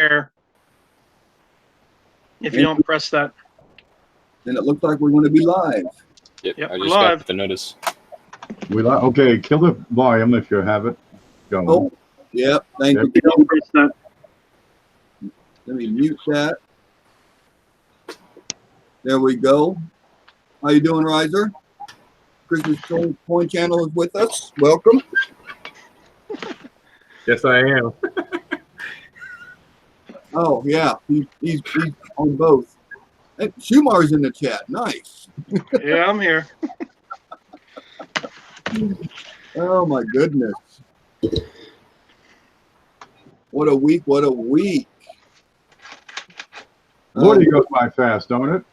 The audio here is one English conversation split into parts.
share. If you don't press that. And it looks like we're going to be live. Yep, Yep, I we're just live. got the notice. Okay, kill the volume if you have it going. Oh, yeah. Thank Yep. you. If you don't press that. Let me mute that. There we go. How you doing, Riser? Christmas Coin Channel is with us. Welcome. Yes, I am. Oh, yeah. He's on both. Hey, Schumar's in the chat. Nice. Yeah, I'm here. Oh, my goodness. What a week. What a week. Lordy goes by fast, don't it?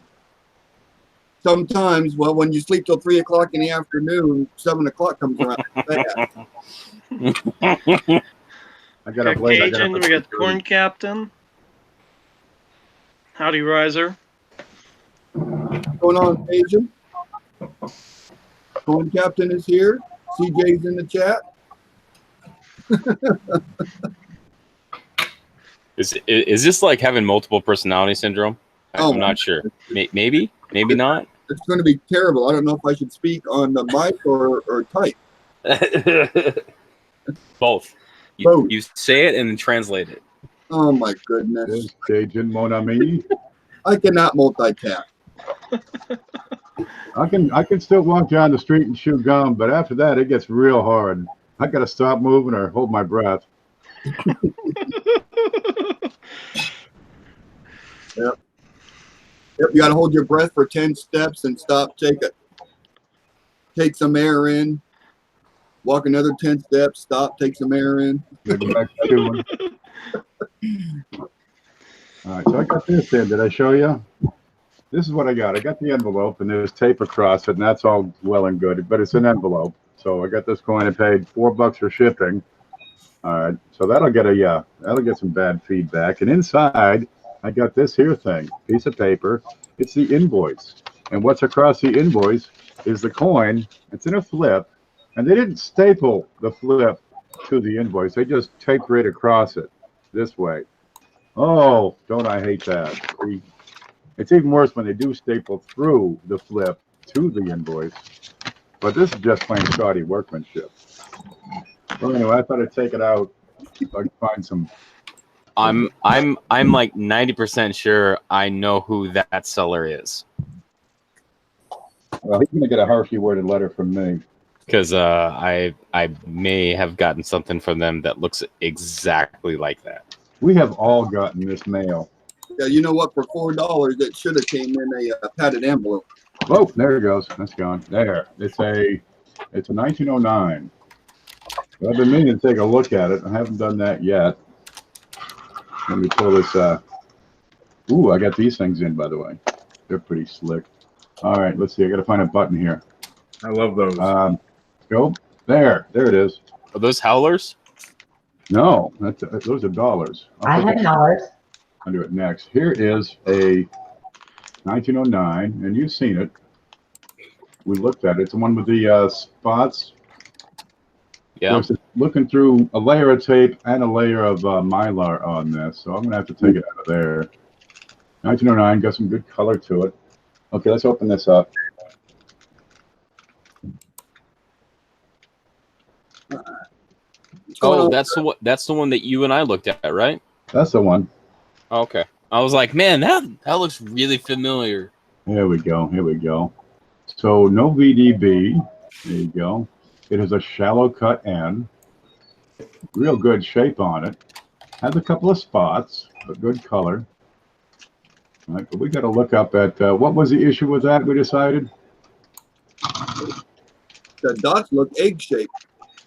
Sometimes, well, when you sleep till 3 o'clock in the afternoon, 7 o'clock comes around fast. I got Got up late. Cajun, we got Corn Captain. Howdy, Riser. What's going on, Asian? Coin Captain is here. CJ's in the chat. Is this like having multiple personality syndrome? I'm not sure. Maybe not. It's going to be terrible. I don't know if I should speak on the mic or type. Both. Both. You say it and then translate it. Oh my goodness. There's Cajun, mon ami. I cannot multitask. I can still walk down the street and chew gum, but after that it gets real hard. I got to stop moving or hold my breath. Yep. Yep, you got to hold your breath for 10 steps and stop, take some air in, walk another 10 steps, stop, take some air in. Maybe back to chewing. All right, so I got this in. Did I show you? This is what I got. I got the envelope, and there's tape across it, and that's all well and good, but it's an envelope. So I got this coin. I paid $4 for shipping. All right, so that'll get some bad feedback. And inside, I got this here thing, piece of paper. It's the invoice, and what's across the invoice is the coin. It's in a flip, and they didn't staple the flip to the invoice. They just taped right across it this way. Oh, don't I hate that? It's even worse when they do staple through the flip to the invoice. But this is just plain shoddy workmanship. Well, anyway, I thought I'd take it out so I could find some. I'm like 90% sure I know who that seller is. Well, he's gonna get a harshly worded letter from me. Because I may have gotten something from them that looks exactly like that. We have all gotten this mail. Yeah, you know what? For $4, it should have came in a padded envelope. Oh, there it goes. That's gone. There. It's a 1909. I've been meaning to take a look at it. I haven't done that yet. Let me pull this. Ooh, I got these things in, by the way. They're pretty slick. All right, let's see. I got to find a button here. I love those. Go there. There it is. Are those howlers? No, those are dollars. I have dollars. I'll do it next. Here is a 1909, and you've seen it. We looked at it. It's the one with the spots. Yeah. Looking through a layer of tape and a layer of mylar on this, so I'm gonna have to take it out of there. 1909 got some good color to it. Okay, let's open this up. Oh, that's the one that you and I looked at, right? That's the one. Okay. I was like, man, that looks really familiar. Here we go. Here we go. So no VDB. There you go. It has a shallow cut end. Real good shape on it. Has a couple of spots, but good color. All right, but we got to look up at what was the issue with that? We decided. The dots look egg-shaped.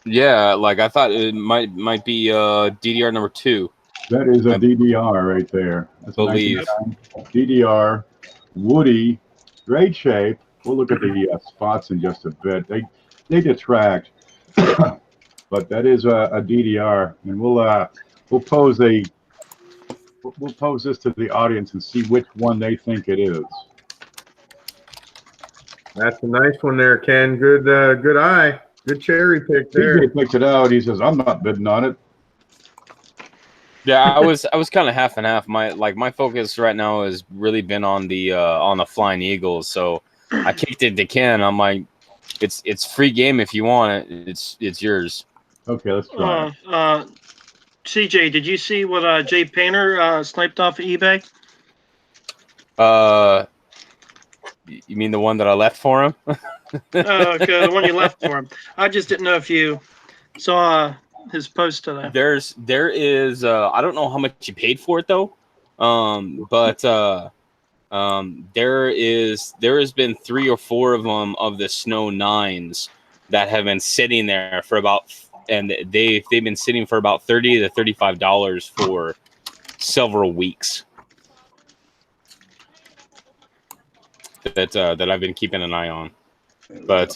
Yeah, like I thought it might be DDR number 2. That is a DDR right there. That's believe. DDR, woody, great shape. We'll look at the spots in just a bit. They detract, but that is a DDR, and we'll pose this to the audience and see which one they think it is. That's a nice one there, Ken. Good eye. Good cherry pick there. TJ picks it out. He says, "I'm not bidding on it." Yeah, I was kind of half and half. My focus right now has really been on the Flying Eagles. So I kicked it to Ken. I'm like, it's free game if you want it. It's yours. Okay, let's try it. CJ, did you see what Jay Painter sniped off of eBay? You mean the one that I left for him? Okay, the one you left for him. I just didn't know if you saw his post today. There is I don't know how much you paid for it though. But there has been 3 or 4 of them of the Snow 9s that have been sitting there for about, and they've been sitting for about $30 to $35 for several weeks. That I've been keeping an eye on, but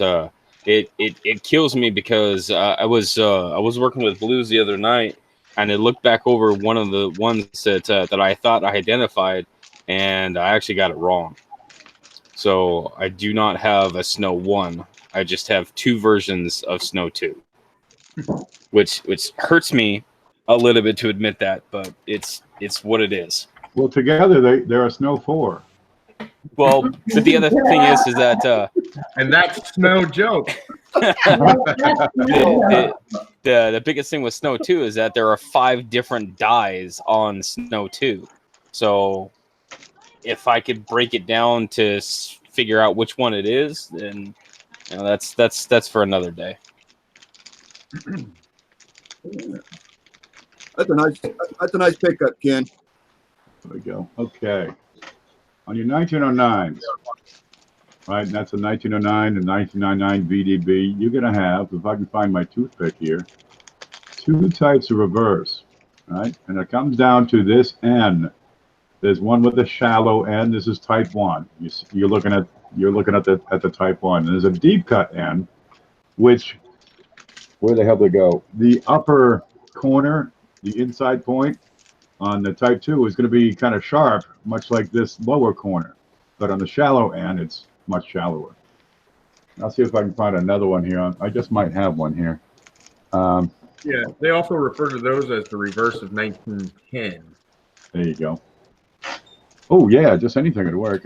it kills me because I was working with Blues the other night, and I looked back over one of the ones that I thought I identified, and I actually got it wrong. So I do not have a Snow 1. I just have 2 versions of Snow 2, which hurts me a little bit to admit that, but it's what it is. Well, together they're a Snow 4. Well, but the other thing is that And that's no joke. the biggest thing with Snow 2 is that there are 5 different dies on Snow 2. So if I could break it down to figure out which one it is, then that's for another day. That's a nice pickup, Ken. There we go. Okay. On your 1909s, right? That's a 1909 and 1999 VDB. You're going to have, if I can find my toothpick here, 2 types of reverse, right? And it comes down to this N. There's one with a shallow N. This is type 1. You're looking at the type 1. And there's a deep cut N, which, where the hell did it go? The upper corner, the inside point on the type 2 is going to be kind of sharp, much like this lower corner. But on the shallow end, it's much shallower. I'll see if I can find another one here. I just might have one here. Yeah, they also refer to those as the reverse of 1910. There you go. Oh yeah, just anything would work.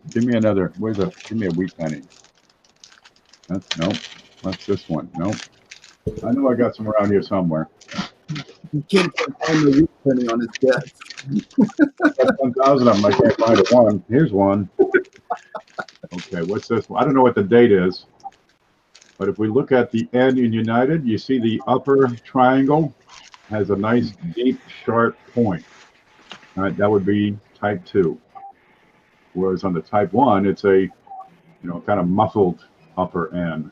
Give me another. Give me a wheat penny. Nope. What's this one? Nope. I know I got some around here somewhere. Ken can't find the wheat penny on his desk. That's 1,000 of them. I can't find a one. Here's one. Okay, what's this one? I don't know what the date is, but if we look at the N in United, you see the upper triangle has a nice deep sharp point. All right, that would be type 2. Whereas on the type 1, it's a kind of muffled upper N.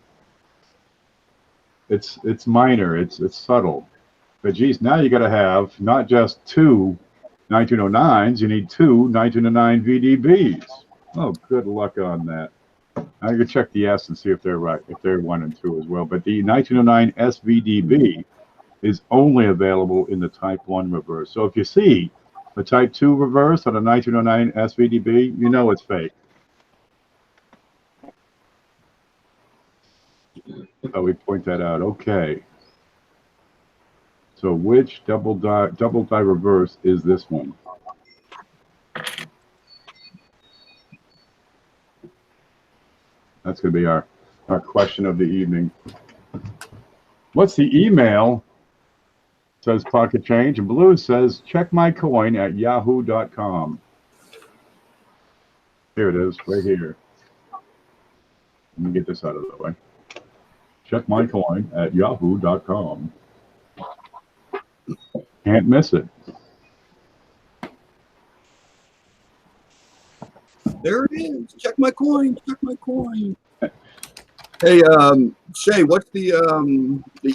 It's minor, it's subtle. But geez, now you got to have not just 2 1909s, you need 2 1909 VDBs. Oh, good luck on that. I can check the S and see if they're right, if they're 1 and 2 as well. But the 1909 SVDB is only available in the Type 1 reverse. So if you see a Type 2 reverse on a 1909 SVDB, you know it's fake. So we point that out. Okay. So which double die reverse is this one? That's going to be our question of the evening. What's the email? Says Pocket Change, and Blue says check my coin at yahoo.com. Here it is, right here. Let me get this out of the way. Check my coin at yahoo.com. Can't miss it. There it is. Check my coin. Check my coin. Hey, Shay, what's the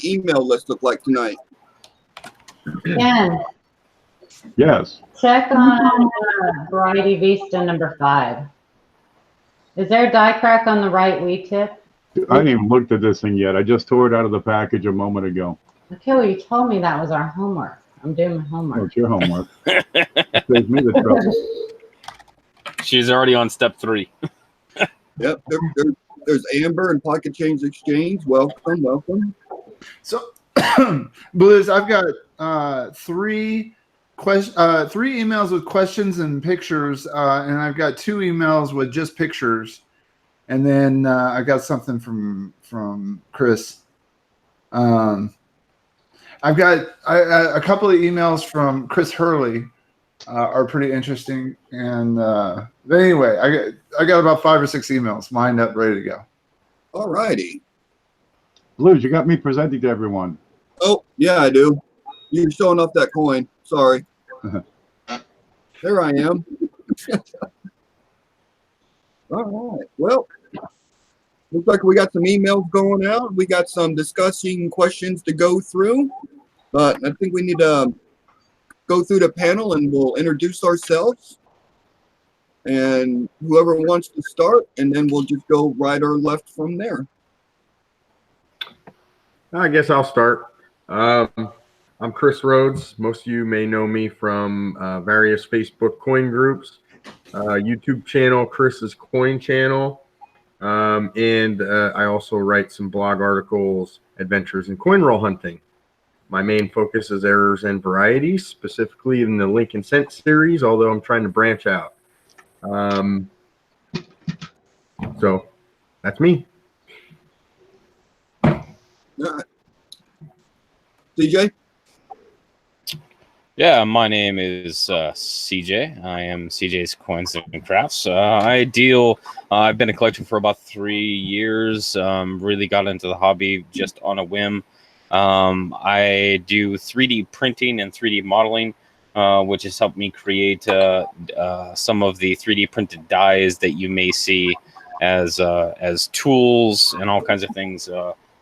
email list look like tonight? Ken, Yes. check on Variety Vista number 5. Is there a die crack on the right wheat tip? I haven't even looked at this thing yet. I just tore it out of the package a moment ago. Okay, well, you told me that was our homework. I'm doing my Oh, homework. it's your homework. Saves me the trouble. She's already on step 3. Yep. There's Amber and Pocket Change Exchange. Welcome, welcome. So, Blues, I've got 3 three emails with questions and pictures, and I've got two emails with just pictures, and then I got something from Chris. I've got a couple of emails from Chris Hurley are pretty interesting, and but anyway, I got about 5 or 6 emails lined up, ready to go. All righty. Blues, you got me presenting to everyone. Oh, yeah, I do. You're showing off that coin. Sorry. There I am. All right. Well, looks like we got some emails going out. We got some discussing questions to go through. But I think we need to go through the panel and we'll introduce ourselves. And whoever wants to start, and then we'll just go right or left from there. I guess I'll start. I'm Chris Rhodes. Most of you may know me from various Facebook coin groups, YouTube channel, Chris's Coin Channel, and I also write some blog articles, adventures in coin roll hunting. My main focus is errors and varieties, specifically in the Link and Cent series, although I'm trying to branch out. So that's me. All right. CJ? Yeah, my name is CJ. I am CJ's Coins and Crafts. I've been a collector for about 3 years. Really got into the hobby just on a whim. I do 3D printing and 3D modeling, which has helped me create some of the 3D printed dies that you may see as tools and all kinds of things.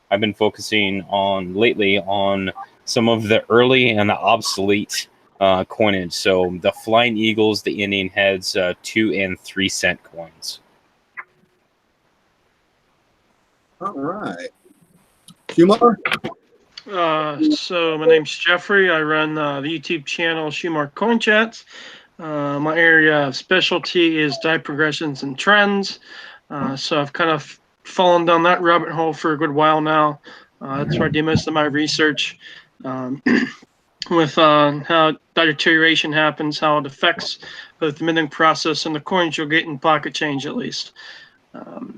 I've been focusing lately on some of the early and the obsolete coinage. So the Flying Eagles, the Indian Heads, 2 and 3 cent coins. All right. Shumar? So my name's Jeffrey. I run the YouTube channel Shumar Coin Chats. My area of specialty is die progressions and trends. So I've kind of fallen down that rabbit hole for a good while now. That's where I do most of my research with how die deterioration happens, how it affects both the minting process and the coins you'll get in pocket change, at least. All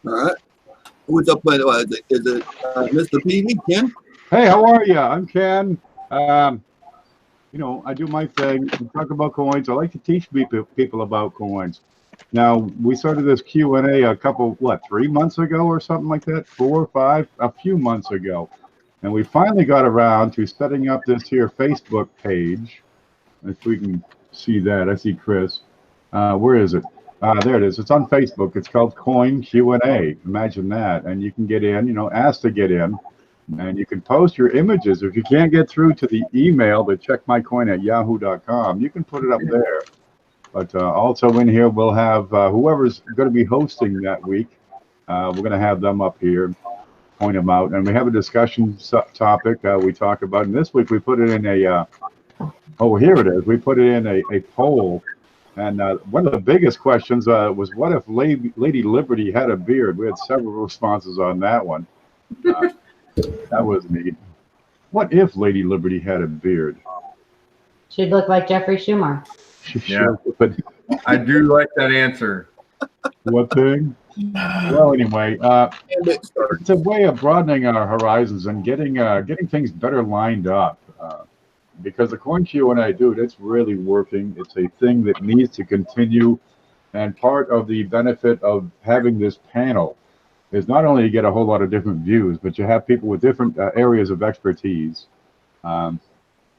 right. What's up with is it Mr. PV, Ken? Hey, how are you? I'm Ken. You know, I do my thing. We talk about coins. I like to teach people about coins. Now, we started this Q&A a couple, 3 months ago or something like that? 4 or 5? A few months ago. And we finally got around to setting up this here Facebook page. If we can see that. I see Chris. Where is it? There it is. It's on Facebook. It's called Coin Q&A. Imagine that. And you can get in, you know, ask to get in. And you can post your images. If you can't get through to the email to checkmycoin@yahoo.com, you can put it up there. But also in here, we'll have whoever's going to be hosting that week. We're going to have them up here, point them out. And we have a discussion topic we talk about. And this week we put it in a, here it is. We put it in a poll. And one of the biggest questions was, what if Lady Liberty had a beard? We had several responses on that one. That was neat. What if Lady Liberty had a beard? She'd look like Jeffrey Shumar. Yeah, but I do like that answer. What thing? Well, anyway, it's a way of broadening our horizons and getting things better lined up. Because the Coin Q&A, dude, it's really working. It's a thing that needs to continue. And part of the benefit of having this panel is not only you get a whole lot of different views, but you have people with different areas of expertise. And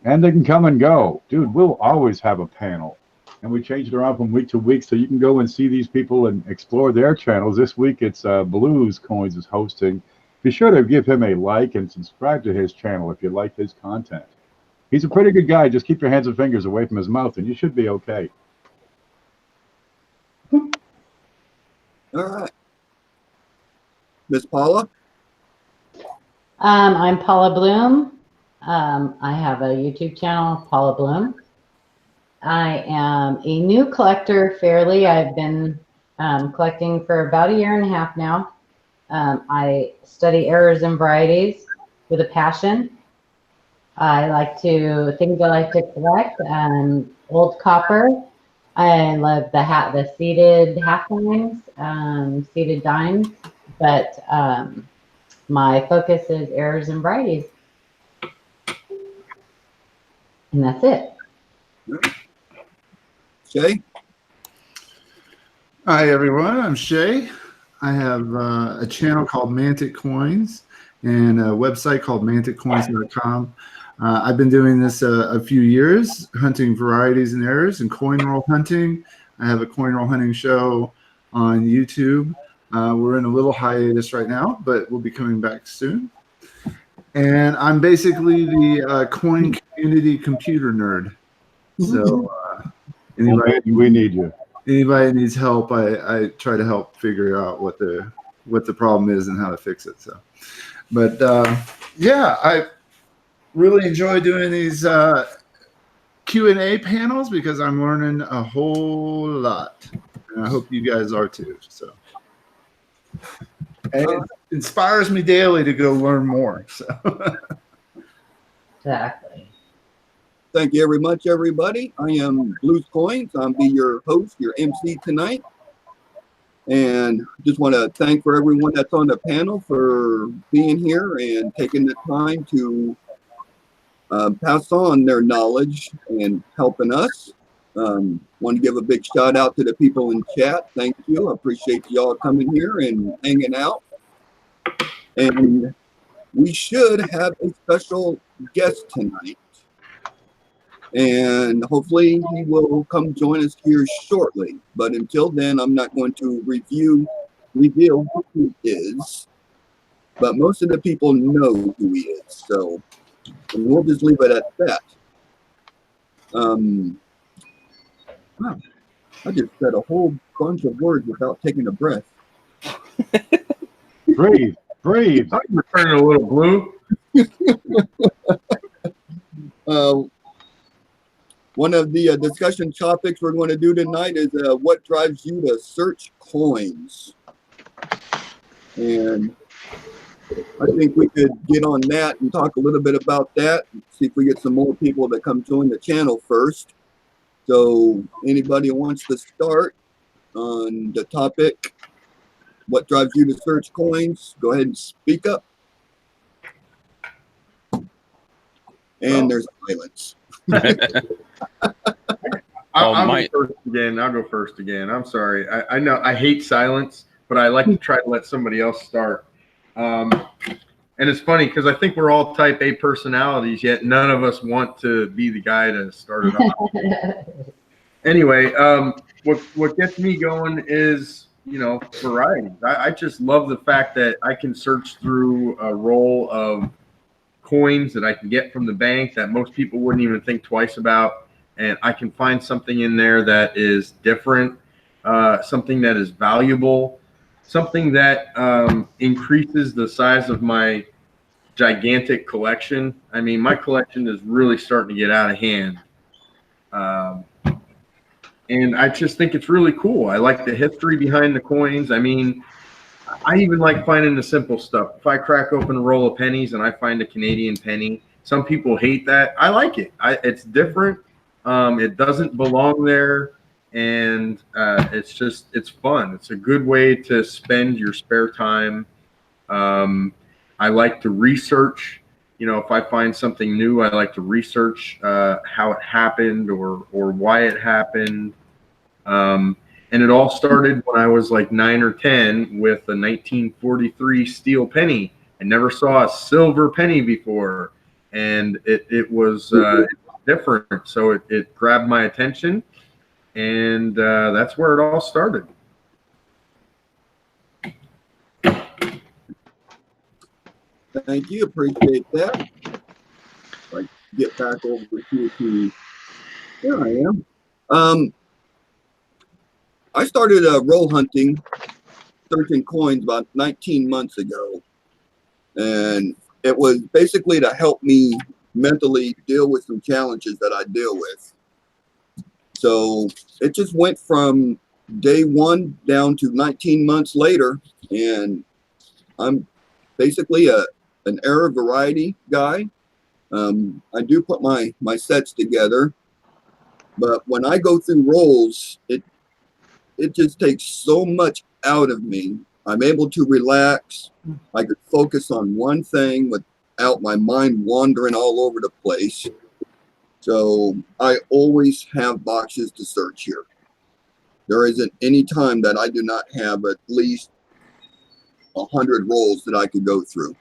they can come and go. Dude, we'll always have a panel. And we change it around from week to week so you can go and see these people and explore their channels. This week it's BluesCoins is hosting. Be sure to give him a like and subscribe to his channel if you like his content. He's a pretty good guy. Just keep your hands and fingers away from his mouth and you should be okay. All right. Miss Paula? I'm Paula Bloom. I have a YouTube channel, Paula Bloom. I am a new collector fairly. I've been collecting for about 1.5 years now. I study errors and varieties with a passion. I like to things I like to collect. Old copper. I love the seeded half dimes, seeded dimes, but my focus is errors and varieties, and that's it. Shay? Hi, everyone. I'm Shay. I have a channel called Mantic Coins and a website called manticcoins.com. I've been doing this a few years, hunting varieties and errors and coin roll hunting. I have a coin roll hunting show on YouTube. We're in a little hiatus right now, but we'll be coming back soon. And I'm basically the coin community computer nerd. So anybody, we need you. anybody needs help, I try to help figure out what the problem is and how to fix it. So, but yeah, I really enjoy doing these Q&A panels because I'm learning a whole lot, and I hope you guys are too. So, and it inspires me daily to go learn more. So, Exactly. Thank you very much, everybody. I am BluesCoins. I'll be your host, your MC tonight. And just want to thank for everyone that's on the panel for being here and taking the time to pass on their knowledge and helping us. Want to give a big shout out to the people in chat. Thank you. I appreciate y'all coming here and hanging out. And we should have a special guest tonight. And hopefully he will come join us here shortly. But until then, I'm not going to reveal who he is. But most of the people know who he is. So we'll just leave it at that. Wow, I just said a whole bunch of words without taking a breath. Breathe. I thought you were turning a little blue. One of the discussion topics we're going to do tonight is what drives you to search coins. And I think we could get on that and talk a little bit about that. See if we get some more people to come join the channel first. So anybody who wants to start on the topic, what drives you to search coins, go ahead and speak up. And there's silence. I'll go first again. I'm sorry. I know I hate silence, but I like to try to let somebody else start. And it's funny because I think we're all type A personalities, yet none of us want to be the guy to start it off. Anyway, what gets me going is, variety. I just love the fact that I can search through a roll of coins that I can get from the bank that most people wouldn't even think twice about, and I can find something in there that is different, something that is valuable, something that increases the size of my gigantic collection. I mean, my collection is really starting to get out of hand. And I just think it's really cool. I like the history behind the coins. I mean, I even like finding the simple stuff. If I crack open a roll of pennies and I find a Canadian penny, some people hate that. I like it. It's different. It doesn't belong there. And it's fun. It's a good way to spend your spare time. I like to research. If I find something new, I like to research how it happened or why it happened. And it all started when I was like 9 or 10 with a 1943 steel penny. I never saw a silver penny before, and it was different. So it grabbed my attention, and that's where it all started. Thank you. Appreciate that. Like, get back over here to, there I am. I started roll hunting, searching coins about 19 months ago. And it was basically to help me mentally deal with some challenges that I deal with. So it just went from day one down to 19 months later. And I'm basically an error variety guy. I do put my sets together, but when I go through rolls, it just takes so much out of me. I'm able to relax. I could focus on one thing without my mind wandering all over the place. So I always have boxes to search here. There isn't any time that I do not have at least 100 rolls that I could go through.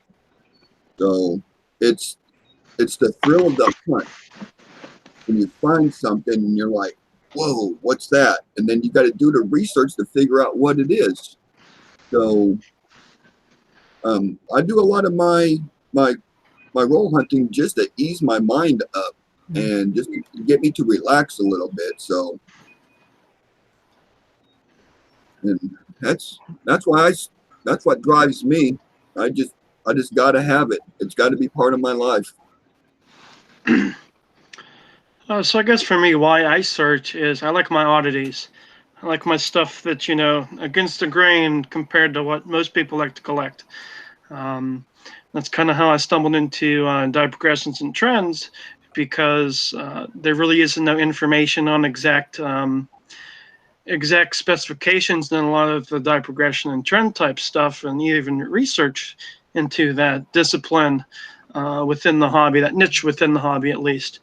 So it's the thrill of the hunt. When you find something and you're like, whoa, what's that? And then you got to do the research to figure out what it is. So I do a lot of my roll hunting just to ease my mind up and just to get me to relax a little bit. So, and that's what drives me. I just got to have it. It's got to be part of my life. So I guess for me, why I search is I like my oddities. I like my stuff that's, against the grain compared to what most people like to collect. That's kind of how I stumbled into die progressions and trends, because there really isn't no information on exact specifications in a lot of the die progression and trend type stuff, and even research into that discipline within the hobby, that niche within the hobby at least.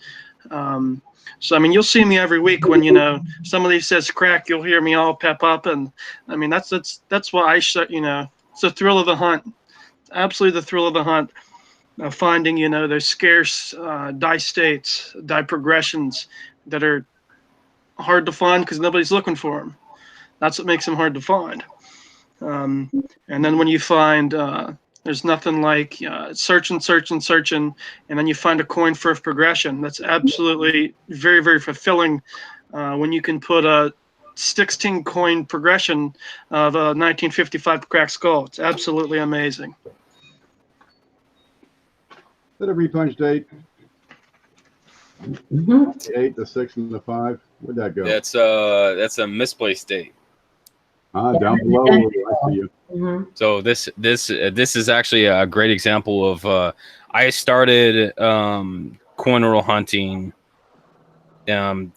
So I mean, you'll see me every week when somebody says crack, you'll hear me all pep up, and I mean that's why it's the thrill of the hunt, absolutely the thrill of the hunt, finding those scarce die states, die progressions that are hard to find because nobody's looking for them. That's what makes them hard to find. And then when you find there's nothing like searching, and then you find a coin for a progression. That's absolutely very, very fulfilling when you can put a 16 coin progression of a 1955 cracked skull. It's absolutely amazing. Is that a repunch date? Mm-hmm. The 8, the 6, and the 5. Where'd that go? That's a misplaced date. Down below. I see you. Mm-hmm. So this is actually a great example of I started coin roll hunting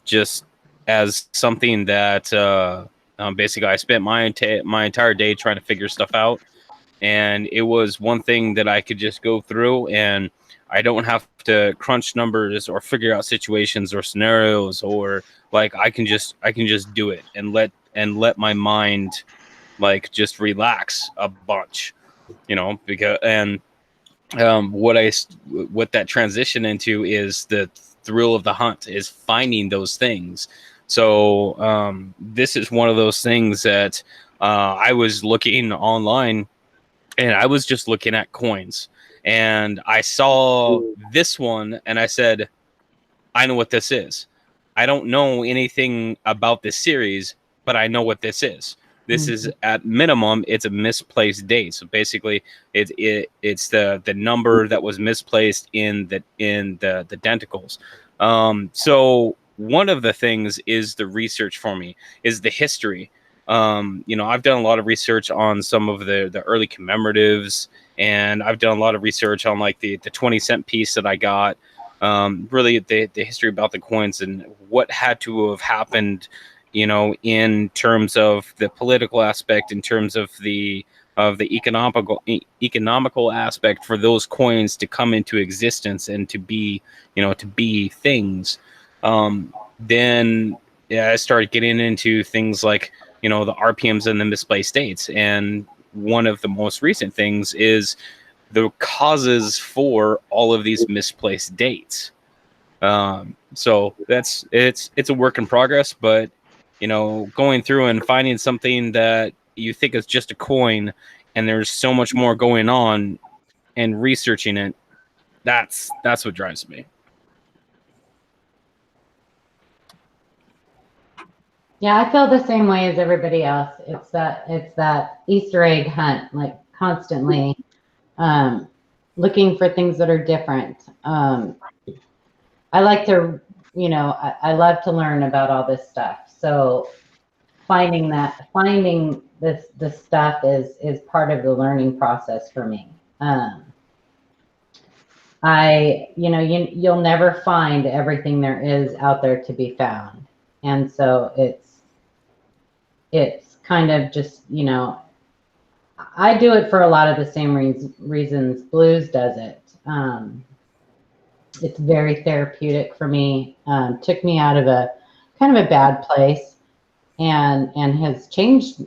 just as something that basically I spent my entire day trying to figure stuff out, and it was one thing that I could just go through, and I don't have to crunch numbers or figure out situations or scenarios, or like I can just do it and let my mind like just relax a bunch, because what that transition into is the thrill of the hunt, is finding those things. So this is one of those things that I was looking online, and I was just looking at coins, and I saw this one, and I said, I know what this is. I don't know anything about this series, but I know what this is. This is at minimum, it's a misplaced date. So basically, it's the number that was misplaced in the denticles. So one of the things is the research for me, is the history. I've done a lot of research on some of the early commemoratives, and I've done a lot of research on like the 20-cent piece that I got. Really the history about the coins and what had to have happened, in terms of the political aspect, in terms of the economical aspect for those coins to come into existence and to be things. Then I started getting into things like, the RPMs and the misplaced dates. And one of the most recent things is the causes for all of these misplaced dates. So it's a work in progress, but going through and finding something that you think is just a coin, and there's so much more going on, and researching it, that's what drives me. Yeah, I feel the same way as everybody else. It's that Easter egg hunt, like constantly looking for things that are different. I like to, I love to learn about all this stuff. So finding this stuff is part of the learning process for me. You'll never find everything there is out there to be found. And so it's kind of just, I do it for a lot of the same reasons Blues does it. It's very therapeutic for me. Took me out of a kind of a bad place and has changed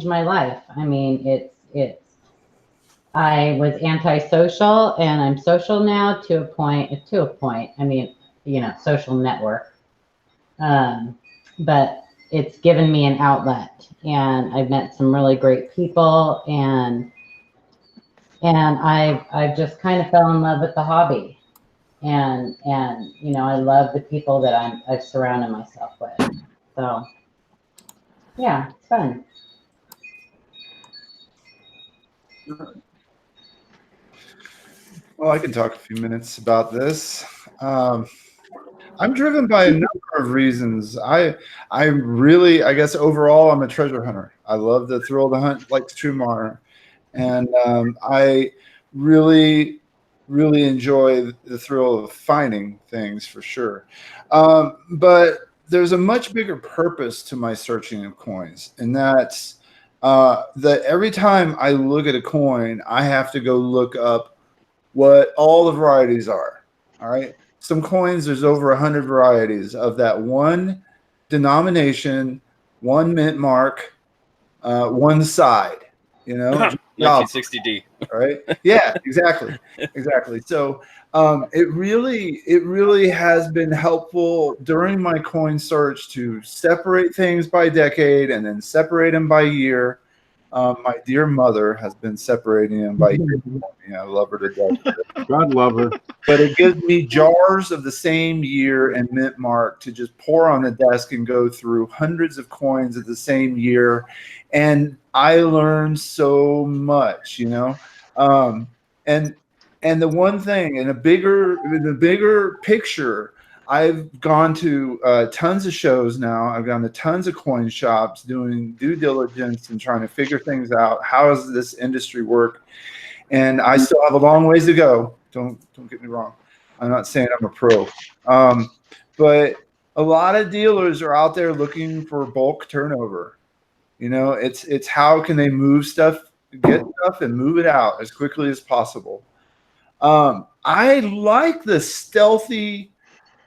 my life. I mean, I was antisocial and I'm social now to a point. I mean, social network. But it's given me an outlet, and I've met some really great people, and I've just kind of fell in love with the hobby, and I love the people that I've surrounded myself with. So yeah, it's fun. Well, I can talk a few minutes about this. I'm driven by a number of reasons. I guess overall, I'm a treasure hunter. I love the thrill of the hunt, like Trumar, and I really enjoy the thrill of finding things for sure. But there's a much bigger purpose to my searching of coins, and that's that every time I look at a coin, I have to go look up what all the varieties are. All right. Some coins, there's over 100 varieties of that one denomination, one mint mark, one side, 1960D. Right? Yeah, exactly. So it really has been helpful during my coin search to separate things by decade and then separate them by year. My dear mother has been separating them by year. I love her to death. God love her. But it gives me jars of the same year and mint mark to just pour on the desk and go through hundreds of coins of the same year. And I learned so much, and the one thing in the bigger picture, I've gone to tons of shows now. I've gone to tons of coin shops doing due diligence and trying to figure things out. How does this industry work? And I still have a long ways to go. Don't get me wrong. I'm not saying I'm a pro. But a lot of dealers are out there looking for bulk turnover. It's how can they move stuff, get stuff, and move it out as quickly as possible. I like the stealthy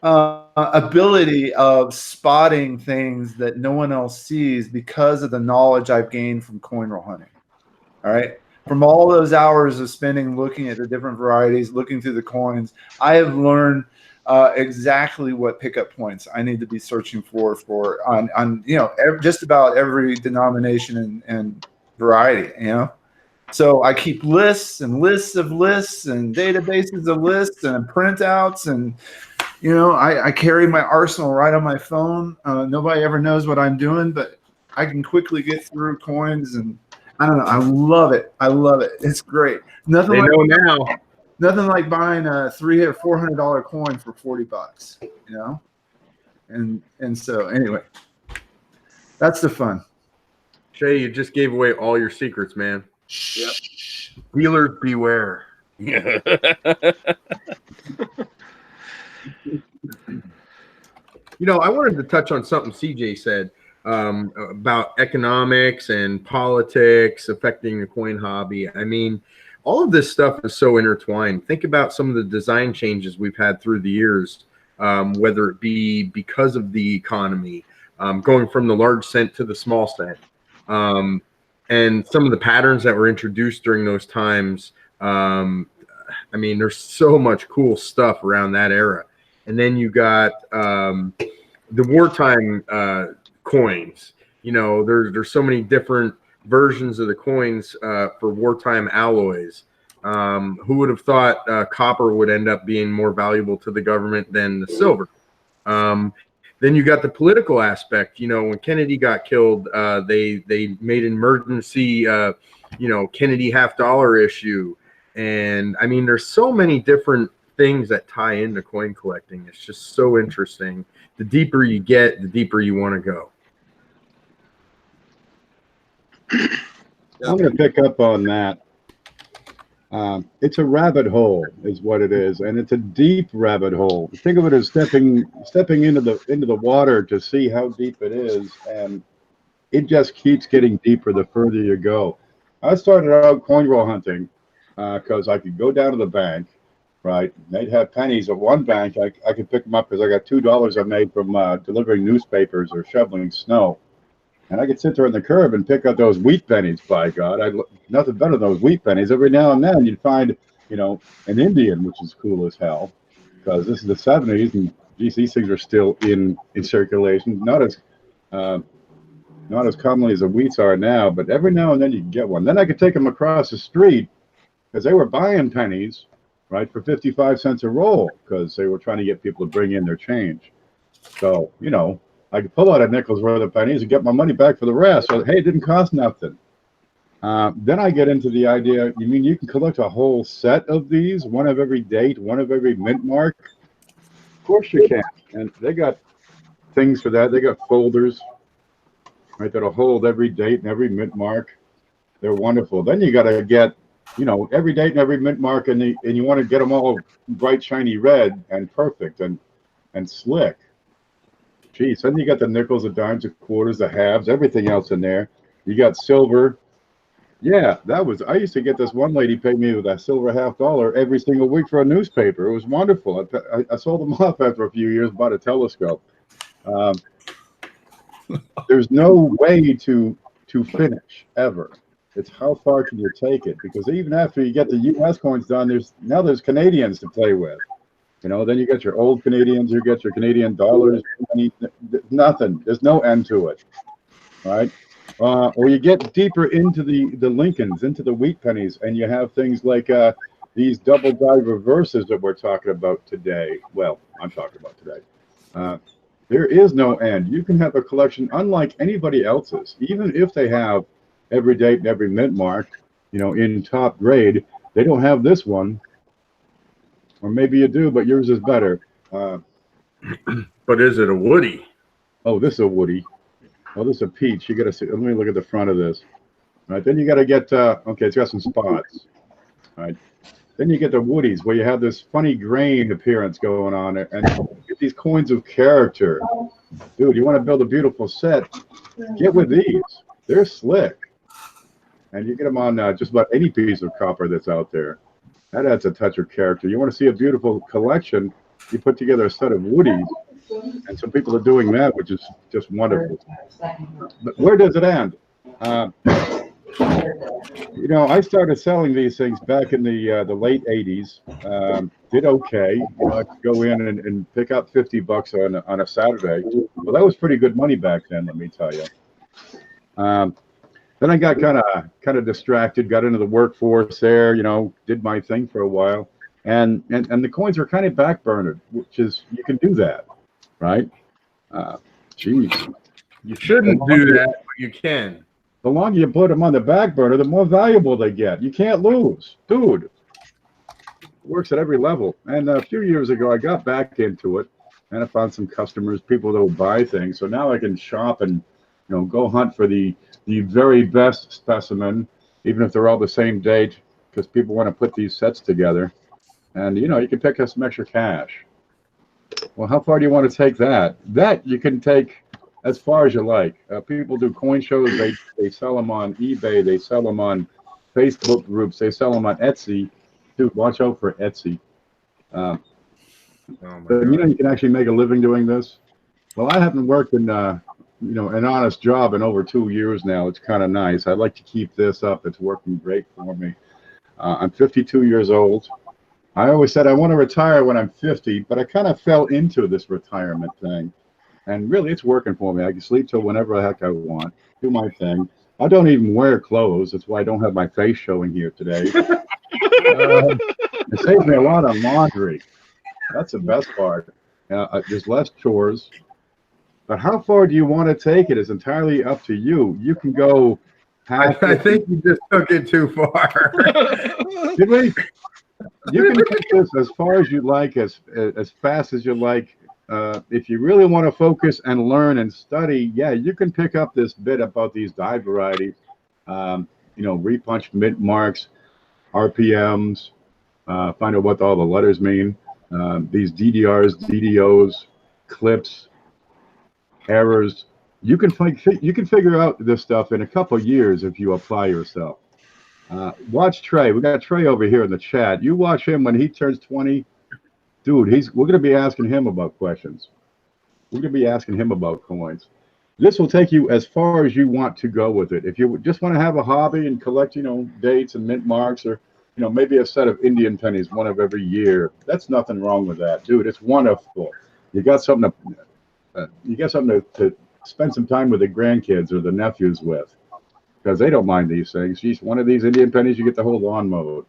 ability of spotting things that no one else sees because of the knowledge I've gained from coin roll hunting. All right. From all those hours of spending looking at the different varieties, looking through the coins, I have learned exactly what pickup points I need to be searching for on just about every denomination and variety. So I keep lists and lists of lists and databases of lists and printouts, and I carry my arsenal right on my phone. Nobody ever knows what I'm doing, but I can quickly get through coins, and I don't know. I love it. It's great. Nothing like buying a $300 or $400 coin for $40. And so anyway, that's the fun. Shay, you just gave away all your secrets, man. Yep. Dealers beware. I wanted to touch on something CJ said about economics and politics affecting the coin hobby. I mean, all of this stuff is so intertwined. Think about some of the design changes we've had through the years, whether it be because of the economy, going from the large cent to the small cent, and some of the patterns that were introduced during those times. I mean, there's so much cool stuff around that era. And then you got the wartime coins. There's so many different versions of the coins for wartime alloys. Who would have thought copper would end up being more valuable to the government than the silver? Then you got the political aspect. When Kennedy got killed, they made an emergency, Kennedy $50 issue. And I mean, there's so many different things that tie into coin collecting. It's just so interesting. The deeper you get, the deeper you want to go. I'm going to pick up on that. It's a rabbit hole, is what it is, and it's a deep rabbit hole. Think of it as stepping into the water to see how deep it is, and it just keeps getting deeper the further you go. I started out coin roll hunting because I could go down to the bank, right? They'd have pennies at one bank. I could pick them up because I got $2 I made from delivering newspapers or shoveling snow. And I could sit there on the curb and pick up those wheat pennies. By God, nothing better than those wheat pennies. Every now and then you'd find, an Indian, which is cool as hell, because this is the '70s, and geez, these things are still in circulation. Not as commonly as the wheats are now, but every now and then you can get one. Then I could take them across the street because they were buying pennies, right, for 55 cents a roll because they were trying to get people to bring in their change. So, I could pull out a nickel's worth of pennies and get my money back for the rest. So, hey, it didn't cost nothing. Then I get into the idea, you mean you can collect a whole set of these, one of every date, one of every mint mark? Of course you can. And they got things for that. They got folders, right, that'll hold every date and every mint mark. They're wonderful. Then you got to get, every date and every mint mark, and you want to get them all bright, shiny red and perfect and slick. Geez, then you got the nickels, the dimes, the quarters, the halves, everything else in there. You got silver. Yeah, I used to get this one lady pay me with a silver $50 every single week for a newspaper. It was wonderful. I sold them off after a few years, bought a telescope. There's no way to finish ever. It's how far can you take it? Because even after you get the U.S. coins done, there's Canadians to play with. Then you get your old Canadians, you get your Canadian dollars, nothing. There's no end to it, right? Or you get deeper into the Lincolns, into the wheat pennies, and you have things like these double die reverses that we're talking about today. Well, I'm talking about today. There is no end. You can have a collection unlike anybody else's, even if they have every date and every mint mark, in top grade. They don't have this one. Or maybe you do, but yours is better. But is it a Woody? Oh, this is a Woody. Oh, this is a peach. You got to see. Let me look at the front of this. All right, then you got to get. Okay, it's got some spots. All right. Then you get the Woodies, where you have this funny grain appearance going on, and you get these coins of character. Dude, you want to build a beautiful set? Get with these. They're slick, and you get them on just about any piece of copper that's out there. That adds a touch of character. You want to see a beautiful collection, you put together a set of Woodies, and some people are doing that, which is just wonderful. But where does it end? I started selling these things back in the late 80s. Did okay. I could go in and pick up $50 on a Saturday. Well, that was pretty good money back then, let me tell you. Then I got kind of distracted, got into the workforce there, did my thing for a while. And the coins are kind of backburnered, which is, you can do that, right? Geez. You shouldn't do that, but you can. The longer you put them on the back burner, the more valuable they get. You can't lose. Dude, it works at every level. And a few years ago, I got back into it, and I found some customers, people that will buy things. So now I can shop and go hunt for the very best specimen, even if they're all the same date, because people want to put these sets together. And, you can pick up some extra cash. Well, how far do you want to take that? That you can take as far as you like. People do coin shows. They sell them on eBay. They sell them on Facebook groups. They sell them on Etsy. Dude, watch out for Etsy. But, you can actually make a living doing this. Well, I haven't worked in an honest job in over 2 years now. It's kind of nice. I'd like to keep this up. It's working great for me. I'm 52 years old. I always said I want to retire when I'm 50, but I kind of fell into this retirement thing. And really, it's working for me. I can sleep till whenever the heck I want, do my thing. I don't even wear clothes. That's why I don't have my face showing here today. It saves me a lot on laundry. That's the best part. There's less chores. But how far do you want to take it is entirely up to you. You can go half. I think you just took it too far. Did we? You can take this as far as you like, as fast as you like. If you really want to focus and learn and study, yeah, you can pick up this bit about these die varieties. repunch mint marks, RPMs, find out what all the letters mean. These DDRs, DDOs, clips, errors. You can figure out this stuff in a couple of years if you apply yourself. Watch Trey. We got Trey over here in the chat. You watch him when he turns 20. Dude, we're going to be asking him about questions. We're going to be asking him about coins. This will take you as far as you want to go with it. If you just want to have a hobby and collect, dates and mint marks, or, maybe a set of Indian pennies, one of every year, that's nothing wrong with that, dude. It's wonderful. You got something to spend some time with the grandkids or the nephews with, because they don't mind these things. Geez, one of these Indian pennies, you get the whole lawn mowed.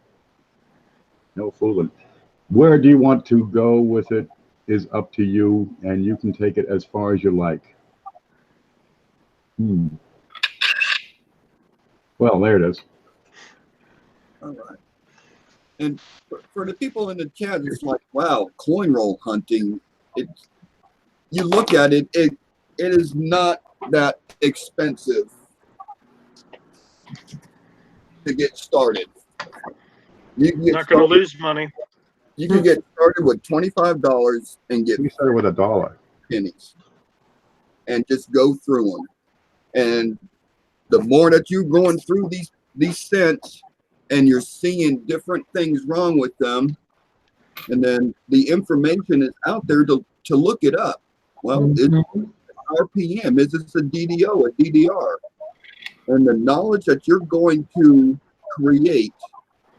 No fooling. Where do you want to go with it is up to you, and you can take it as far as you like. Well, there it is. All right. And for the people in the chat, it's like, wow, coin roll hunting. You look at it, it is not that expensive to get started. You're not going to lose money. You can get started with $25 and get. We started with $1 pennies, and just go through them. And the more that you're going through these cents, and you're seeing different things wrong with them, and then the information is out there to look it up. Well, it's RPM. Is this a DDO, a DDR? And the knowledge that you're going to create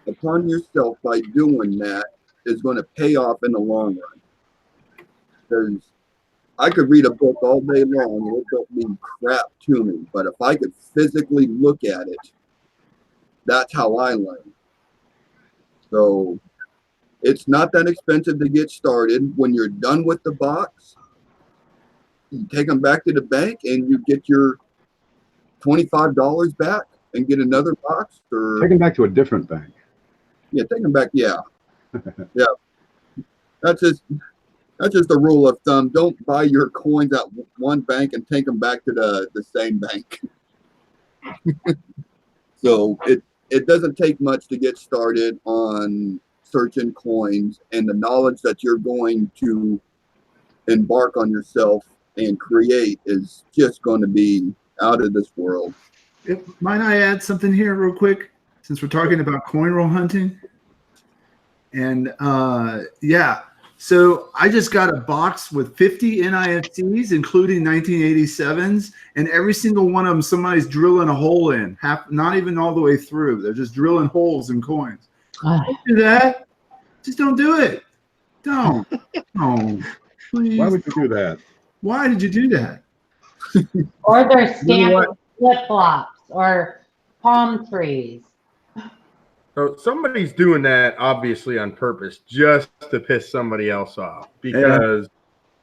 upon yourself by doing that is going to pay off in the long run. Because I could read a book all day long and it don't mean crap to me. But if I could physically look at it, that's how I learn. So it's not that expensive to get started. When you're done with the box, you take them back to the bank and you get your $25 back and get another box. Or take them back to a different bank. Yeah, take them back. Yeah. Yeah. That's just a rule of thumb. Don't buy your coins at one bank and take them back to the same bank. So it doesn't take much to get started on searching coins, and the knowledge that you're going to embark on yourself and create is just going to be out of this world. Might I add something here real quick, since we're talking about coin roll hunting? And yeah, so I just got a box with 50 NIFTs, including 1987s, and every single one of them somebody's drilling a hole in, not even all the way through. They're just drilling holes in coins. Don't do that. Just don't do it. Don't. Oh, please. Why would you do that? Why did you do that? Or they're stamping flip-flops or palm trees. So somebody's doing that obviously on purpose just to piss somebody else off. Because,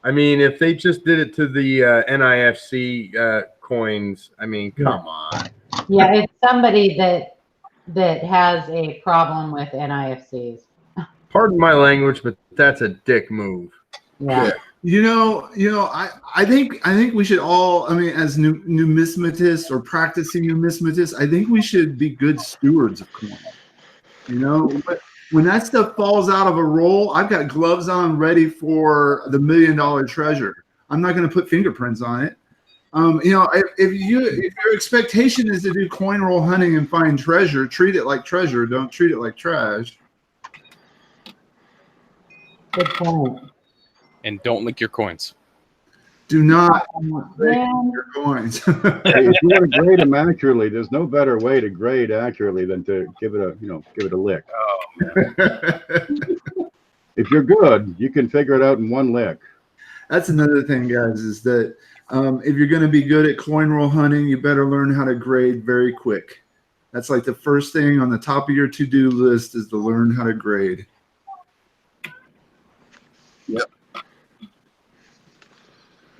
I mean, if they just did it to the NIFC coins, I mean, come on. Yeah, it's somebody that has a problem with NIFCs. Pardon my language, but that's a dick move. Yeah. I think we should all, I mean, as numismatists or practicing numismatists, I think we should be good stewards of coin. But when that stuff falls out of a roll, I've got gloves on ready for the $1 million treasure. I'm not going to put fingerprints on it. If your expectation is to do coin roll hunting and find treasure, treat it like treasure. Don't treat it like trash. Good point. And don't lick your coins. Do not lick your coins. Hey, if you want to grade them accurately, there's no better way to grade accurately than to give it a lick. Oh, man. If you're good, you can figure it out in one lick. That's another thing, guys, is that if you're going to be good at coin roll hunting, you better learn how to grade very quick. That's like the first thing on the top of your to-do list is to learn how to grade. Yep.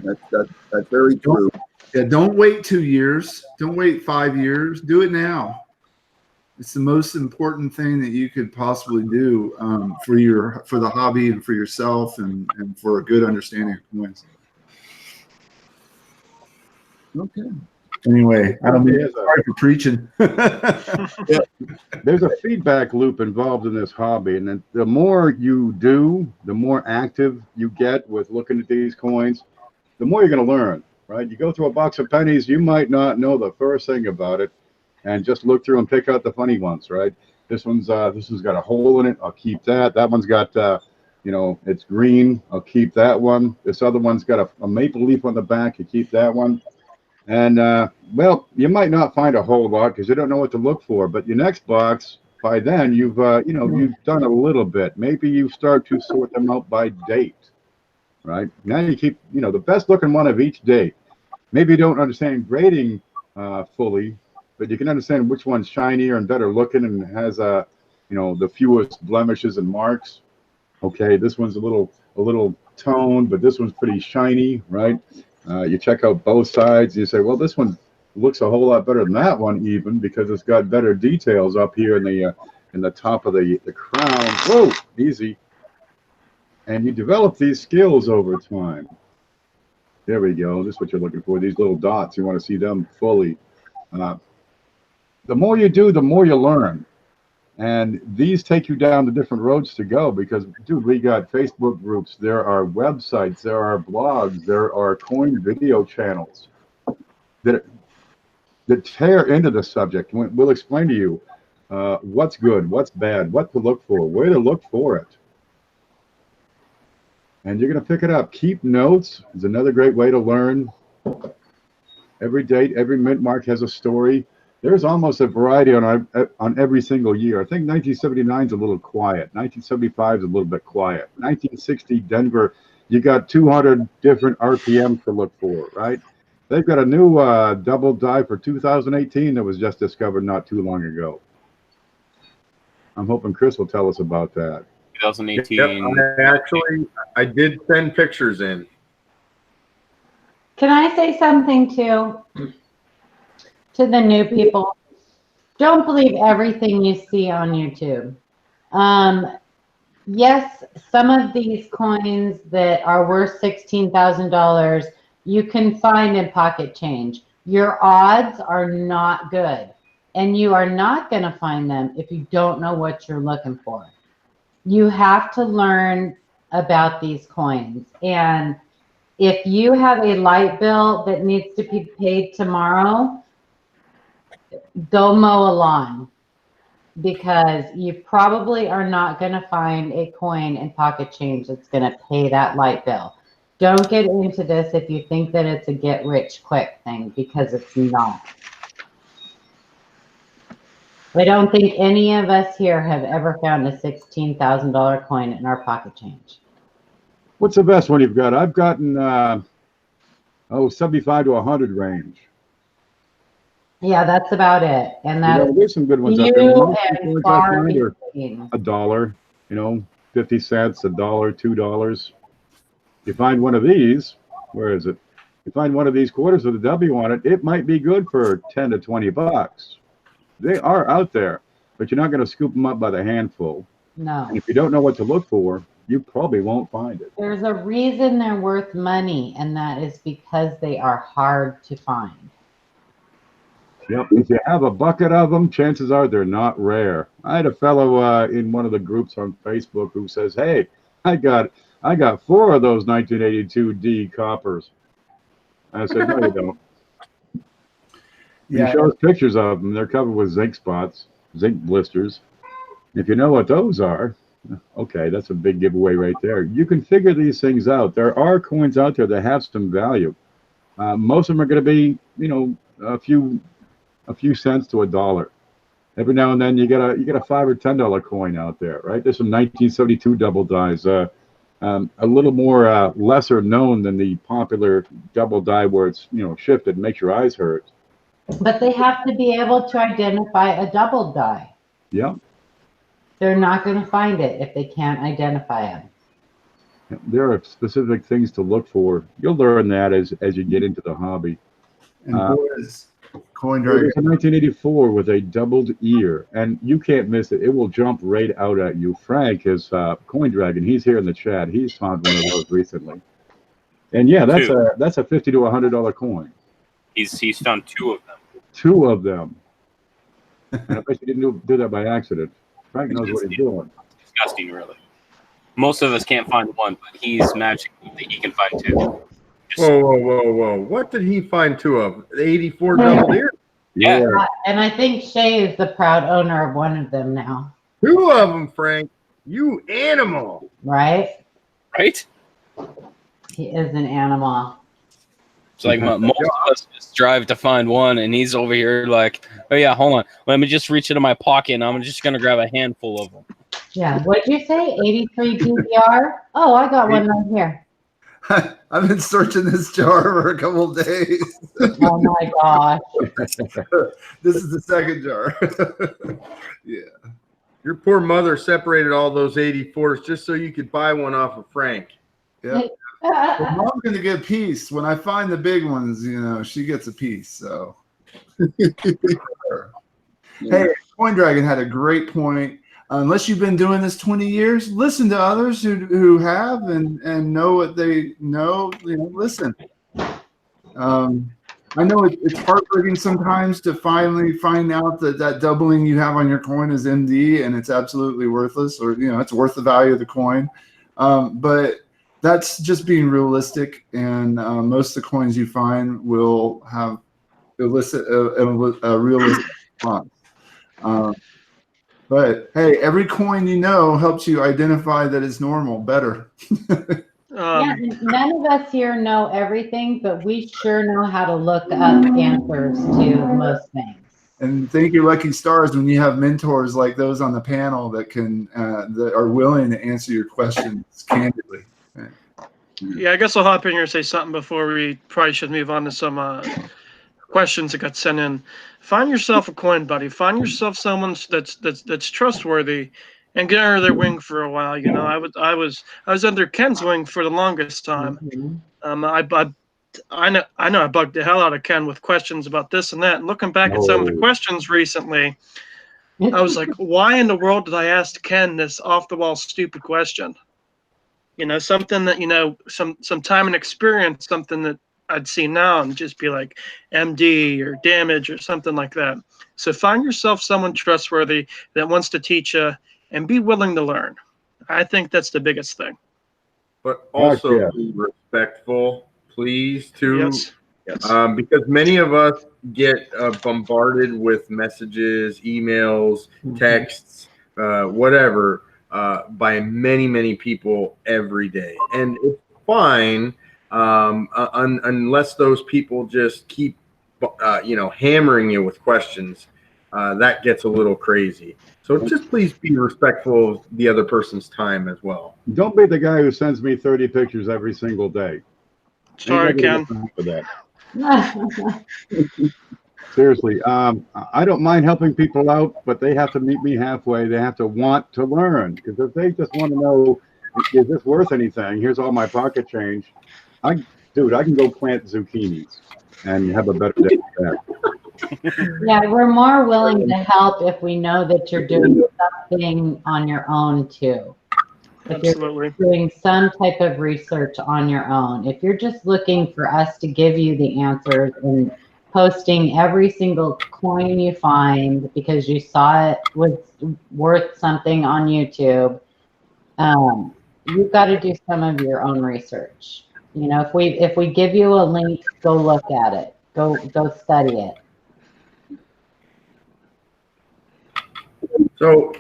That's very true. Yeah, don't wait 2 years. Don't wait 5 years. Do it now. It's the most important thing that you could possibly do for the hobby and for yourself and for a good understanding of coins. Okay. Anyway, I don't mean There's sorry for preaching. there's a feedback loop involved in this hobby, and then the more you do, the more active you get with looking at these coins, the more you're going to learn, right? You go through a box of pennies, you might not know the first thing about it, and just look through and pick out the funny ones, right? This one's got a hole in it. I'll keep that. That one's got it's green. I'll keep that one. This other one's got a maple leaf on the back. You keep that one. And well, you might not find a whole lot because you don't know what to look for. But your next box, by then you've you've done a little bit. Maybe you start to sort them out by date, right? Now you keep the best looking one of each date. Maybe you don't understand grading fully, but you can understand which one's shinier and better looking and has the fewest blemishes and marks. Okay, this one's a little toned, but this one's pretty shiny, right? You check out both sides. You say, well, this one looks a whole lot better than that one, even because it's got better details up here in the top of the crown. Whoa, easy. And you develop these skills over time. There we go. This is what you're looking for. These little dots. You want to see them fully. The more you do, the more you learn. And these take you down the different roads to go because, dude, we got Facebook groups, there are websites, there are blogs, there are coin video channels that tear into the subject. We'll explain to you what's good, what's bad, what to look for, where to look for it. And you're going to pick it up. Keep notes is another great way to learn. Every date, every mint mark has a story. There's almost a variety on every single year. I think 1979 is a little quiet. 1975 is a little bit quiet. 1960 Denver, you got 200 different RPMs to look for, right? They've got a new double die for 2018 that was just discovered not too long ago. I'm hoping Chris will tell us about that. 2018. Yep, I did send pictures in. Can I say something too? To the new people, don't believe everything you see on YouTube. Yes, some of these coins that are worth $16,000, you can find in pocket change. Your odds are not good, and you are not going to find them if you don't know what you're looking for. You have to learn about these coins, and if you have a light bill that needs to be paid tomorrow, go mow a lawn, because you probably are not going to find a coin in pocket change that's going to pay that light bill. Don't get into this if you think that it's a get rich quick thing, because it's not. I don't think any of us here have ever found a $16,000 coin in our pocket change. What's the best one you've got? I've gotten 75 to 100 range. Yeah, that's about it. And that's there's some good ones out there. Most coins I find are $1, 50 cents, $1, $2. You find one of these, where is it? You find one of these quarters with a W on it, it might be good for 10 to 20 bucks. They are out there, but you're not going to scoop them up by the handful. No. And if you don't know what to look for, you probably won't find it. There's a reason they're worth money, and that is because they are hard to find. Yep. If you have a bucket of them, chances are they're not rare. I had a fellow in one of the groups on Facebook who says, "Hey, I got 4 of those 1982 D coppers." I said, "No, you don't." Yeah. He shows pictures of them. They're covered with zinc spots, zinc blisters. If you know what those are, okay, that's a big giveaway right there. You can figure these things out. There are coins out there that have some value. Most of them are going to be, a few cents to $1. Every now and then you get a $5 or $10 coin out there, right? There's some 1972 double dies, a little more lesser known than the popular double die where it's shifted and makes your eyes hurt. But they have to be able to identify a double die. Yeah. They're not going to find it if they can't identify them. There are specific things to look for. You'll learn that as you get into the hobby. And boys, Coin Dragon. It's a 1984 with a doubled ear, and you can't miss it. It will jump right out at you. Frank is Coin Dragon. He's here in the chat. He's found one of those recently. And yeah, that's a $50 to $100 coin. He's found 2 of them. 2 of them. And I bet you didn't do that by accident. Frank knows what he's doing. Disgusting, really. Most of us can't find 1, but he's magic that he can find 2. Whoa. What did he find 2 of? 84 double deer? Yeah. And I think Shay is the proud owner of one of them now. 2 of them, Frank. You animal. Right? Right? He is an animal. It's like most of us just drive to find 1, and he's over here like, oh yeah, hold on, let me just reach into my pocket, and I'm just gonna grab a handful of them. Yeah. What'd you say? 83 DVR? Oh, I got one right here. I've been searching this jar for a couple of days. Oh my gosh. This is the second jar. Yeah. Your poor mother separated all those 84s just so you could buy one off of Frank. Yeah. Well, Mom's gonna get a piece. When I find the big ones, she gets a piece. So hey, Coin Dragon had a great point. Unless you've been doing this 20 years, listen to others who have and know what they know. Listen. I know it's heartbreaking sometimes to finally find out that doubling you have on your coin is MD and it's absolutely worthless, or it's worth the value of the coin. But that's just being realistic, and most of the coins you find will have a realistic response. But hey, every coin helps you identify that it's normal better. Yeah, none of us here know everything, but we sure know how to look up answers to most things. And thank your lucky stars when you have mentors like those on the panel that that are willing to answer your questions candidly. Yeah, I guess I'll hop in here and say something before we probably should move on to some questions that got sent in. Find yourself a coin buddy. Find yourself someone that's trustworthy, and get under their wing for a while. I was under Ken's wing for the longest time. I know I bugged the hell out of Ken with questions about this and that. And looking back at some of the questions recently, I was like, why in the world did I ask Ken this off the wall stupid question? Something that some time and experience, something that I'd see now and just be like MD or damage or something like that. So find yourself someone trustworthy that wants to teach you and be willing to learn. I think that's the biggest thing. But also be respectful, please, too. Yes. Because many of us get bombarded with messages, emails, texts, whatever, by many people every day. And it's fine unless those people just keep, hammering you with questions. That gets a little crazy. So just please be respectful of the other person's time as well. Don't be the guy who sends me 30 pictures every single day. Sorry, Ken. For that. Seriously, I don't mind helping people out, but they have to meet me halfway. They have to want to learn. Because if they just want to know, is this worth anything? Here's all my pocket change. I can go plant zucchinis and have a better day with that. Yeah, we're more willing to help if we know that you're doing something on your own too. If Absolutely. you're doing some type of research on your own. If you're just looking for us to give you the answers and posting every single coin you find because you saw it was worth something on YouTube, you've got to do some of your own research. If we give you a link, go look at it. Go study it. So,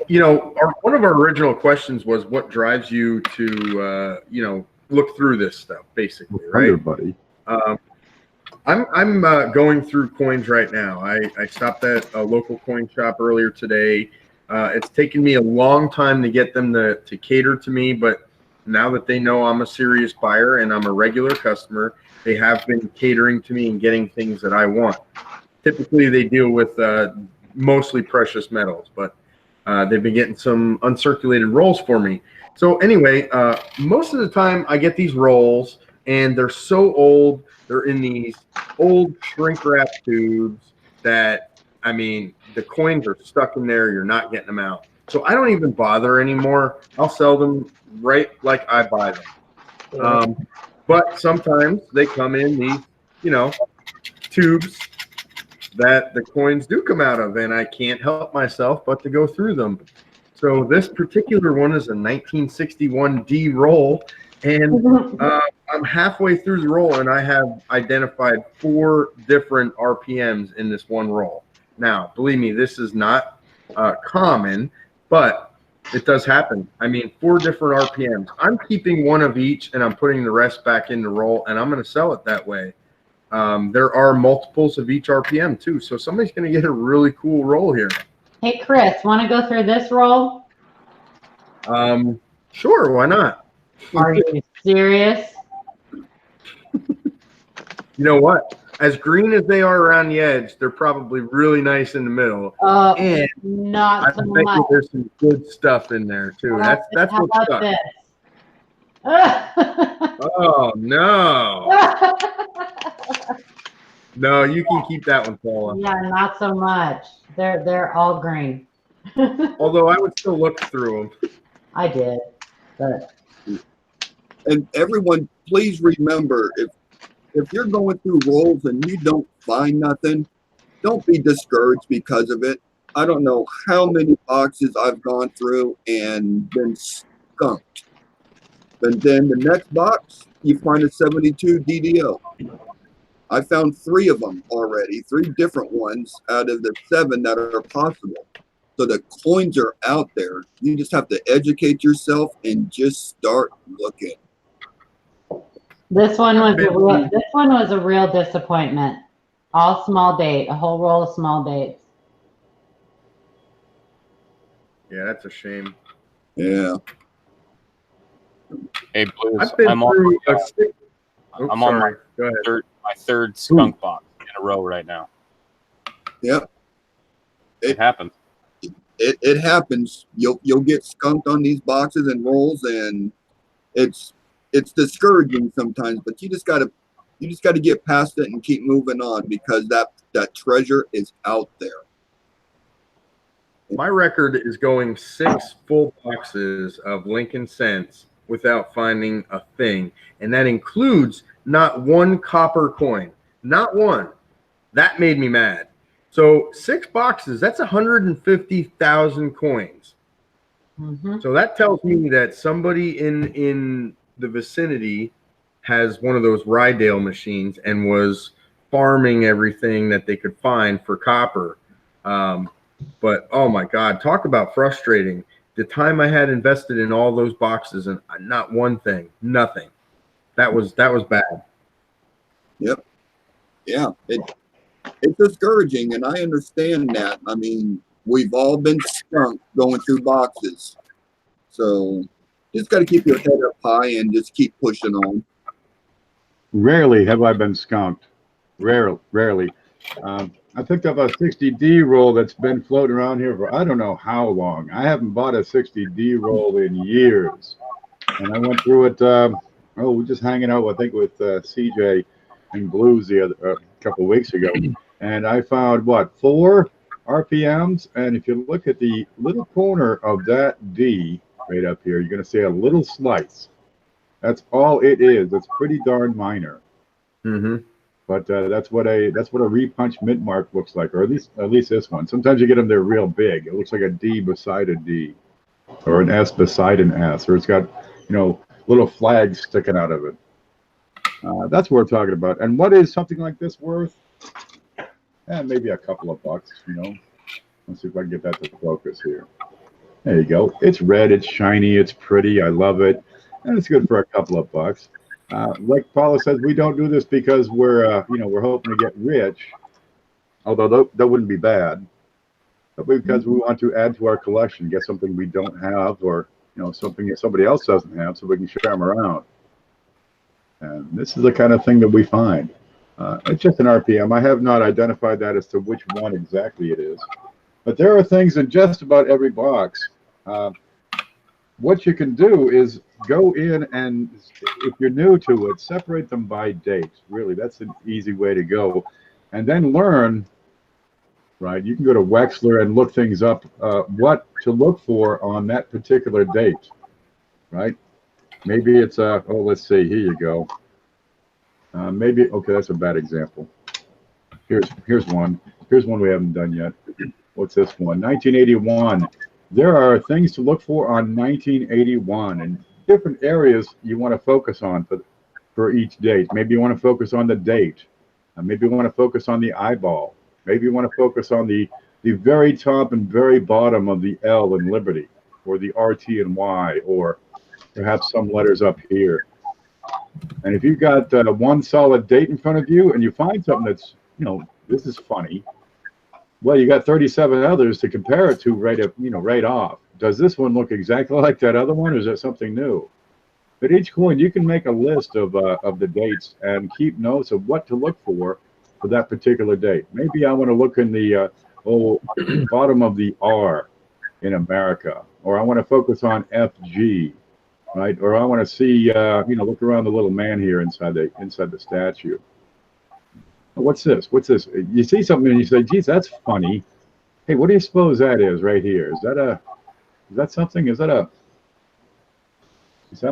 one of our original questions was what drives you to, look through this stuff, basically, right? Buddy. I'm going through coins right now. I stopped at a local coin shop earlier today. It's taken me a long time to get them to cater to me, but now that they know I'm a serious buyer and I'm a regular customer, they have been catering to me and getting things that I want. Typically, they deal with mostly precious metals, but they've been getting some uncirculated rolls for me. So anyway, most of the time I get these rolls and they're so old. They're in these old shrink wrap tubes that, the coins are stuck in there. You're not getting them out. So I don't even bother anymore. I'll sell them right like I buy them. But sometimes they come in these, $2 tubes that the coins do come out of, and I can't help myself but to go through them. So this particular one is a 1961 D roll, and I'm halfway through the roll, and I have identified 4 different RPMs in this one roll. Now, believe me, this is not common, but it does happen. I mean, 4 different RPMs. I'm keeping one of each, and I'm putting the rest back in the roll, and I'm going to sell it that way. There are multiples of each RPM too, so somebody's going to get a really cool roll here. Hey, Chris, want to go through this roll? Sure, why not? Are you serious? You know what? As green as they are around the edge, they're probably really nice in the middle. And Not I so bet much. you there's some good stuff in there too. That's How what's about up. this? Oh no. No, you can keep that one, Paula. Yeah, not so much. They're all green. Although I would still look through them. I did, but And everyone, please remember, if you're going through rolls and you don't find nothing, don't be discouraged because of it. I don't know how many boxes I've gone through and been skunked. And then the next box, you find a 72 DDO. I found 3 of them already, 3 different ones out of the 7 that are possible. So the coins are out there. You just have to educate yourself and just start looking. this one was a real disappointment. All small date, a whole roll of small dates. Yeah, that's a shame. Yeah. Hey, Blues, I've been I'm through on, a six. Oh, I'm on sorry. Go ahead. my third skunk box in a row right now. Yep. It happened. It happens. You'll get skunked on these boxes and rolls, and it's discouraging sometimes. But you just gotta get past it and keep moving on because that treasure is out there. My record is going 6 full boxes of Lincoln Cents without finding a thing, and that includes not one copper coin, not one. That made me mad. So 6 boxes, that's 150,000 coins. Mm-hmm. So that tells me that somebody in the vicinity has one of those Rydale machines and was farming everything that they could find for copper. But oh my God, talk about frustrating. The time I had invested in all those boxes and not one thing, nothing. That was bad. Yep. Yeah. It's discouraging, and I understand that. I mean, we've all been skunked going through boxes. So just got to keep your head up high and just keep pushing on. Rarely have I been skunked. Rarely. I picked up a 60D roll that's been floating around here for I don't know how long. I haven't bought a 60D roll in years. And I went through it, we're just hanging out, I think, with CJ and Blues a couple of weeks ago. And I found, 4 RPMs? And if you look at the little corner of that D right up here, you're going to see a little slice. That's all it is. It's pretty darn minor. Mm-hmm. But that's what a repunch mint mark looks like, or at least this one. Sometimes you get them, they're real big. It looks like a D beside a D, or an S beside an S, or it's got little flags sticking out of it. That's what we're talking about. And what is something like this worth? Maybe a couple of bucks. Let's see if I can get that to focus here. There you go. It's red. It's shiny. It's pretty. I love it, and it's good for a couple of bucks. Like Paula says, we don't do this because we're hoping to get rich, although that wouldn't be bad, but because we want to add to our collection, get something we don't have, or something that somebody else doesn't have, so we can share them around. And this is the kind of thing that we find. It's just an RPM. I have not identified that as to which one exactly it is, but there are things in just about every box. What you can do is go in and, if you're new to it, separate them by date. Really, that's an easy way to go. And then learn, right? You can go to Wexler and look things up, what to look for on that particular date, right? Maybe it's let's see, here you go. Okay, that's a bad example. Here's one. Here's one we haven't done yet. What's this one? 1981. There are things to look for on 1981 and different areas you want to focus on for each date. Maybe you want to focus on the date. Maybe you want to focus on the eyeball. Maybe you want to focus on the very top and very bottom of the L in Liberty, or the RT and Y, or perhaps some letters up here. And if you've got one solid date in front of you and you find something that's, this is funny, well, you got 37 others to compare it to right off. Does this one look exactly like that other one, or is there something new? But each coin, you can make a list of the dates and keep notes of what to look for that particular date. Maybe I want to look in the bottom of the R in America, or I want to focus on FG, right? Or I want to see, look around the little man here inside the statue. What's this? What's this? You see something and you say, geez, that's funny. Hey, what do you suppose that is right here? Is that something? That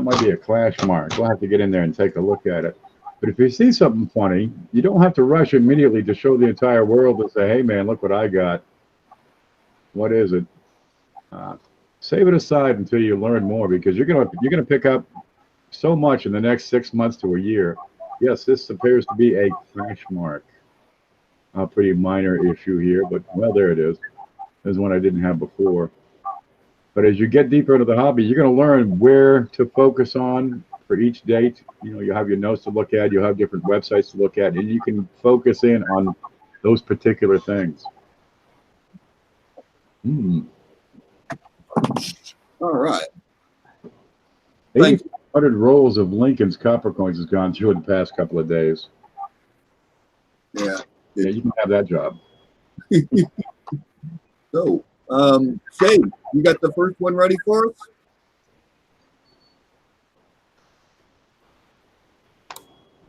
might be a clash mark. We'll have to get in there and take a look at it. But if you see something funny, you don't have to rush immediately to show the entire world and say, hey, man, look what I got. What is it? Save it aside until you learn more, because you're gonna pick up so much in the next 6 months to a year. Yes, this appears to be a clash mark. A pretty minor issue here, but, well, there it is. There's one I didn't have before. But as you get deeper into the hobby, you're going to learn where to focus on for each date. You have your notes to look at, you'll have different websites to look at, and you can focus in on those particular things. All right. 800 rolls of Lincoln's copper coins has gone through in the past couple of days. Yeah. Yeah, you can have that job. So, Shay, you got the first one ready for us?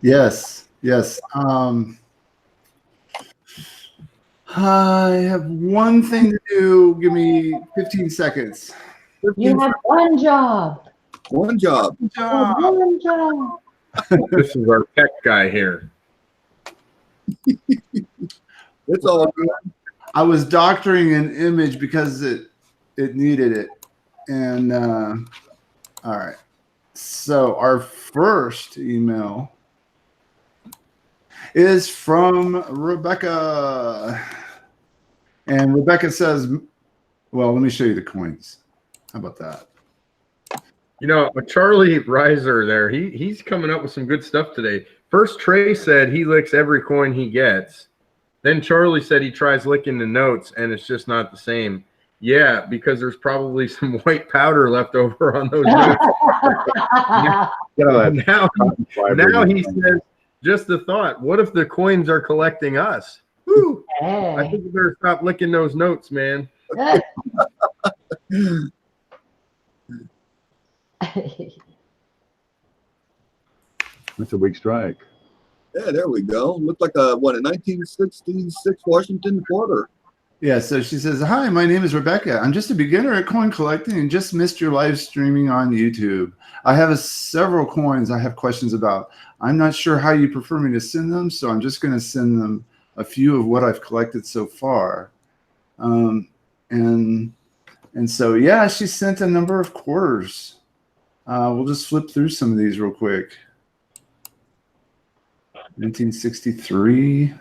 Yes. I have one thing to do. Give me 15 seconds. You have one job. One job. One job. This is our tech guy here. It's all good. I was doctoring an image because it needed it. And all right. So our first email is from Rebecca. And Rebecca says, well, let me show you the coins. How about that? Charlie Reiser there, he's coming up with some good stuff today. First, Trey said he licks every coin he gets. Then Charlie said he tries licking the notes, and it's just not the same. Yeah, because there's probably some white powder left over on those notes. now he says, just the thought, what if the coins are collecting us? Woo! Hey. I think we better stop licking those notes, man. That's a weak strike. Yeah, there we go. Looked like a 1966 Washington quarter. Yeah, so she says, hi, my name is Rebecca. I'm just a beginner at coin collecting and just missed your live streaming on YouTube. I have several coins I have questions about. I'm not sure how you prefer me to send them, so I'm just going to send them a few of what I've collected so far. And so, yeah, she sent a number of quarters. We'll just flip through some of these real quick. 1963.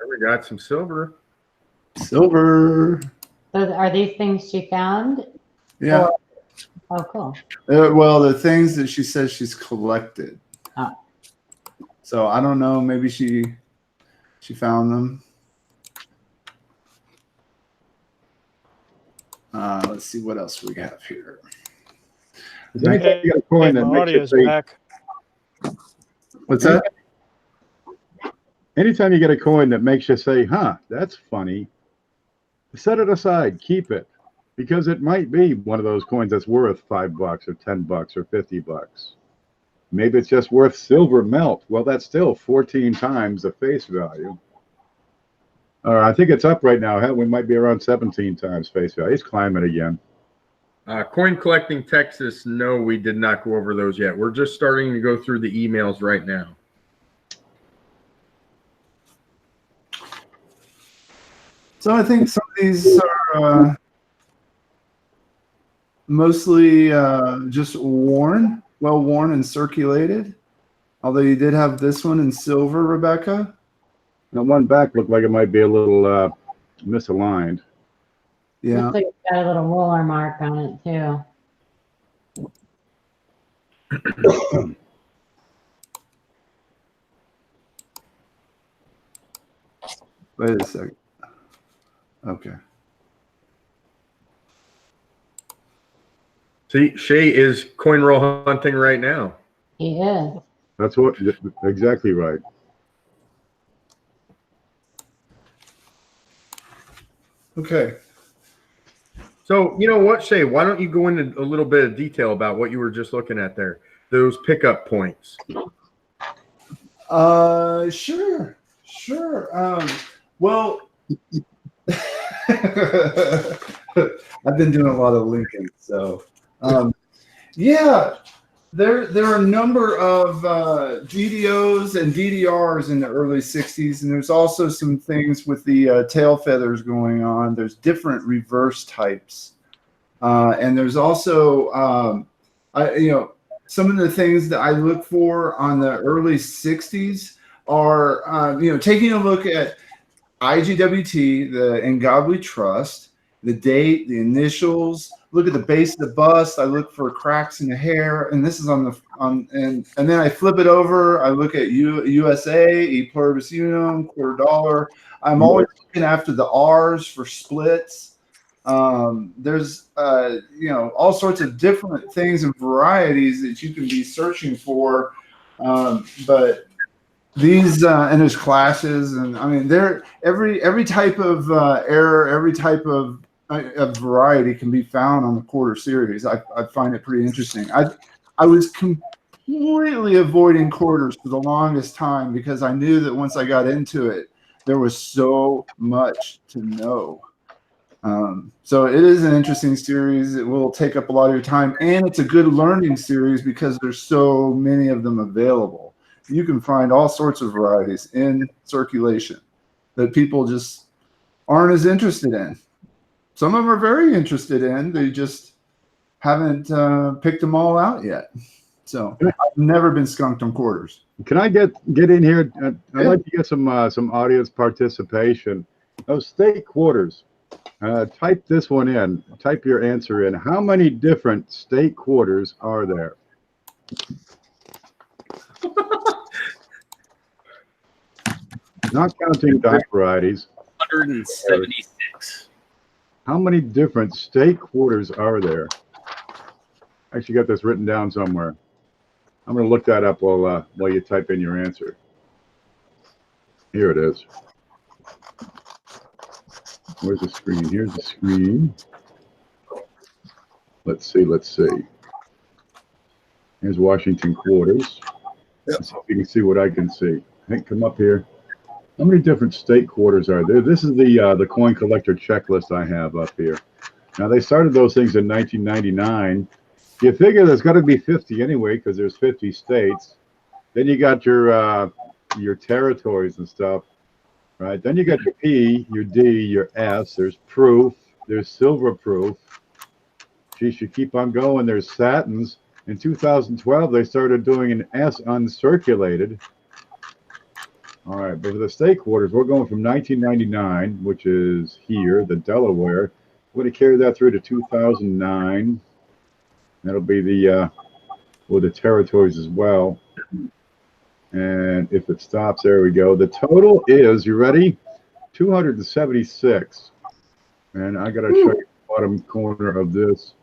We got some silver. Silver. So are these things she found? Yeah. Oh, cool. Well, the things that she says she's collected. Oh. So I don't know. Maybe she found them. Let's see what else we have here. Anytime you got a coin that makes you say, back. What's that? anytime you get a coin that makes you say, huh, that's funny, set it aside, keep it, because it might be one of those coins that's worth $5 or $10 or $50. Maybe it's just worth silver melt. Well, that's still 14 times the face value. I think it's up right now. We might be around 17 times face value. It's climbing again. Coin collecting Texas, no, we did not go over those yet. We're just starting to go through the emails right now. So I think some of these are mostly just worn, well worn and circulated. Although you did have this one in silver, Rebecca. Now, one back looked like it might be a little misaligned. Yeah. Looks like it's got a little roller mark on it too. Wait a second. Okay. See, Shay is coin roll hunting right now. He is. That's what exactly right. Okay. So, you know what, Shay, why don't you go into a little bit of detail about what you were just looking at there? Those pickup points. Sure. Well, I've been doing a lot of Lincoln, so yeah, there are a number of GDOs and DDRs in the early '60s, and there's also some things with the tail feathers going on. There's different reverse types, and there's also some of the things that I look for on the early '60s are taking a look at IGWT, the In God We Trust, the date, the initials. Look at the base of the bust. I look for cracks in the hair, and this is and then I flip it over. I look at USA, E pluribus unum, quarter dollar. I'm always looking after the R's for splits. There's all sorts of different things and varieties that you can be searching for, but these and there's classes, and I mean there every type of error, every type of variety can be found on the quarter series. I find it pretty interesting. I was completely avoiding quarters for the longest time because I knew that once I got into it, there was so much to know. So it is an interesting series. It will take up a lot of your time, and it's a good learning series because there's so many of them available. You can find all sorts of varieties in circulation that people just aren't as interested in. Some of them are very interested in. They just haven't picked them all out yet. So I've never been skunked on quarters. Can I get in here? I'd like to get some audience participation. Those state quarters. Type this one in. Type your answer in. How many different state quarters are there? Not counting dime varieties. 176. How many different state quarters are there? I actually got this written down somewhere. I'm going to look that up while you type in your answer. Here it is. Where's the screen? Here's the screen. Let's see. Here's Washington quarters. Let's see if you can see what I can see. Hank, come up here. How many different state quarters are there? This is the coin collector checklist I have up here. Now, they started those things in 1999. You figure there's got to be 50 anyway because there's 50 states. Then you got your territories and stuff, right? Then you got your P, your D, your S. There's proof. There's silver proof. Geez, you keep on going. There's satins. In 2012, they started doing an S uncirculated. All right, but for the state quarters, we're going from 1999, which is here, the Delaware. We're going to carry that through to 2009. That'll be the territories as well. And if it stops, there we go. The total is, you ready? 276. And I got to show you the bottom corner of this.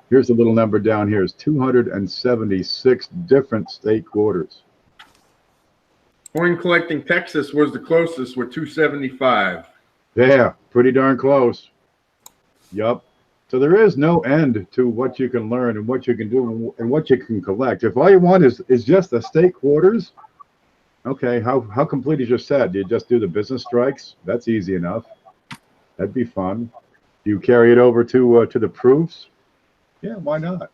Here's the little number down here. It's 276 different state quarters. Coin collecting Texas was the closest with 275. Yeah, pretty darn close. Yup. So there is no end to what you can learn and what you can do and what you can collect. If all you want is just the state quarters, okay, how complete is your set? Do you just do the business strikes? That's easy enough. That'd be fun. Do you carry it over to the proofs? Yeah, why not?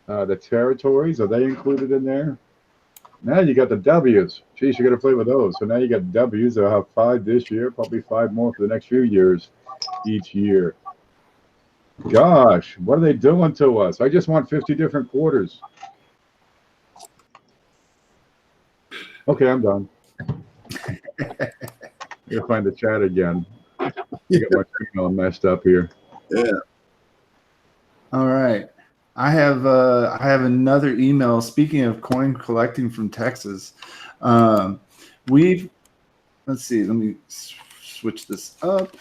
The territories, are they included in there? Now you got the W's. Geez, you got to play with those. So now you got W's. They'll have 5 this year, probably 5 more for the next few years each year. Gosh, what are they doing to us? I just want 50 different quarters. Okay, I'm done. You'll find the chat again. You got my screen all messed up here. Yeah. All right. I have another email. Speaking of coin collecting from Texas, let's see. Let me switch this up.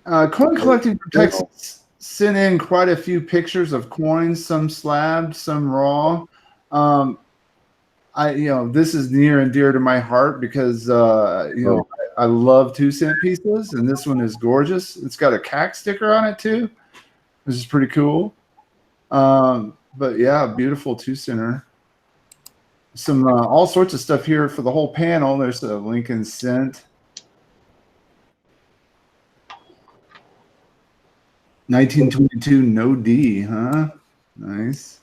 Coin collecting from Texas sent in quite a few pictures of coins, some slabbed, some raw. This is near and dear to my heart because I love 2-cent pieces, and this one is gorgeous. It's got a CAC sticker on it too, which is pretty cool. But yeah, beautiful 2-center. Some all sorts of stuff here for the whole panel. There's a Lincoln cent. 1922 no D, huh? Nice.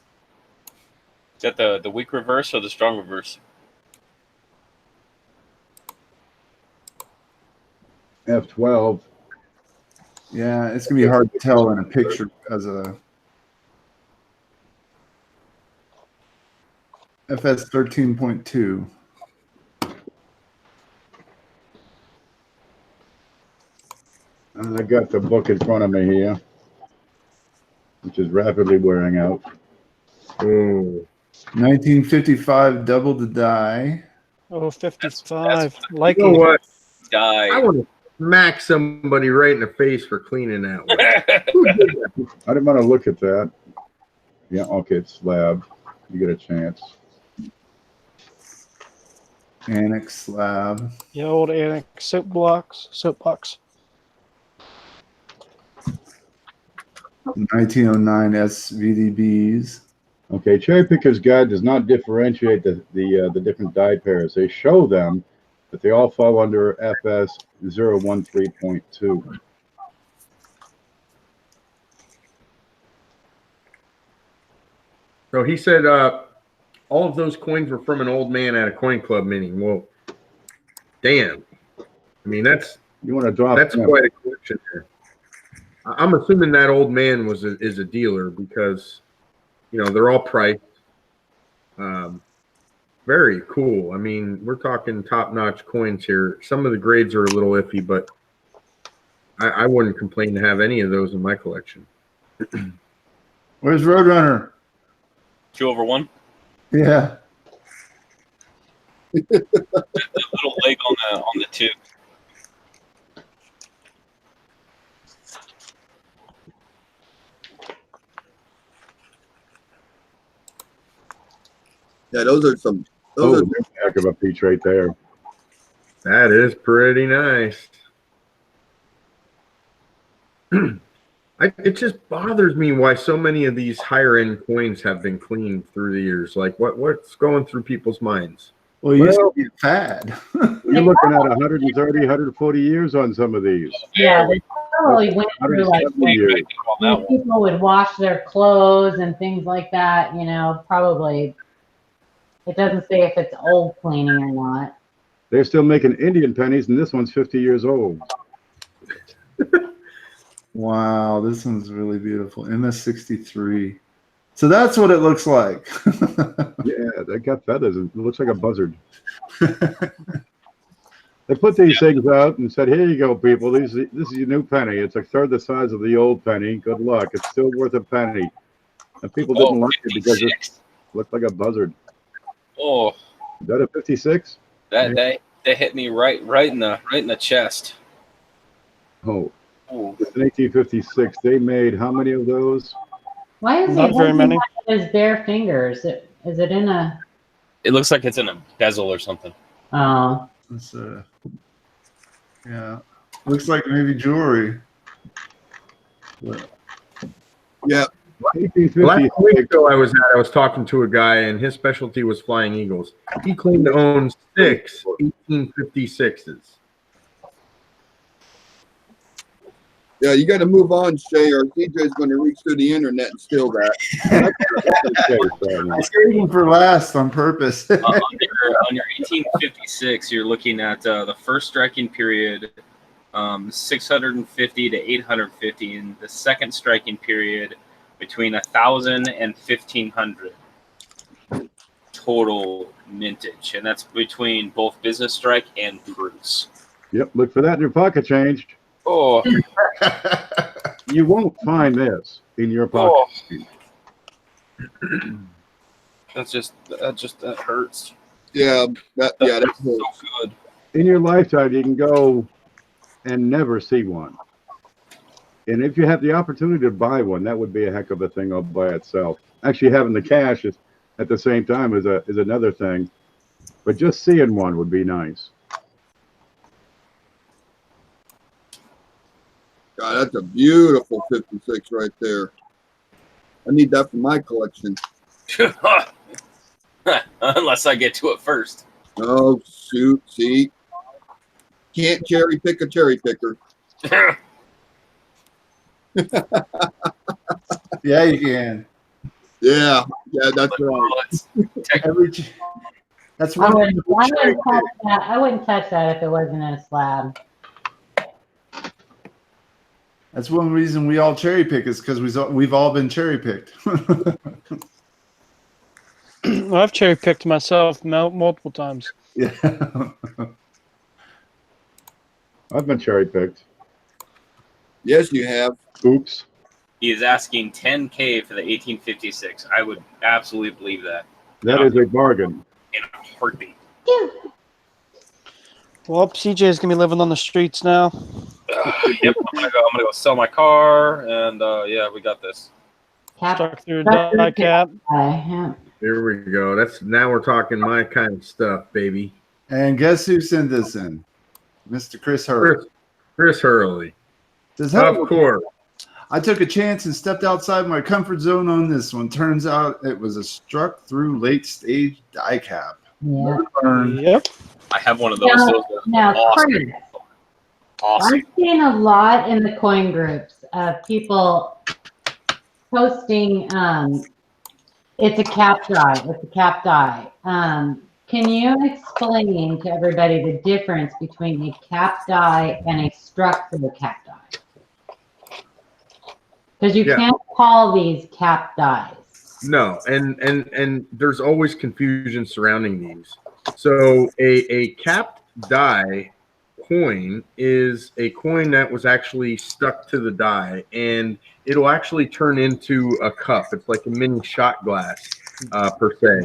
Is that the weak reverse or the strong reverse? F12. Yeah, it's gonna be hard to tell in a picture as a FS 13.2. I got the book in front of me here, which is rapidly wearing out. 1955 double the die. Oh, 55. That's Like You know what? Die. I want to smack somebody right in the face for cleaning that one. Who did that? I didn't want to look at that. Yeah, okay, it's slab. You get a chance. Annex slab. Yeah, old annex soapbox. 1909 SVDBs. Okay, Cherry Picker's Guide does not differentiate the different die pairs. They show them, but they all fall under FS 013.2. So he said all of those coins were from an old man at a coin club meeting. Well, damn. I mean, that's You want to drop them. quite a collection there. I'm assuming that old man is a dealer because, they're all priced. Very cool. I mean, we're talking top-notch coins here. Some of the grades are a little iffy, but I wouldn't complain to have any of those in my collection. Where's Roadrunner? 2/1. Yeah. The little leg on the 2. Yeah, those are some. Oh, Those are there's a heck of a peach right there. That is pretty nice. It just bothers me why so many of these higher end coins have been cleaned through the years. Like what's going through people's minds? Well, it used to be a fad. You're looking at 130, 140 years on some of these. Yeah, they probably went through like 170 years. when people would wash their clothes and things like that, probably. It doesn't say if it's old cleaning or not. They're still making Indian pennies, and this one's 50 years old. Wow, this one's really beautiful. MS63. So that's what it looks like. Yeah, they got feathers. It looks like a buzzard. They put these things out and said, "Here you go, people. This is your new penny. It's a third the size of the old penny. Good luck. It's still worth a penny." And people didn't like it because it looked like a buzzard. Oh, Is that a 56? they hit me right in the chest. Oh, Ooh. it's in 1856. They made how many of those? Why is Not it very many. his bare fingers? Is it in a? It looks like it's in a bezel or something. Oh, It's, yeah. Looks like maybe jewelry. yeah. 1856. Last week ago I was talking to a guy and his specialty was flying eagles. He claimed to own 6 1856s. Yeah, you got to move on, Shay, or CJ's going to reach through the internet and steal that. I saved them for last on purpose. On your 1856, you're looking at the first striking period, 650 to 850, and the second striking period between 1,000 and 1,500 total mintage, and that's between both business strike and cruise. Yep, look for that in your pocket change. Oh, You won't find this in your pocket change. that hurts. Yeah, that's so good. In your lifetime, you can go and never see one. And if you have the opportunity to buy one, that would be a heck of a thing all by itself. Actually, having the cash is, at the same time is another thing. But just seeing one would be nice. God, that's a beautiful 56 right there. I need that for my collection. Unless I get to it first. Oh, shoot. See? Can't cherry pick a cherry picker. Yeah, you can. Yeah, that's right. That's I one. wouldn't touch that if it wasn't in a slab. That's one reason we all cherry pick is because we've all been cherry picked. I've cherry picked myself multiple times. Yeah. I've been cherry picked. Yes, you have. Oops. He is asking 10K for the 1856. I would absolutely believe that. That is a bargain. In a heartbeat. Well, CJ's gonna be living on the streets now. Yep, I'm gonna go sell my car, and yeah, we got this. Stuck through a die cap. Yeah. Here we go. Now we're talking my kind of stuff, baby. And guess who sent this in? Mr. Chris Hurley. Chris Hurley. Of course. I took a chance and stepped outside my comfort zone on this one. Turns out it was a struck through late stage die cap. Yeah. Yep. I have one of those. Now, awesome. Chris, Awesome. I've seen a lot in the coin groups of people posting, it's a cap die. It's a cap die. Can you explain to everybody the difference between a cap die and a struck through cap die? Because you can't call these cap dies. No, and there's always confusion surrounding these. So a capped die coin is a coin that was actually stuck to the die, and it'll actually turn into a cup. It's like a mini shot glass, per se.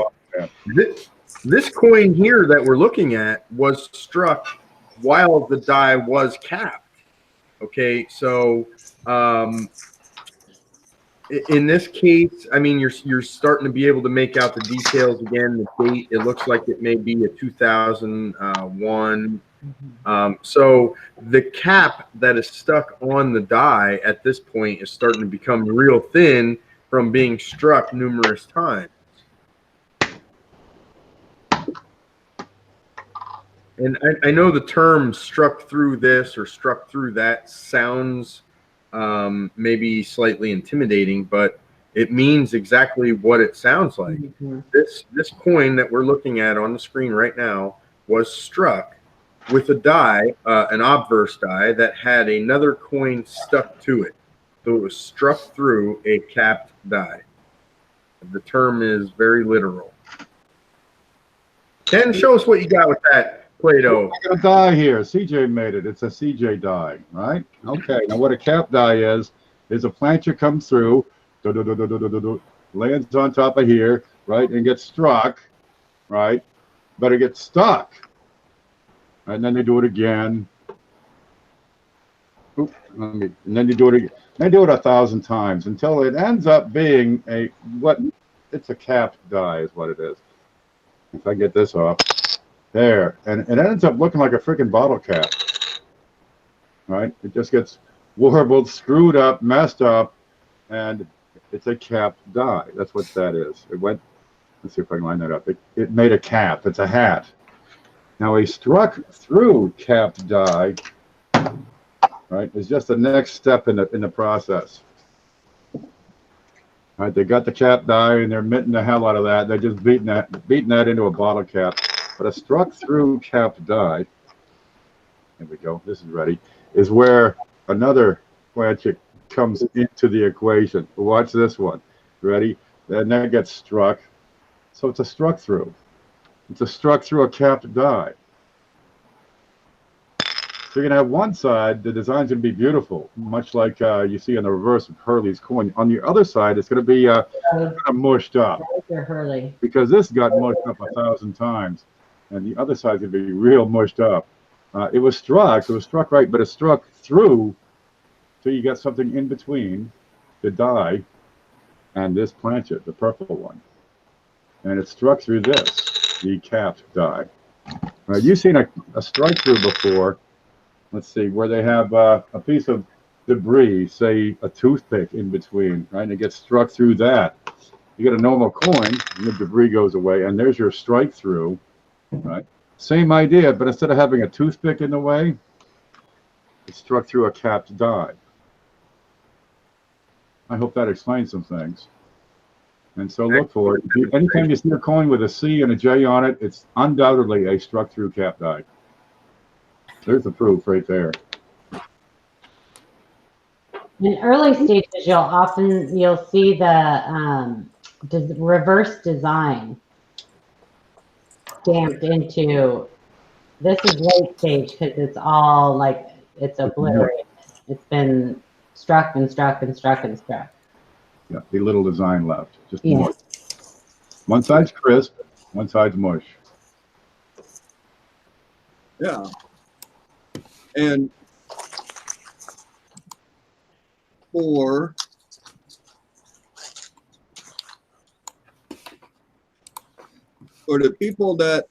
This coin here that we're looking at was struck while the die was capped. Okay, so in this case, I mean, you're starting to be able to make out the details again. The date, it looks like it may be a 2001. So the cap that is stuck on the die at this point is starting to become real thin from being struck numerous times. And I know the term struck through this or struck through that sounds maybe slightly intimidating, but it means exactly what it sounds like. Mm-hmm. This coin that we're looking at on the screen right now was struck with a die, an obverse die that had another coin stuck to it. So it was struck through a capped die. The term is very literal. Ken, show us what you got with that Play-Doh. I got a die here. CJ made it. It's a CJ die, right? Okay. Now what a cap die is a plancher comes through, lands on top of here, right, and gets struck, right? But it gets stuck. And then they do it again. Oop, and then you do it again. They do it 1,000 times until it ends up being it's a capped die is what it is. If I get this off. There, and it ends up looking like a freaking bottle cap, right? It just gets warbled, screwed up, messed up, and it's a capped die. That's what that is. It went, let's see if I can line that up. It made a cap. It's a hat. Now, a struck through capped die, right? It's just the next step in the process. Right, they got the cap die and they're mitting the hell out of that. They're just beating that into a bottle cap. But a struck through cap die, here we go, this is ready, is where another planchet comes into the equation. Watch this one. Ready? Then that gets struck. So it's a struck through. It's a struck through a capped die. So you're going to have one side, the design's going to be beautiful, much like you see on the reverse of Hurley's coin. On the other side, it's going to be kind of mushed up. Hurley. Because this got mushed up 1,000 times, and the other side's going to be real mushed up. It was struck right, but it struck through, so you got something in between the die and this planchet, the purple one. And it struck through this, the capped die. You've seen a strike through before. Let's see, where they have a piece of debris, say a toothpick in between, right? And it gets struck through that. You get a normal coin, and the debris goes away, and there's your strike through, right? Same idea, but instead of having a toothpick in the way, it's struck through a capped die. I hope that explains some things. And so look for it. Anytime you see a coin with a C and a J on it, it's undoubtedly a struck through cap die. There's the proof right there. In early stages, you'll see the reverse design stamped into. This is late stage because it's all like it's obliterated. It's been struck and struck and struck and struck. Yeah, the little design left. Just mush. One side's crisp, one side's mush. Yeah. And for the people that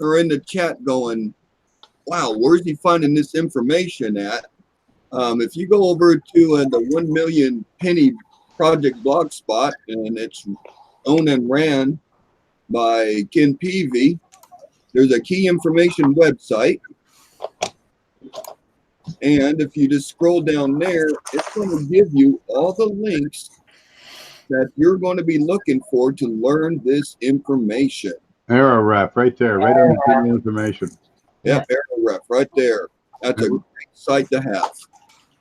are in the chat going, wow, where's he finding this information at? If you go over to the 1 Million Penny Project blogspot, and it's owned and ran by Ken Peavy, there's a key information website. And if you just scroll down there, it's going to give you all the links that you're going to be looking for to learn this information. Arrow rep right there, right on the information. Yep, arrow rep right there. That's a great site to have.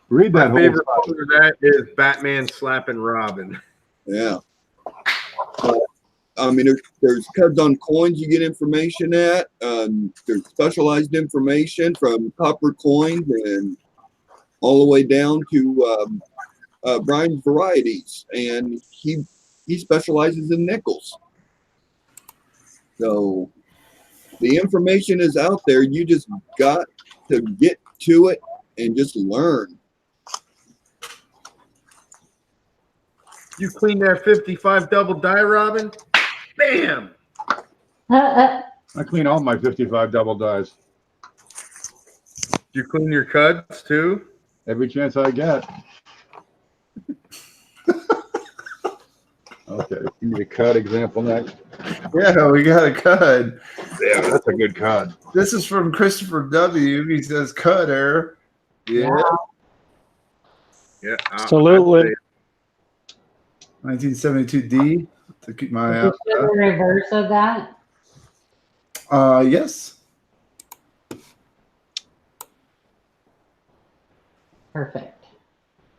Read that. My favorite part of that is Batman slapping Robin. Yeah. I mean, there's cuts on coins you get information at. There's specialized information from copper coins and all the way down to Brian's varieties, and he specializes in nickels. So the information is out there. You just got to get to it and just learn. You clean that 55 double die, Robin? Bam! I clean all my 55 double dies. You clean your cuds too? Every chance I get. Okay, give me a cud example next. Yeah, we got a cud. Yeah, that's a good cud. This is from Christopher W. He says cud error. Yeah. Yeah, Absolutely. 1972D. To keep my eye out. The reverse of that. Yes. Perfect.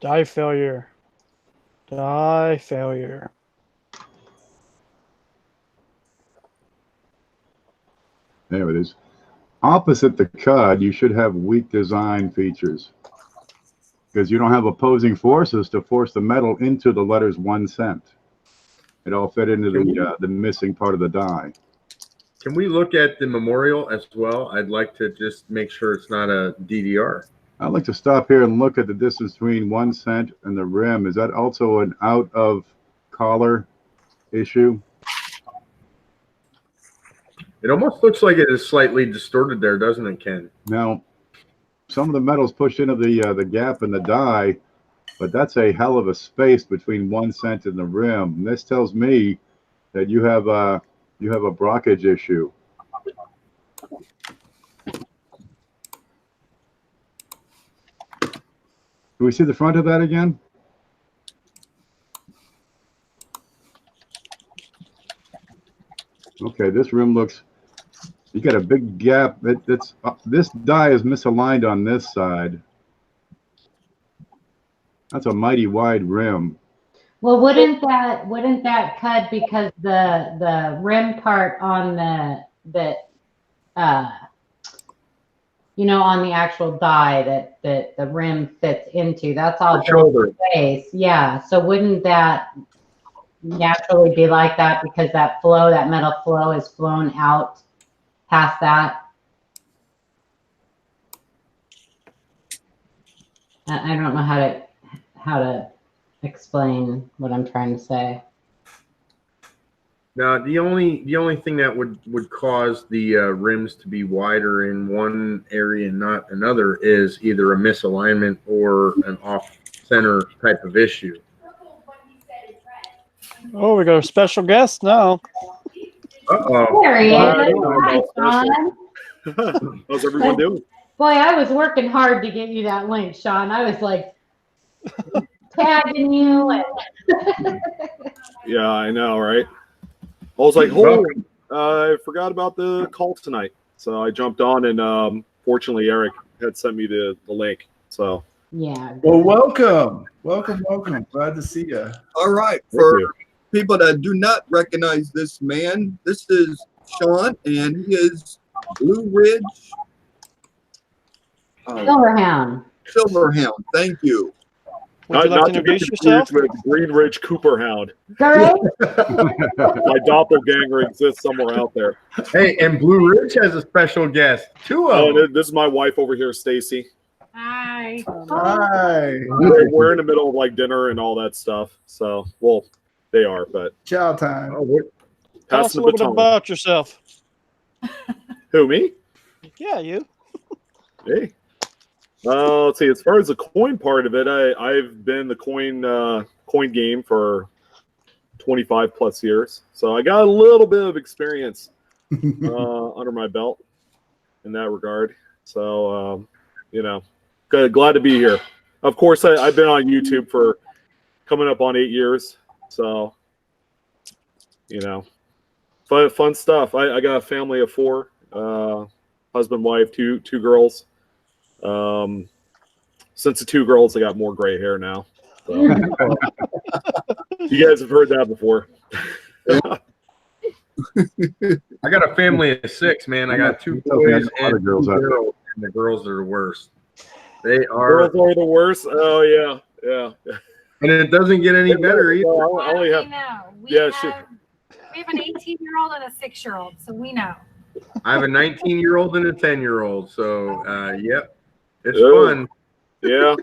Die failure. Die failure. There it is. Opposite the cud, you should have weak design features because you don't have opposing forces to force the metal into the letters 1 cent. It all fit into the missing part of the die. Can we look at the memorial as well? I'd like to just make sure it's not a DDR. I'd like to stop here and look at the distance between 1 cent and the rim. Is that also an out of collar issue? It almost looks like it is slightly distorted there, doesn't it, Ken? Now, some of the metal's pushed into the gap in the die, but that's a hell of a space between 1 cent and the rim. And this tells me that you have a blockage issue. we see the front of that again? Okay, this rim looks. You got a big gap. This die is misaligned on this side. That's a mighty wide rim. Well, wouldn't that cut because the rim part on the on the actual die that the rim fits into, that's all Shoulder. space. Yeah. So wouldn't that naturally be like that because that metal flow is flown out past that? I don't know how to explain what I'm trying to say. Now, the only thing that would cause the rims to be wider in one area and not another is either a misalignment or an off-center type of issue. Oh, we got a special guest now. Uh-oh. There he is. Hi, Hi, Sean. How's everyone doing? Boy, I was working hard to get you that link, Sean. I was like tagging you. And Yeah, I know, right? I was like, oh, I forgot about the call tonight. So I jumped on, and fortunately, Eric had sent me the link. So yeah. Well, welcome. Glad to see you. All right. Thank For you. people that do not recognize this man, this is Sean, and he is Blue Ridge Silverhound. Silverhound. Thank you. Would you like to be introduce confused yourself? with Green Ridge Cooper Hound. Great. My doppelganger exists somewhere out there. Hey, and Blue Ridge has a special guest. Two of them. This is my wife over here, Stacy. Hi. Hi. We're in the middle of like dinner and all that stuff. So, well, they are, but Ciao time. Tell us passing a the little bit baton. about yourself. Who, me? Yeah, you. Hey. Let's see. As far as the coin part of it, I've been in the coin game for 25 plus years, so I got a little bit of experience under my belt in that regard. So glad to be here. Of course, I've been on YouTube for coming up on 8 years, so fun stuff. I got a family of 4, husband, wife, two girls. Since the 2 girls, I got more gray hair now. So. You guys have heard that before. I got a family of 6, man. I got 2 boys and 2 girls, and the girls are the worst. They are. Girls are the worst. Oh yeah. And it doesn't get any better either. I only have. We have an 18-year-old and a 6-year-old, so we know. I have a 19-year-old and a 10-year-old. So, yep, it's Oh. fun. Yeah.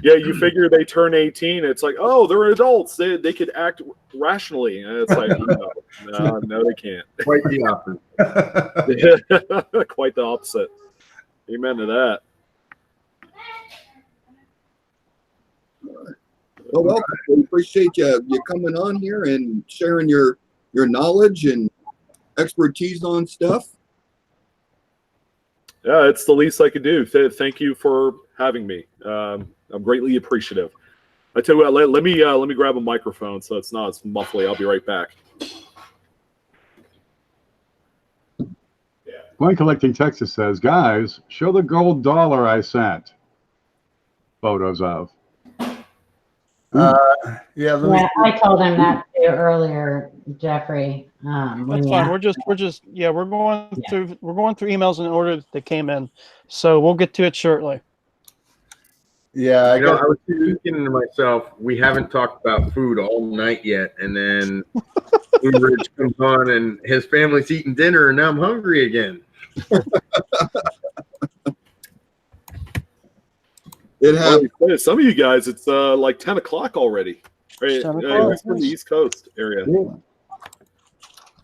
Yeah, you figure they turn 18, it's like, oh, they're adults. They could act rationally. And it's like, no, they can't. Quite the opposite. Quite the opposite. Amen to that. Well, welcome. We appreciate you coming on here and sharing your knowledge and expertise on stuff. Yeah, it's the least I could do. Thank you for having me. I'm greatly appreciative. I tell you what, let me grab a microphone so it's not as muffly. I'll be right back. Coin Collecting Texas says, guys, show the gold dollar I sent photos of. Yeah, I told him that too earlier, Jeffrey. That's fine. We're going through emails in order that came in, so we'll get to it shortly. Yeah, I was thinking to myself, we haven't talked about food all night yet, and then Blue Ridge comes on, and his family's eating dinner, and now I'm hungry again. Some of you guys, it's like 10 o'clock already. Right? 10 o'clock. It's from the East Coast area.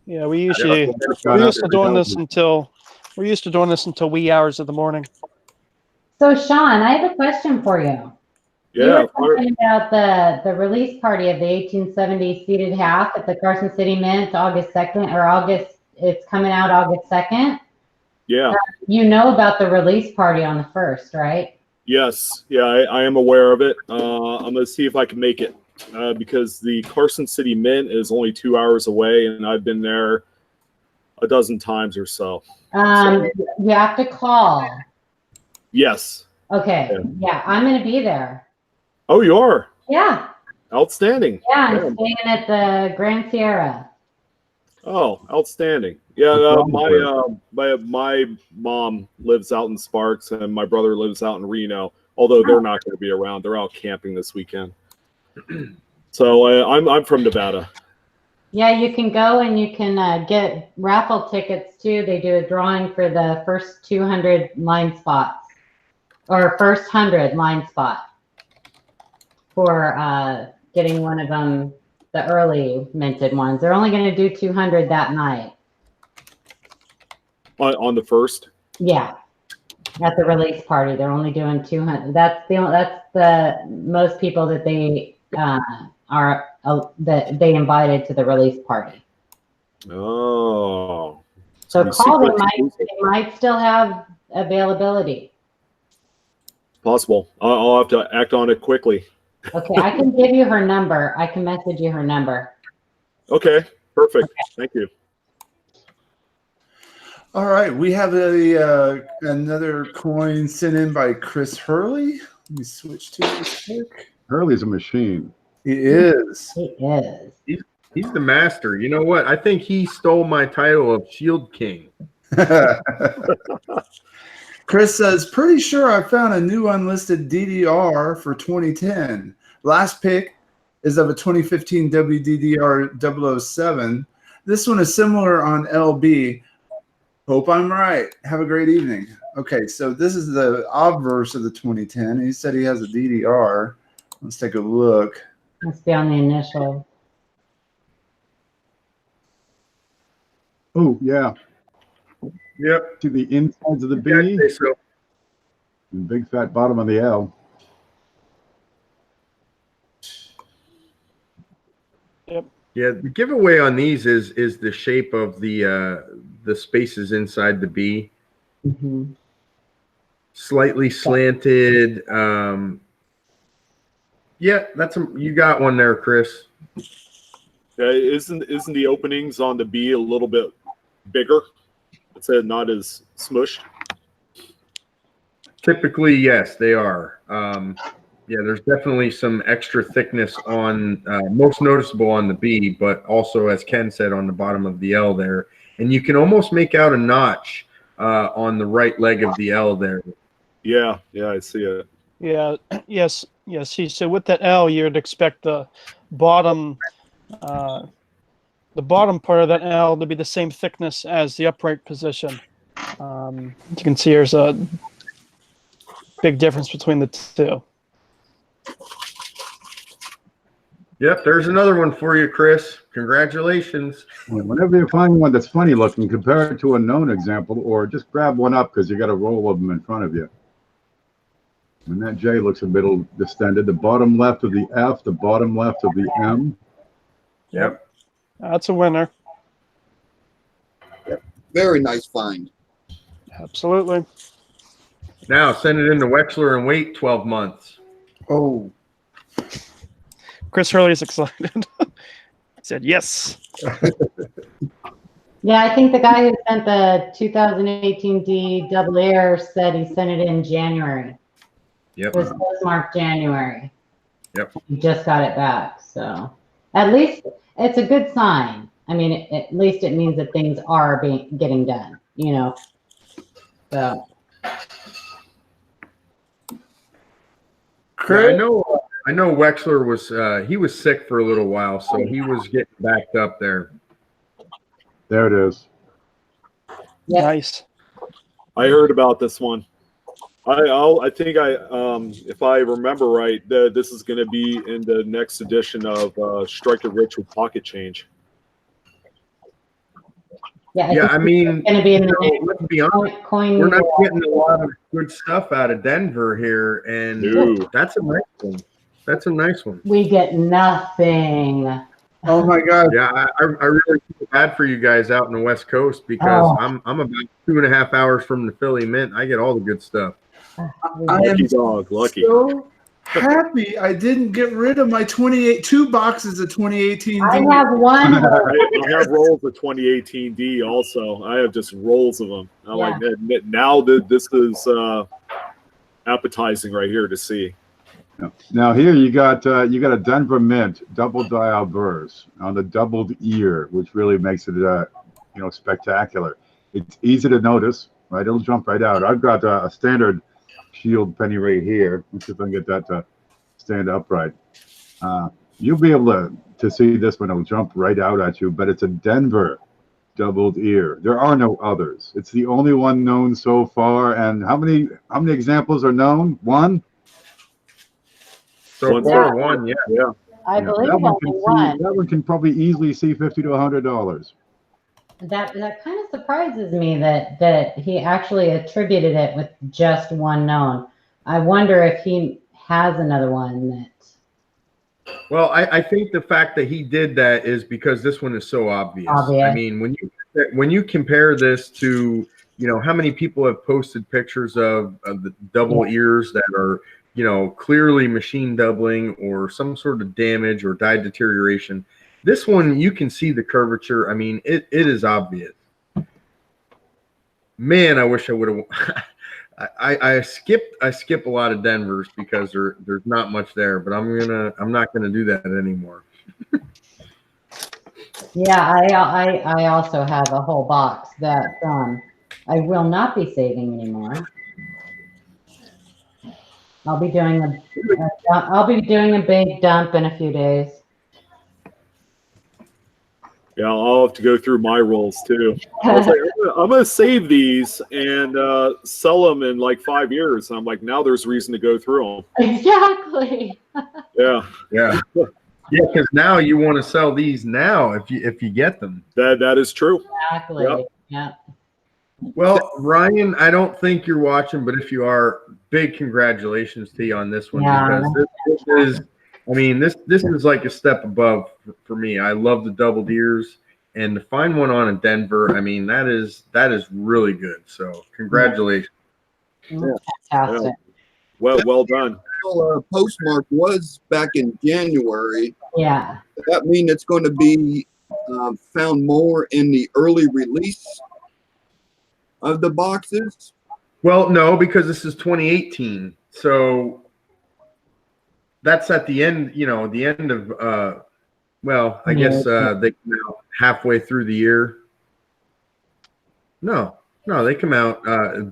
Yeah, we're used to doing this until wee hours of the morning. So, Sean, I have a question for you. Yeah. You were talking about the release party of the 1870 seated half at the Carson City Mint, August 2nd, or August. It's coming out August 2nd. Yeah. You know about the release party on the 1st, right? Yes, yeah, I am aware of it. I'm gonna see if I can make it because the Carson City Mint is only 2 hours away, and I've been there a dozen times or so. You have to call. Yes. Okay. Yeah, I'm gonna be there. Oh, you are? Yeah. Outstanding. Yeah, I'm staying at the Grand Sierra. Oh, outstanding. Yeah, What's wrong my mom lives out in Sparks, and my brother lives out in Reno. Although they're not going to be around, they're out camping this weekend. So I'm from Nevada. Yeah, you can go and you can get raffle tickets too. They do a drawing for the first 200 line spots, or first 100 line spot for getting one of them, the early minted ones. They're only going to do 200 that night. On the first? Yeah, at the release party, they're only doing 200. That's the most people that they that they invited to the release party. Oh. So call them. They might still have availability. Possible. I'll have to act on it quickly. Okay, I can give you her number. I can message you her number. Okay, perfect. Thank you. All right, we have another coin sent in by Chris Hurley. Let me switch to this quick. Hurley's a machine. He is. He is. He's the master. You know what? I think he stole my title of Shield King. Chris says, pretty sure I found a new unlisted DDR for 2010. Last pick is of a 2015 WDDR 007. This one is similar on LB. Hope I'm right. Have a great evening. Okay, so this is the obverse of the 2010. He said he has a DDR. Let's take a look. Must be on the initial. Oh, yeah. Yep. To the insides of the B. Yeah, so. And big fat bottom of the L. Yep. Yeah, the giveaway on these is the shape of the spaces inside the B. Mm-hmm. Slightly slanted. Yeah, you got one there, Chris. Isn't the openings on the B a little bit bigger? It's not as smushed. Typically, yes, they are. Yeah, there's definitely some extra thickness on, most noticeable on the B, but also, as Ken said, on the bottom of the L there. And you can almost make out a notch on the right leg of the L there. Yeah, I see it. Yeah, yes. So with that L, you'd expect the bottom part of that L to be the same thickness as the upright position. You can see there's a big difference between the two. Yep, there's another one for you, Chris. Congratulations. Whenever you find one that's funny looking, compare it to a known example, or just grab one up because you got a roll of them in front of you. And that J looks a bit distended. The bottom left of the F, the bottom left of the M. Yep. That's a winner. Very nice find. Absolutely. Now send it into Wexler and wait 12 months. Oh. Chris Hurley is excited. Said yes. Yeah, I think the guy who sent the 2018 D double air said he sent it in January. Yep. It was postmarked January. Yep. He just got it back. So at least it's a good sign. I mean, at least it means that things are getting done, you know. So. Yeah, I know Wexler was he was sick for a little while, so he was getting backed up there. There it is. Yep. Nice. I heard about this one. I think if I remember right, this is going to be in the next edition of Striker Rich with Pocket Change. Yeah, I mean, going to be in the let's be honest, coin. we're not getting a lot of good stuff out of Denver here, and No. that's a nice one. That's a nice one. We get nothing. Oh my God. Yeah, I really feel bad for you guys out in the West Coast because I'm about 2.5 hours from the Philly Mint. I get all the good stuff. I Lucky am dog, lucky. so happy I didn't get rid of my 2 boxes of 2018 I D. have one. I have rolls of 2018 D also. I have just rolls of them. I'm like, now that this is appetizing right here to see. Now here you got a Denver Mint double dial burrs on the doubled ear, which really makes it spectacular. It's easy to notice, right? It'll jump right out. I've got a standard shield penny right here. Let's see if I can get that to stand upright. You'll be able to see this one. It'll jump right out at you, but it's a Denver doubled ear. There are no others. It's the only one known so far. And how many examples are known? One. So far, one, yeah. I believe that one only one. that one can probably easily see $50 to $100. That kind of surprises me that he actually attributed it with just one known. I wonder if he has another one that. Well, I think the fact that he did that is because this one is so obvious. I mean, when you compare this to, how many people have posted pictures of the double ears that are, clearly machine doubling or some sort of damage or die deterioration. This one, you can see the curvature. I mean, it is obvious. Man, I wish I would have. I skip a lot of Denvers because there's not much there, but I'm not gonna do that anymore. Yeah, I also have a whole box that I will not be saving anymore. I'll be doing a big dump in a few days. Yeah, I'll have to go through my rolls too. I was like, I'm gonna save these and sell them in like 5 years. And I'm like, now there's reason to go through them. Exactly. Yeah. Because now you want to sell these now if you get them. That is true. Exactly. Yep. Yeah. Well, Ryan, I don't think you're watching, but if you are, big congratulations to you on this one because this is. I mean, this is like a step above for me. I love the double ears, and to find one on in Denver, I mean, that is really good. So, congratulations. Fantastic. Well done. Postmark was back in January. Yeah. Does that mean it's going to be found more in the early release of the boxes? Well, no, because this is 2018. So that's at the end, the end of, I guess they come out halfway through the year. No, they come out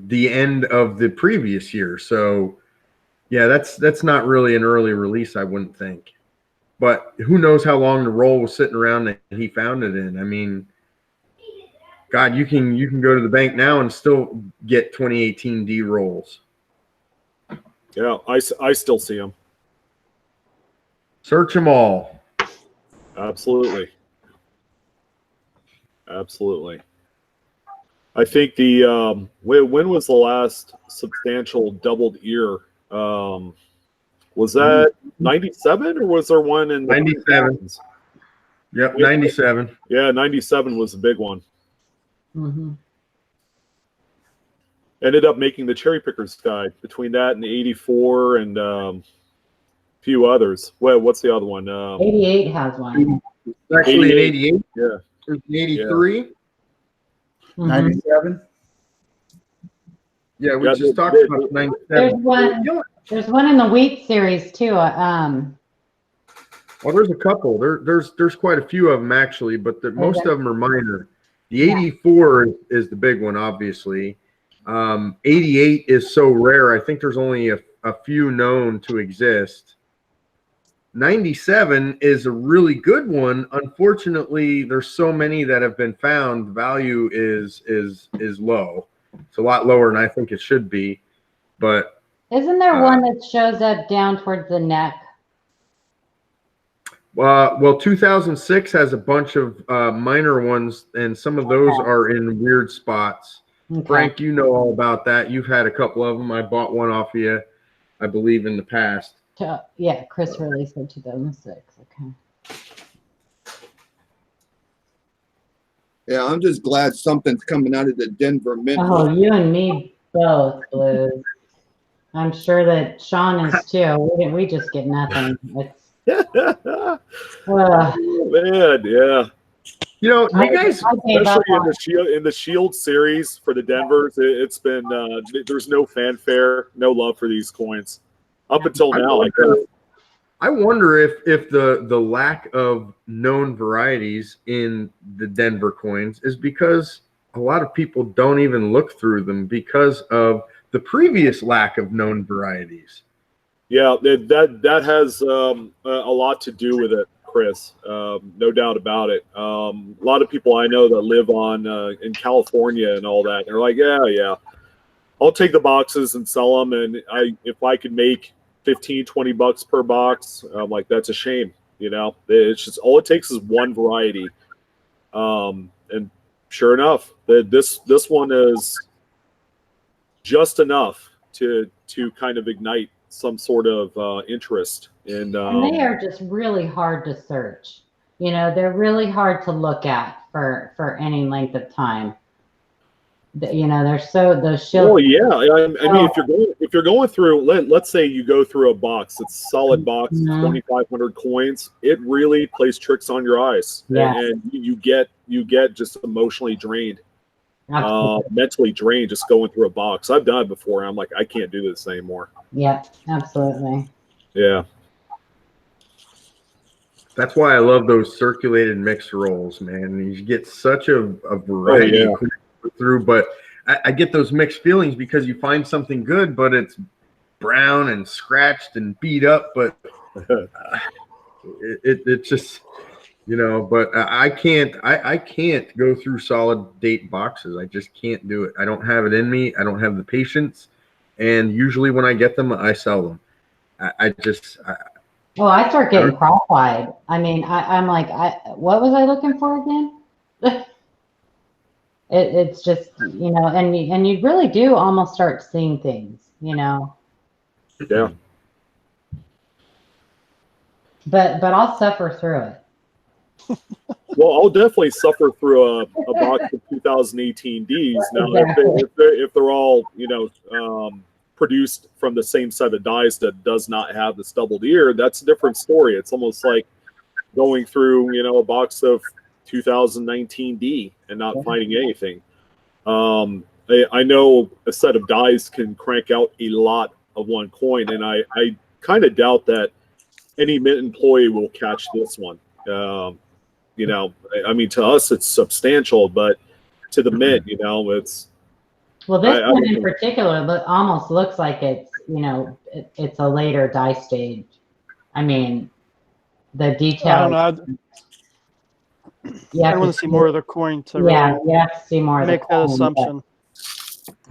the end of the previous year. So, yeah, that's not really an early release, I wouldn't think. But who knows how long the roll was sitting around that he found it in. I mean, God, you can go to the bank now and still get 2018 D rolls. Yeah, I still see them. Search them all. Absolutely. I think the when was the last substantial doubled ear? Was that 97 or was there one in 97? Yep, 97. Yeah, 97 was the big one. Mm-hmm. Ended up making the Cherry Pickers Guide between that and the 84 and a few others. Well, what's the other one? 88 has one. Actually, 88. Yeah. There's 83. Mm-hmm. 97. Yeah, we just talked about 97. There's one in the wheat series too. Well, there's a couple. There's quite a few of them actually, but most of them are minor. The 84 is the big one, obviously. 88 is so rare. I think there's only a few known to exist. 97 is a really good one. Unfortunately, there's so many that have been found. The value is low. It's a lot lower than I think it should be. But isn't there one that shows up down towards the neck? Well, 2006 has a bunch of minor ones, and some of those are in weird spots. Okay. Frank, you know all about that. You've had a couple of them. I bought one off of you, I believe, in the past. Yeah, Chris released in 2006. Okay. Yeah, I'm just glad something's coming out of the Denver Mint. Oh, you and me both, Blues. I'm sure that Sean is too. We just get nothing. It's Man, yeah. You know, I, you guys, I gave up Especially in the Shield series for the Denvers, it's been there's no fanfare, no love for these coins up until now. I wonder if the lack of known varieties in the Denver coins is because a lot of people don't even look through them because of the previous lack of known varieties. Yeah, that has a lot to do with it, Chris. No doubt about it. A lot of people I know that live on in California and all that, they're like, yeah, I'll take the boxes and sell them, and if I could make 15, 20 bucks per box, I'm like, that's a shame. You know, it's just all it takes is one variety, and sure enough, this one is just enough to kind of ignite some sort of interest in. and they are just really hard to search. You know, they're really hard to look at for any length of time. You know, they're so those shields. Oh yeah, I mean, if you're going through, let's say you go through a box, it's a solid box, 2,500 coins. It really plays tricks on your eyes, and you get just emotionally drained, mentally drained, just going through a box. I've done it before. And I'm like, I can't do this anymore. Yep, absolutely. Yeah. That's why I love those circulated mixed rolls, man. You get such a variety through, but I get those mixed feelings because you find something good, but it's brown and scratched and beat up, but it just, you know, but I can't go through solid date boxes. I just can't do it. I don't have it in me. I don't have the patience. And usually when I get them, I sell them. I start getting cross-eyed. I mean, I'm like, what was I looking for again? It's just, you know, and you really do almost start seeing things, you know. Yeah. But I'll suffer through it. Well, I'll definitely suffer through a box of 2018 Ds. Now, if they're all, you know, produced from the same set of dies that does not have this doubled ear, that's a different story. It's almost like going through, you know, a box of 2019 D and not finding anything. I know a set of dies can crank out a lot of one coin, and I kind of doubt that any Mint employee will catch this one. You know, I mean, to us it's substantial, but to the Mint, you know, it's. Well, this one in particular almost looks like it's, you know, it's a later die stage. I mean, the detail. I don't know. I want to see more of the coin to really you have to see more make of the that coin, assumption.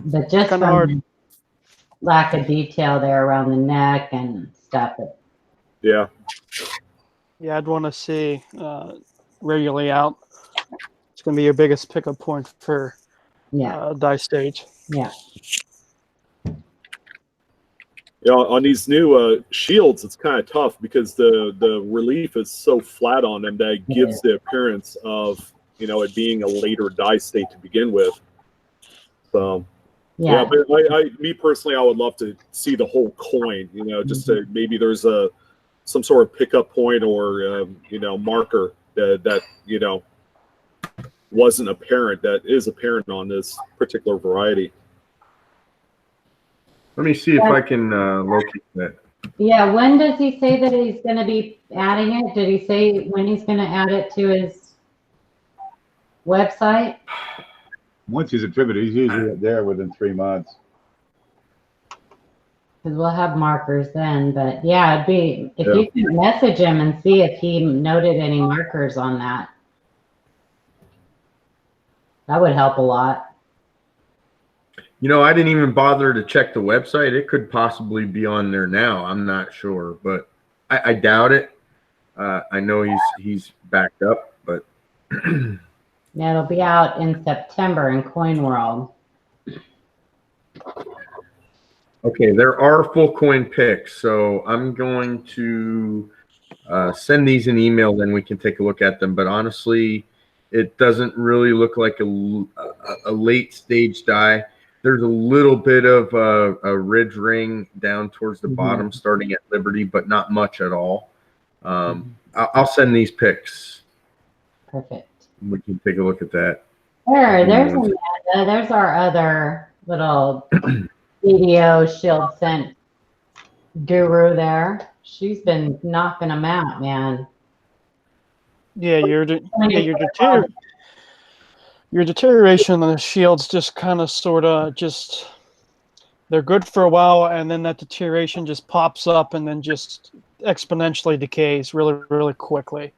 But just from hard. Lack of detail there around the neck and stuff. Yeah. Yeah, I'd want to see regularly out. It's going to be your biggest pickup point for die stage. Yeah. You know, on these new shields, it's kind of tough because the relief is so flat on them that it gives the appearance of, you know, it being a later die state to begin with. So, yeah, but me personally, I would love to see the whole coin, you know, just to, maybe there's some sort of pickup point or, you know, marker that, you know, wasn't apparent that is apparent on this particular variety. Let me see if I can locate that. Yeah, when does he say that he's going to be adding it? Did he say when he's going to add it to his website? Once he's attributed, he's usually there within 3 months. Because we'll have markers then. But yeah, it'd be, if you can message him and see if he noted any markers on that. That would help a lot. You know, I didn't even bother to check the website. It could possibly be on there now. I'm not sure, but I doubt it. I know he's backed up, but yeah, it'll be out in September in Coin World. Okay, there are full coin picks, so I'm going to send these an email, then we can take a look at them. But honestly, it doesn't really look like a late stage die. There's a little bit of a ridge ring down towards the Mhm. bottom, starting at Liberty, but not much at all. I'll send these pics. Perfect. We can take a look at that. There's Amanda. There's our other little video shield scent guru there. She's been knocking them out, man. Yeah, your deterioration on the shields just kind of sort of just they're good for a while, and then that deterioration just pops up and then just exponentially decays really, really quickly.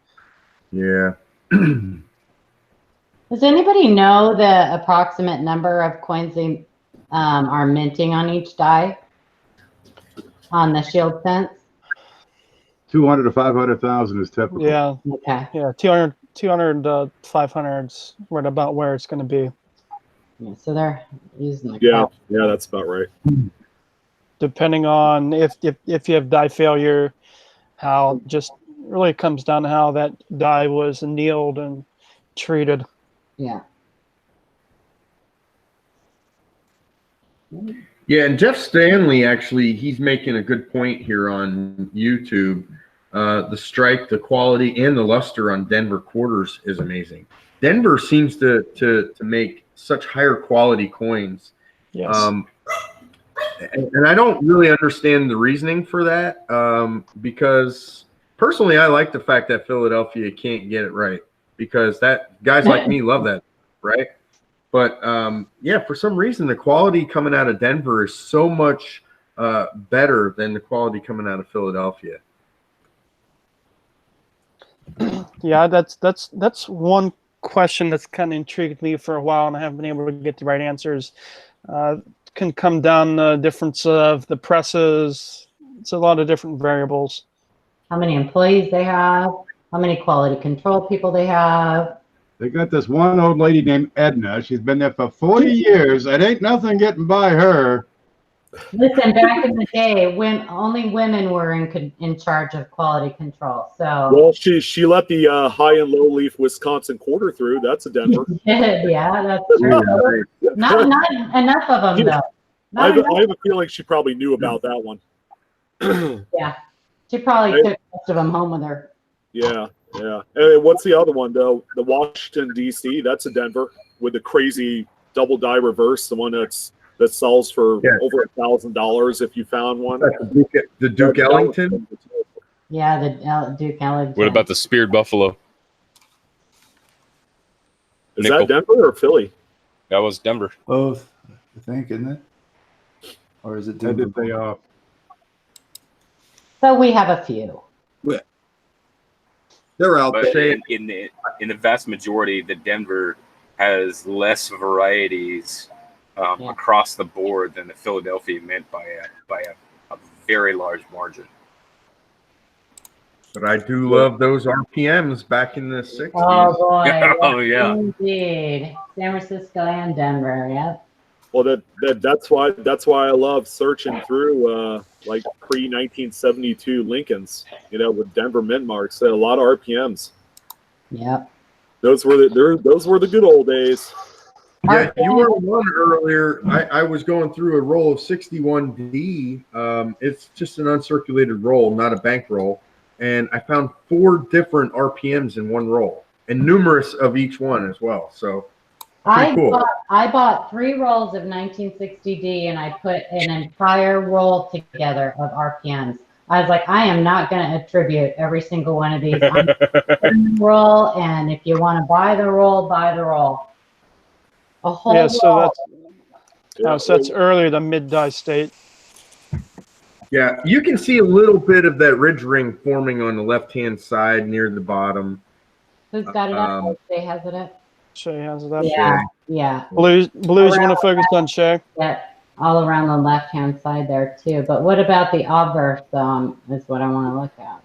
Yeah. Does anybody know the approximate number of coins they are minting on each die on the shield sense? 200 to 500,000 is typical. Yeah, Okay. yeah, 200 to 500's right about where it's going to be. Yeah, so they're using the Yeah, that's about right. Depending on if you have die failure, how just really comes down to how that die was annealed and treated. Yeah. Yeah, and Jeff Stanley, actually, he's making a good point here on YouTube. The strike, the quality, and the luster on Denver quarters is amazing. Denver seems to make such higher quality coins. Yes. And I don't really understand the reasoning for that, because personally, I like the fact that Philadelphia can't get it right, because that guys like me love that, right? But yeah, for some reason, the quality coming out of Denver is so much better than the quality coming out of Philadelphia. Yeah, that's one question that's kind of intrigued me for a while, and I haven't been able to get the right answers. Can come down the difference of the presses. It's a lot of different variables. How many employees they have, how many quality control people they have. They got this one old lady named Edna. She's been there for 40 years. It ain't nothing getting by her. Listen, back in the day, when only women were in charge of quality control. So Well, she let the high and low leaf Wisconsin quarter through. That's a Denver. yeah, that's true. Not enough of them though. I have a feeling she probably knew about that one. Yeah, she probably took most of them home with her. Yeah. And what's the other one though? The Washington D.C. That's a Denver with the crazy double die reverse. The one that sells for over $1,000 if you found one. The Duke Ellington. Yeah, the Duke Ellington. What about the Speared Buffalo? Is that Denver or Philly? That was Denver. Both, I think, isn't it? Or is it Denver? They are. So we have a few. They're out But there. in the vast majority, the Denver has less varieties across the board than the Philadelphia Mint by a very large margin. But I do love those RPMs back in the 60s. Oh boy! Oh yeah, indeed. San Francisco and Denver. Yep. Well, that's why I love searching through like pre-1972 Lincolns. With Denver mint marks, they had a lot of RPMs. Yep. Those were the good old days. Yeah, you were one earlier. I was going through a roll of 61D. It's just an uncirculated roll, not a bank roll. And I found 4 different RPMs in one roll, and numerous of each one as well. So cool. I bought 3 rolls of 1960D, and I put an entire roll together of RPMs. I was like, I am not going to attribute every single one of these on the roll, and if you want to buy the roll, buy the roll. A whole roll. So that's earlier than mid-die state. Yeah, you can see a little bit of that ridge ring forming on the left-hand side near the bottom. Who's got it up? Shay has it up. Shay has it up. Yeah. Blues, you want to focus on Shay? Yeah, all around the left-hand side there too. But what about the obverse? Is what I want to look at.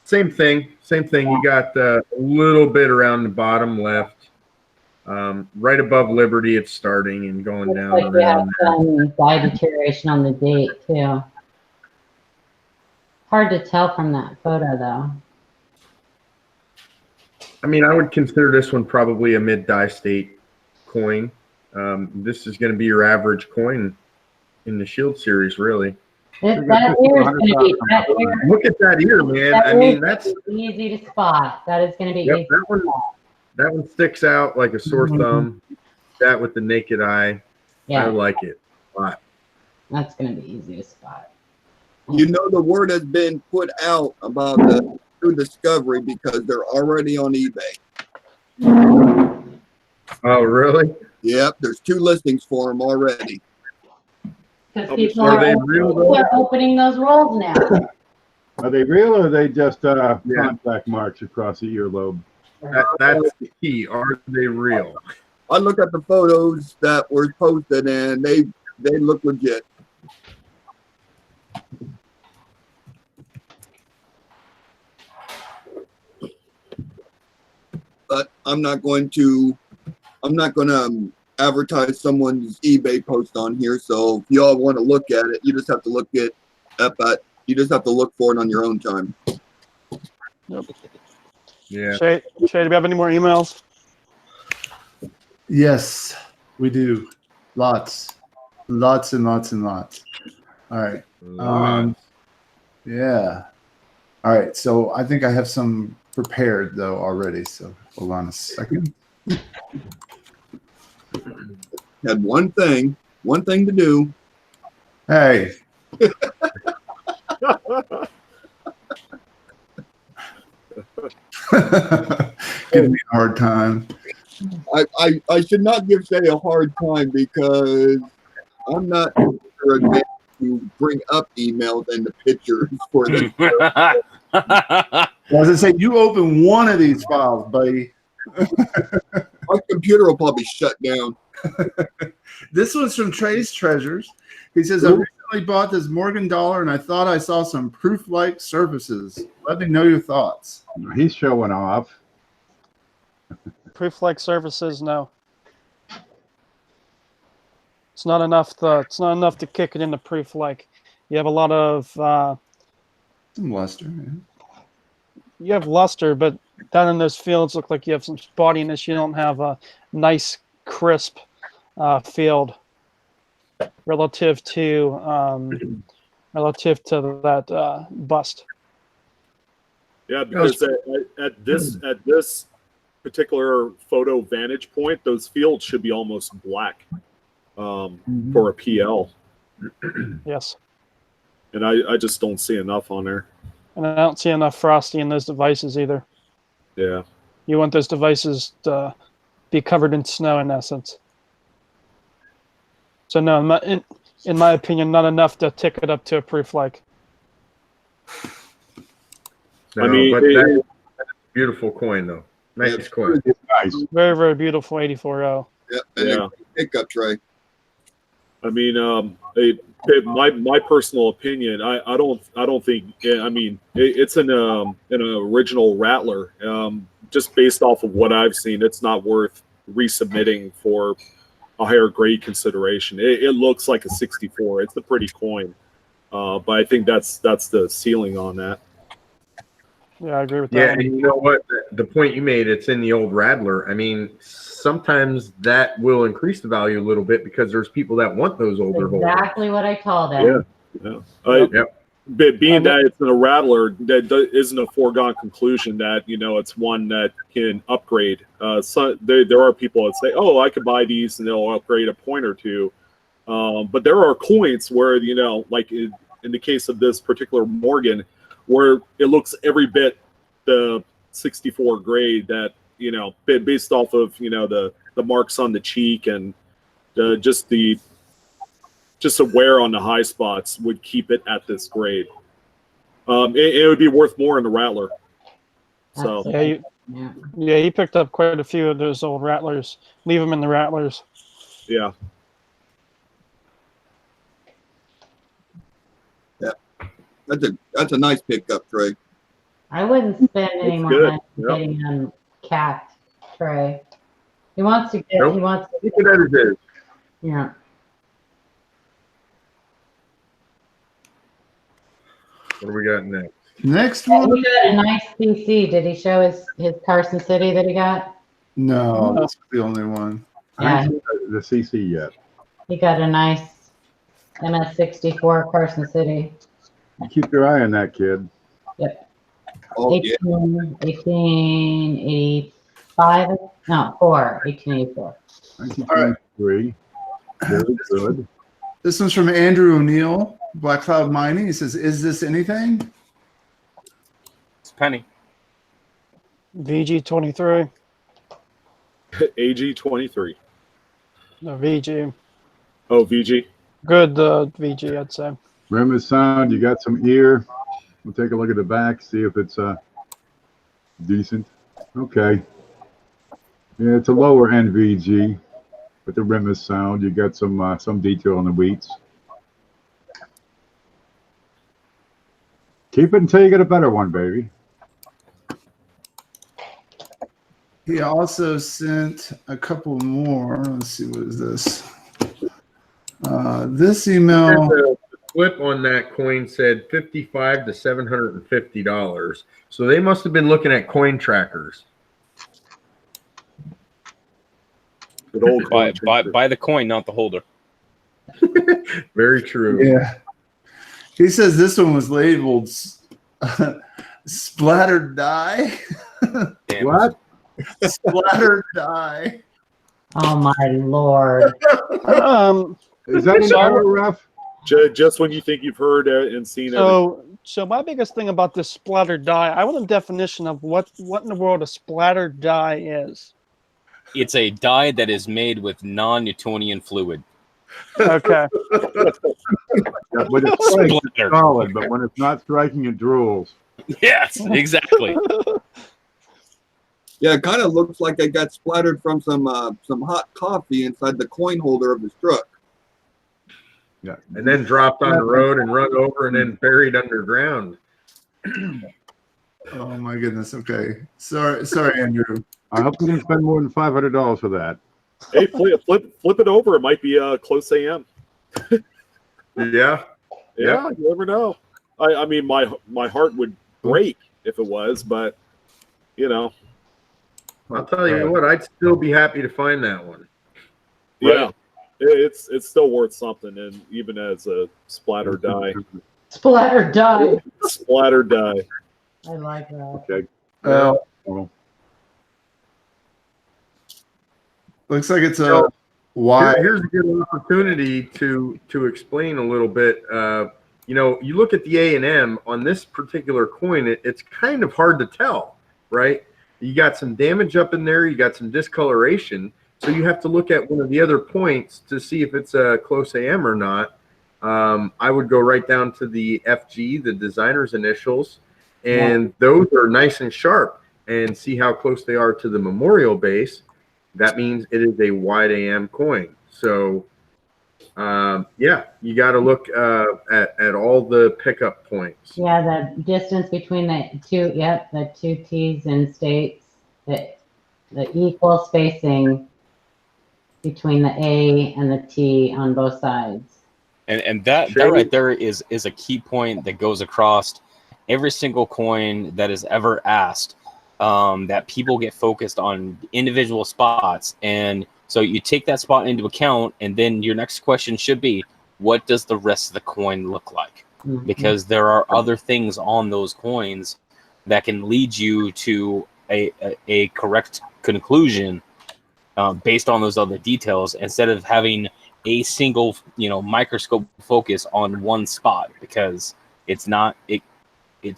Same thing. Yeah. You got a little bit around the bottom left. Right above Liberty, it's starting and going down. Like we have some die deterioration on the date too. Hard to tell from that photo though. I mean, I would consider this one probably a mid-die state coin. This is going to be your average coin in the Shield series, really. That ear is going to be Look at that ear, man. that I ear mean, is that's easy to spot. That is going to be yep. easy. That one sticks out like a sore thumb. That with the naked eye, Yeah, I like it a lot. that's going to be easy to spot. You know, the word has been put out about the new discovery because they're already on eBay. Oh, really? Yep, there's 2 listings for them already. Because Are people Are are, they real? people are opening those rolls now. Are they real or are they just contact marks across the earlobe? That's the key. Are they real? I look at the photos that were posted and they look legit. But I'm not going to advertise someone's eBay post on here. So if y'all want to look at it, you just have to look for it on your own time. Yeah. Shay, do we have any more emails? Yes, we do. Lots and lots and lots. All right. Yeah. All right. So I think I have some prepared though already. So hold on a second. Had one thing to do. Hey. Giving me a hard time. I should not give Shay a hard time because I'm not sure to bring up emails and the pictures for this. As I say, you open one of these files, buddy. My computer will probably shut down. This one's from Trey's Treasures. He says, I recently bought this Morgan dollar and I thought I saw some proof-like surfaces. Let me know your thoughts. He's showing off. Proof-like services, no. It's not enough to kick it into proof-like. You have a lot of Some luster, man. You have luster, but down in those fields look like you have some spottiness. You don't have a nice, crisp field relative to that bust. Yeah, because at this particular photo vantage point, those fields should be almost black for a PL. Yes. And I just don't see enough on there. And I don't see enough frosty in those devices either. Yeah. You want those devices to be covered in snow in essence. So no, in my opinion, not enough to tick it up to a proof like. No, I mean, but that's a beautiful coin though. Nice coin. It's nice. Very, very beautiful 84.0. Yeah, and a pickup tray. I mean, my personal opinion, I don't think. I mean, it's an original Rattler. Just based off of what I've seen, it's not worth resubmitting for a higher grade consideration. It looks like a 64. It's a pretty coin, but I think that's the ceiling on that. Yeah, I agree with that. Yeah, one. and you know what? The point you made, it's in the old Rattler. I mean, sometimes that will increase the value a little bit because there's people that want those older holders. Exactly what I told him. Yeah. Being that it's in a Rattler, that isn't a foregone conclusion that it's one that can upgrade. So there are people that say, "Oh, I could buy these and they'll upgrade a point or two." But there are coins where like in the case of this particular Morgan, where it looks every bit the 64 grade that based off of the marks on the cheek and just the wear on the high spots would keep it at this grade. It would be worth more in the Rattler. So yeah, he picked up quite a few of those old Rattlers. Leave them in the Rattlers. Yeah. That's a nice pickup tray. I wouldn't spend any more money getting him capped tray. He wants to get. Nope. He wants to. Look at that it is. Yeah. What do we got next? Next one? He got a nice PC. Did he show his Carson City that he got? No, that's the only one. I haven't seen the CC yet. He got a nice MS64 Carson City. You keep your eye on that kid. Yep. Oh, yeah. 1885. No, 1884. 1923. Very good. This one's from Andrew O'Neill, Black Cloud Mining. He says, "Is this anything?" It's Penny. VG23. AG23. No, VG. Oh, VG. Good VG, I'd say. Rim is sound. You got some ear. We'll take a look at the back, see if it's decent. Okay. Yeah, it's a lower end VG, but the rim is sound. You got some detail on the wheats. Keep it until you get a better one, baby. He also sent a couple more. Let's see, what is this? This email. The flip on that coin said $55 to $750. So they must have been looking at coin trackers. Good old Buy the coin, not the holder. Very true. Yeah. He says this one was labeled splattered die. Damn. What? Splattered die. Oh my lord. Is that an error, ref? Just when you think you've heard and seen everything. So my biggest thing about this splattered die, I want a definition of what in the world a splattered die is. It's a die that is made with non-Newtonian fluid. Okay. When it's strikes, it's Splatter. solid, but when it's not striking, it drools. Yes, exactly. Yeah, it kind of looks like it got splattered from some hot coffee inside the coin holder of his truck. Yeah. And then dropped on the road and run over and then buried underground. Oh my goodness. Okay. Sorry, Andrew. I hope you didn't spend more than $500 for that. Hey, flip it over. It might be close AM. Yeah. Yeah, you never know. I mean, my heart would break if it was, but you know. I'll tell you what, I'd still be happy to find that one. Yeah, it's still worth something, and even as a splatter die. Splatter die. Splatter die. I like that. Okay. Well, looks like it's a why. Here's a good opportunity to explain a little bit. You know, you look at the A&M on this particular coin, it's kind of hard to tell, right? You got some damage up in there, you got some discoloration, so you have to look at one of the other points to see if it's a close AM or not. I would go right down to the FG, the designer's initials, and those are nice and sharp, and see how close they are to the memorial base. That means it is a wide AM coin. So, yeah, you got to look at all the pickup points. Yeah, the distance between the two T's and states, the equal spacing between the A and the T on both sides. And that right there is a key point that goes across every single coin that is ever asked. That people get focused on individual spots, and so you take that spot into account, and then your next question should be, what does the rest of the coin look like? Mm-hmm. Because there are other things on those coins that can lead you to a correct conclusion based on those other details, instead of having a single microscope focus on one spot, because it's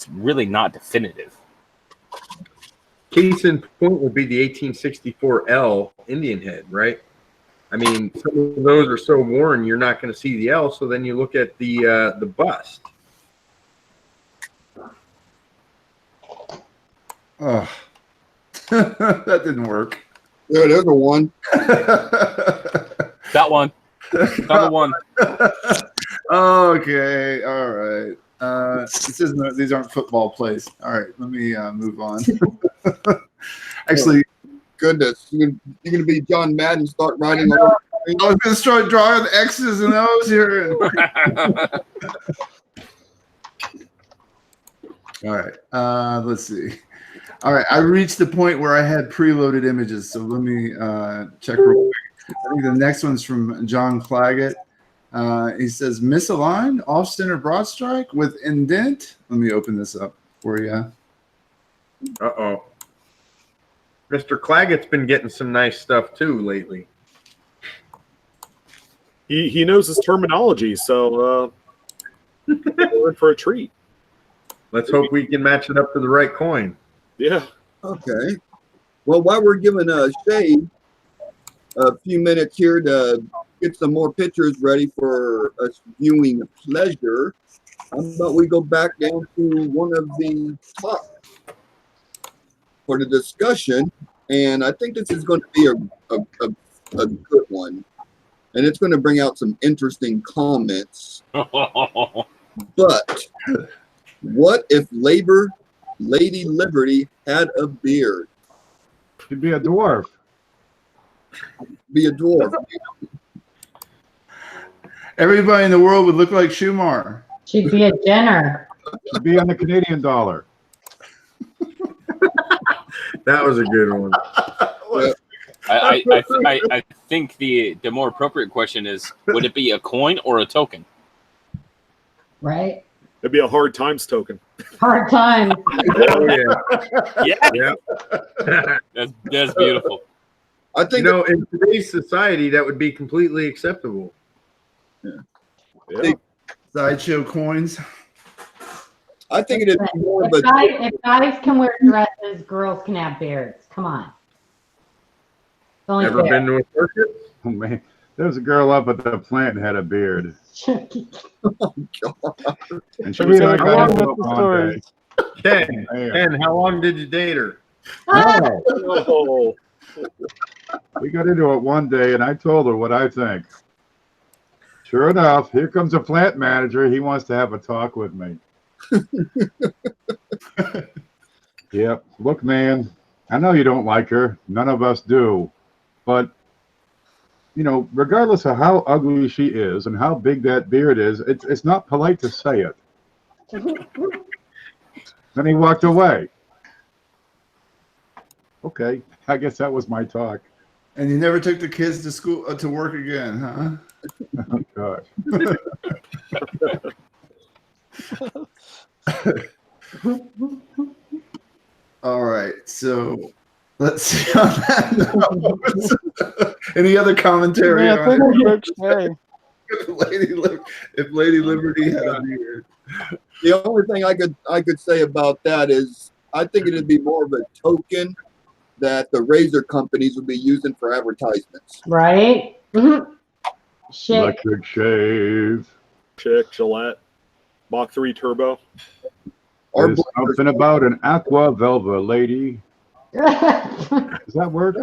really not definitive. Case in point would be the 1864L Indian head, right? I mean, some of those are so worn, you're not going to see the L, so then you look at the bust. Oh, that didn't work. Yeah, there's a one. That one. Another one. Okay, all right. This isn't, these aren't football plays. All right, let me move on. Actually, goodness, you're gonna be John Madden, start writing. I was gonna start drawing X's and O's here. All right, let's see. All right, I reached the point where I had preloaded images, so let me check real quick. think the next one's from John Claggett. He says, misaligned, off-center broad strike with indent. Let me open this up for you. Uh-oh. Mr. Claggett's been getting some nice stuff too lately. He knows his terminology, so we're in for a treat. Let's hope we can match it up to the right coin. Yeah. Okay. Well, while we're giving Shay a few minutes here to get some more pictures ready for us viewing pleasure, how about we go back down to one of the top for the discussion, and I think this is going to be a good one, and it's going to bring out some interesting comments. But what if Lady Liberty had a beard? She'd be a dwarf. Be a dwarf. Everybody in the world would look like Schumacher. She'd be a Jenner. She'd be on the Canadian dollar. That was a good one. I think the more appropriate question is, would it be a coin or a token? Right? It'd be a hard times token. Hard time. Oh, yeah. Yeah, that's beautiful. I think in today's society, that would be completely acceptable. Yeah. Sideshow coins. I think it'd be more of a If guys can wear dresses, girls can have beards. Come on. It's only Ever fair. been to a circus? Oh, man. There was a girl up at the plant and had a beard. oh, God. And she We're was gonna like, go I on don't with know the one stories. day. Ken, how long did you date her? No, Oh, we got into it one day, and I told her what I think. Sure enough, here comes a plant manager. He wants to have a talk with me. Yep. Look, man, I know you don't like her. None of us do. But, regardless of how ugly she is and how big that beard is, it's not polite to say it. Then he walked away. Okay, I guess that was my talk. And you never took the kids to school to work again, huh? Oh, gosh. All right, so let's see on that note. Any other commentary Yeah, I think on we broke Shay. if Lady Liberty had a beard? The only thing I could say about that is I think it'd be more of a token that the razor companies would be using for advertisements. Right? Shit. Electric shave. Chick, Gillette, Mach 3 Turbo. Our There's something about an aqua velva lady. Does that work?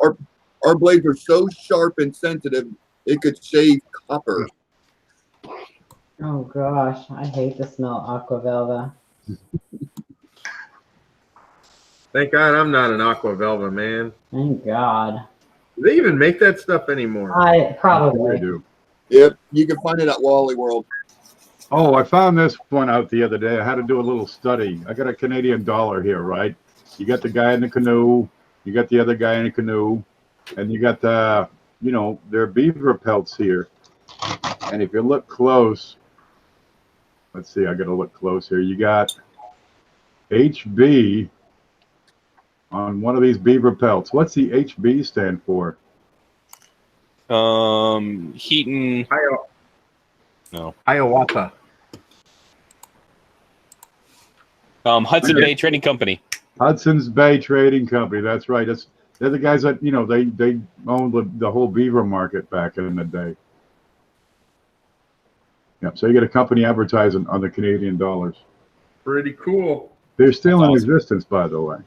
Our blades are so sharp and sensitive it could shave copper. Oh gosh, I hate the smell of Aquavelva. Thank God I'm not an Aqua Velva, man. Thank God. Do they even make that stuff anymore? I They probably. do. Yep, you can find it at Wally World. Oh, I found this one out the other day. I had to do a little study. I got a Canadian dollar here, right? You got the guy in the canoe, you got the other guy in the canoe, and you got the, their beaver pelts here. And if you look close, let's see, I got to look close here. You got HB on one of these beaver pelts. What's the HB stand for? Heaton. No. Hiawatha. Hudson Bay Trading Company. Hudson's Bay Trading Company. That's right. They're the guys that, they owned the whole beaver market back in the day. Yep. So you get a company advertising on the Canadian dollars. Pretty cool. They're still That's in awesome. existence, by the way.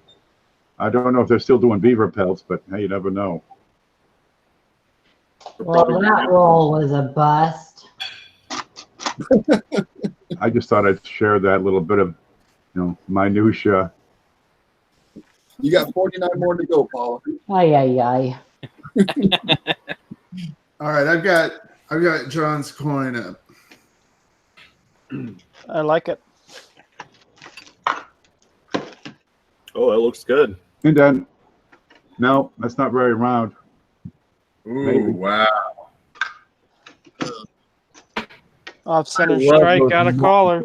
I don't know if they're still doing beaver pelts, but hey, you never know. Well, that roll was a bust. I just thought I'd share that little bit of, minutia. You got 49 more to go, Paula. Ay, ay, ay. All right, I've got John's coin up. I like it. Oh, that looks good. And then No, that's not very round. Ooh, Maybe. wow. Off center I love strike, those got a caller.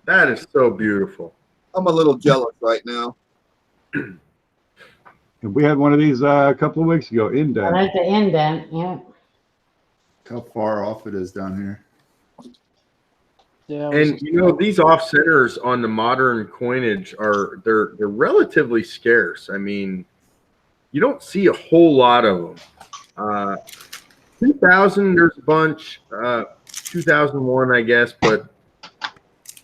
That is so beautiful. I'm a little jealous right now. And we had one of these a couple of weeks ago. Well, Indent. there's the indent. Yeah. How far off it is down here. Yeah, it was- And you know, these off centers on the modern coinage they're relatively scarce. I mean, you don't see a whole lot of them. 2000, there's a bunch. 2001, I guess, but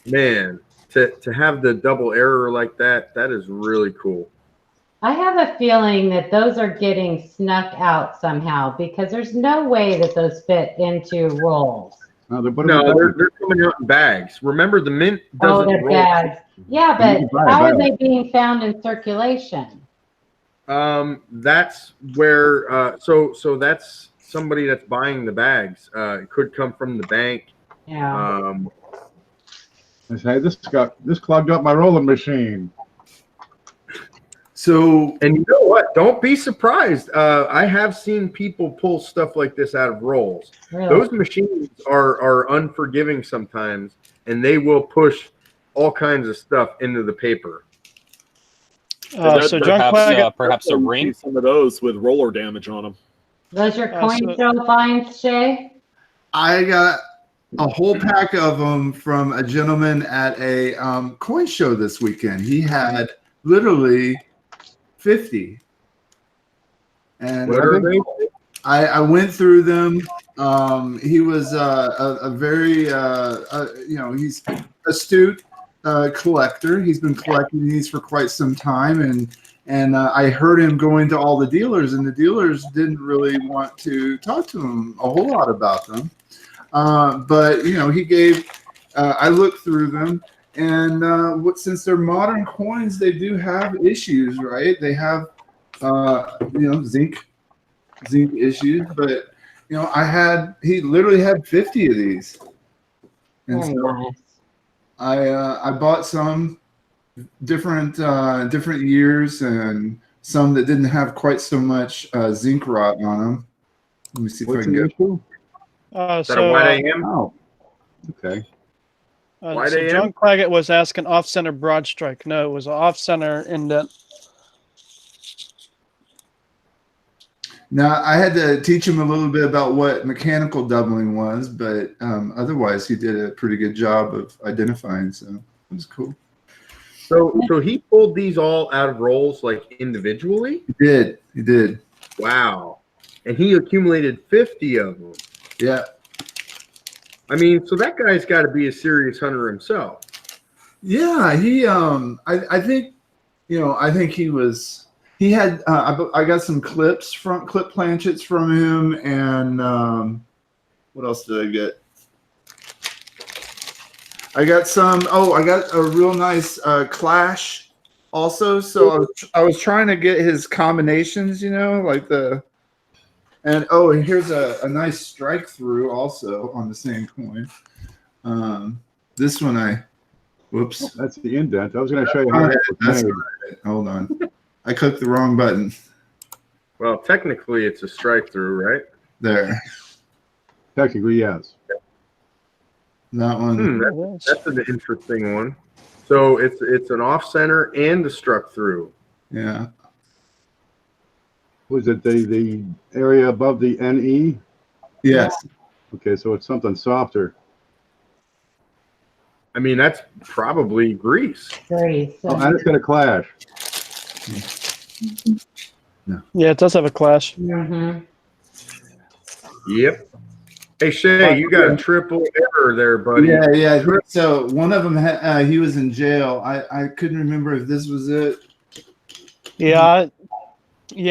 man, to have the double error like that is really cool. I have a feeling that those are getting snuck out somehow because there's no way that those fit into rolls. No, they're, No, they're coming out in bags. Remember, the mint Oh, doesn't they're roll. bags. Yeah, And you but can buy a how are bag. they being found in circulation? That's where so that's somebody that's buying the bags. It could come from the bank. Yeah. I say this clogged up my rolling machine. So And you know what? Don't be surprised. I have seen people pull stuff like this out of rolls. Really? Those machines are unforgiving sometimes, and they will push all kinds of stuff into the paper. so John Claggett, Perhaps a You see ring. some of those with roller damage on them. Those your Uh, coin so- show finds, Shay? I got a whole pack of them from a gentleman at a coin show this weekend. He had literally 50. And What are they? I went through them. He was a very, he's astute collector. He's been collecting these for quite some time. And I heard him going to all the dealers, and the dealers didn't really want to talk to him a whole lot about them. But, he gave, I looked through them. And since they're modern coins, they do have issues, right? They have, zinc issues. But he literally had 50 of these, and Very so nice. I bought some different years and some that didn't have quite so much zinc rot on them. Let me see if I What's can the get. issue? Is that a white AM? Oh, okay. Why so they John am? Claggett was asking off center broad strike. No, it was off center indent. Now I had to teach him a little bit about what mechanical doubling was, but otherwise he did a pretty good job of identifying. So it was cool. So he pulled these all out of rolls like individually? He did. Wow. And he accumulated 50 of them. Yeah. I mean, so that guy's got to be a serious hunter himself. Yeah, he I think he had I got some front clip planchets from him, and what else did I get? I got I got a real nice Clash also. So I was trying to get his combinations, and here's a nice strike through also on the same coin. This one whoops. That's the indent. I was going to show you how that was That's made. right. Hold on. I clicked the wrong button. Well, technically, it's a strike through, right? There. Technically, yes. That one. That's an interesting one. So it's an off center and a struck through. Yeah. Was it the area above the NE? Yes. Okay, so it's something softer. I mean, that's probably grease. Grease. Oh, and it's got a clash. Yeah, it does have a clash. Mm-hmm. Yep. Hey, Shay, you got a triple error there, buddy. Yeah. So one of them, he was in jail. I couldn't remember if this was it. Yeah,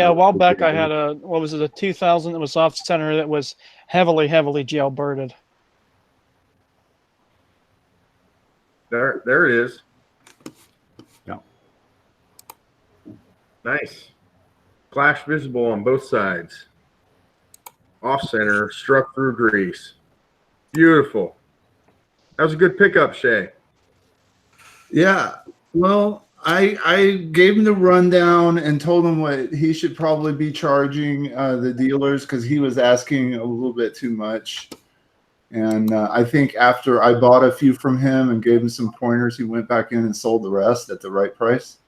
a while back I had a 2000 that was off center that was heavily jailbirded. There it is. Yeah. Nice. Clash visible on both sides. Off center, struck through grease. Beautiful. That was a good pickup, Shay. Yeah. Well, I gave him the rundown and told him what he should probably be charging the dealers because he was asking a little bit too much. And I think after I bought a few from him and gave him some pointers, he went back in and sold the rest at the right price.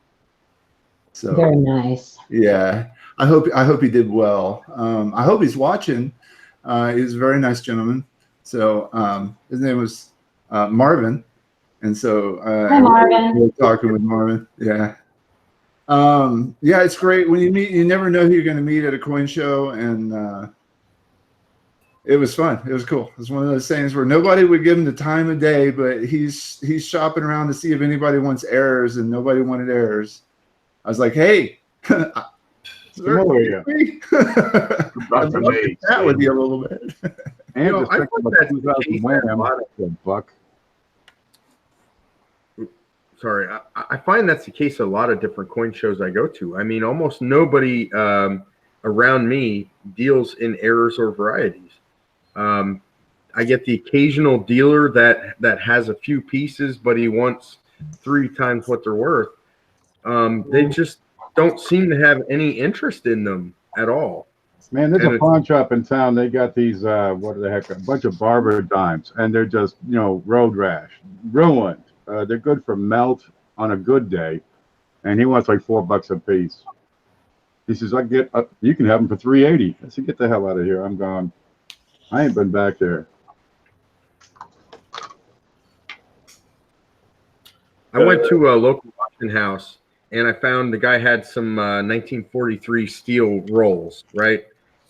So Very nice. yeah, I hope he did well. I hope he's watching. He's a very nice gentleman. So his name was Marvin. And so Hi, Marvin. we're talking with Marvin. Yeah. Yeah, it's great when you meet. You never know who you're going to meet at a coin show, and it was fun. It was cool. It was one of those things where nobody would give him the time of day, but he's shopping around to see if anybody wants errors, and nobody wanted errors. I was like, hey. How are you? I'd love to chat with you a little bit. And know, just I think thought about that's 2000 the wham, case. buck. Sorry, I find that's the case at a lot of different coin shows I go to. I mean, almost nobody around me deals in errors or varieties. I get the occasional dealer that has a few pieces, but he wants 3 times what they're worth. They just don't seem to have any interest in them at all. Man, there's And a pawn shop in town. They got these, what the heck, a bunch of barber dimes, and they're just, road rash, ruined. They're good for melt on a good day, and he wants like $4 a piece. He says, you can have them for $3.80. I said, get the hell out of here. I'm gone. I ain't been back there. I went to a local auction house and I found the guy had some 1943 steel rolls, right?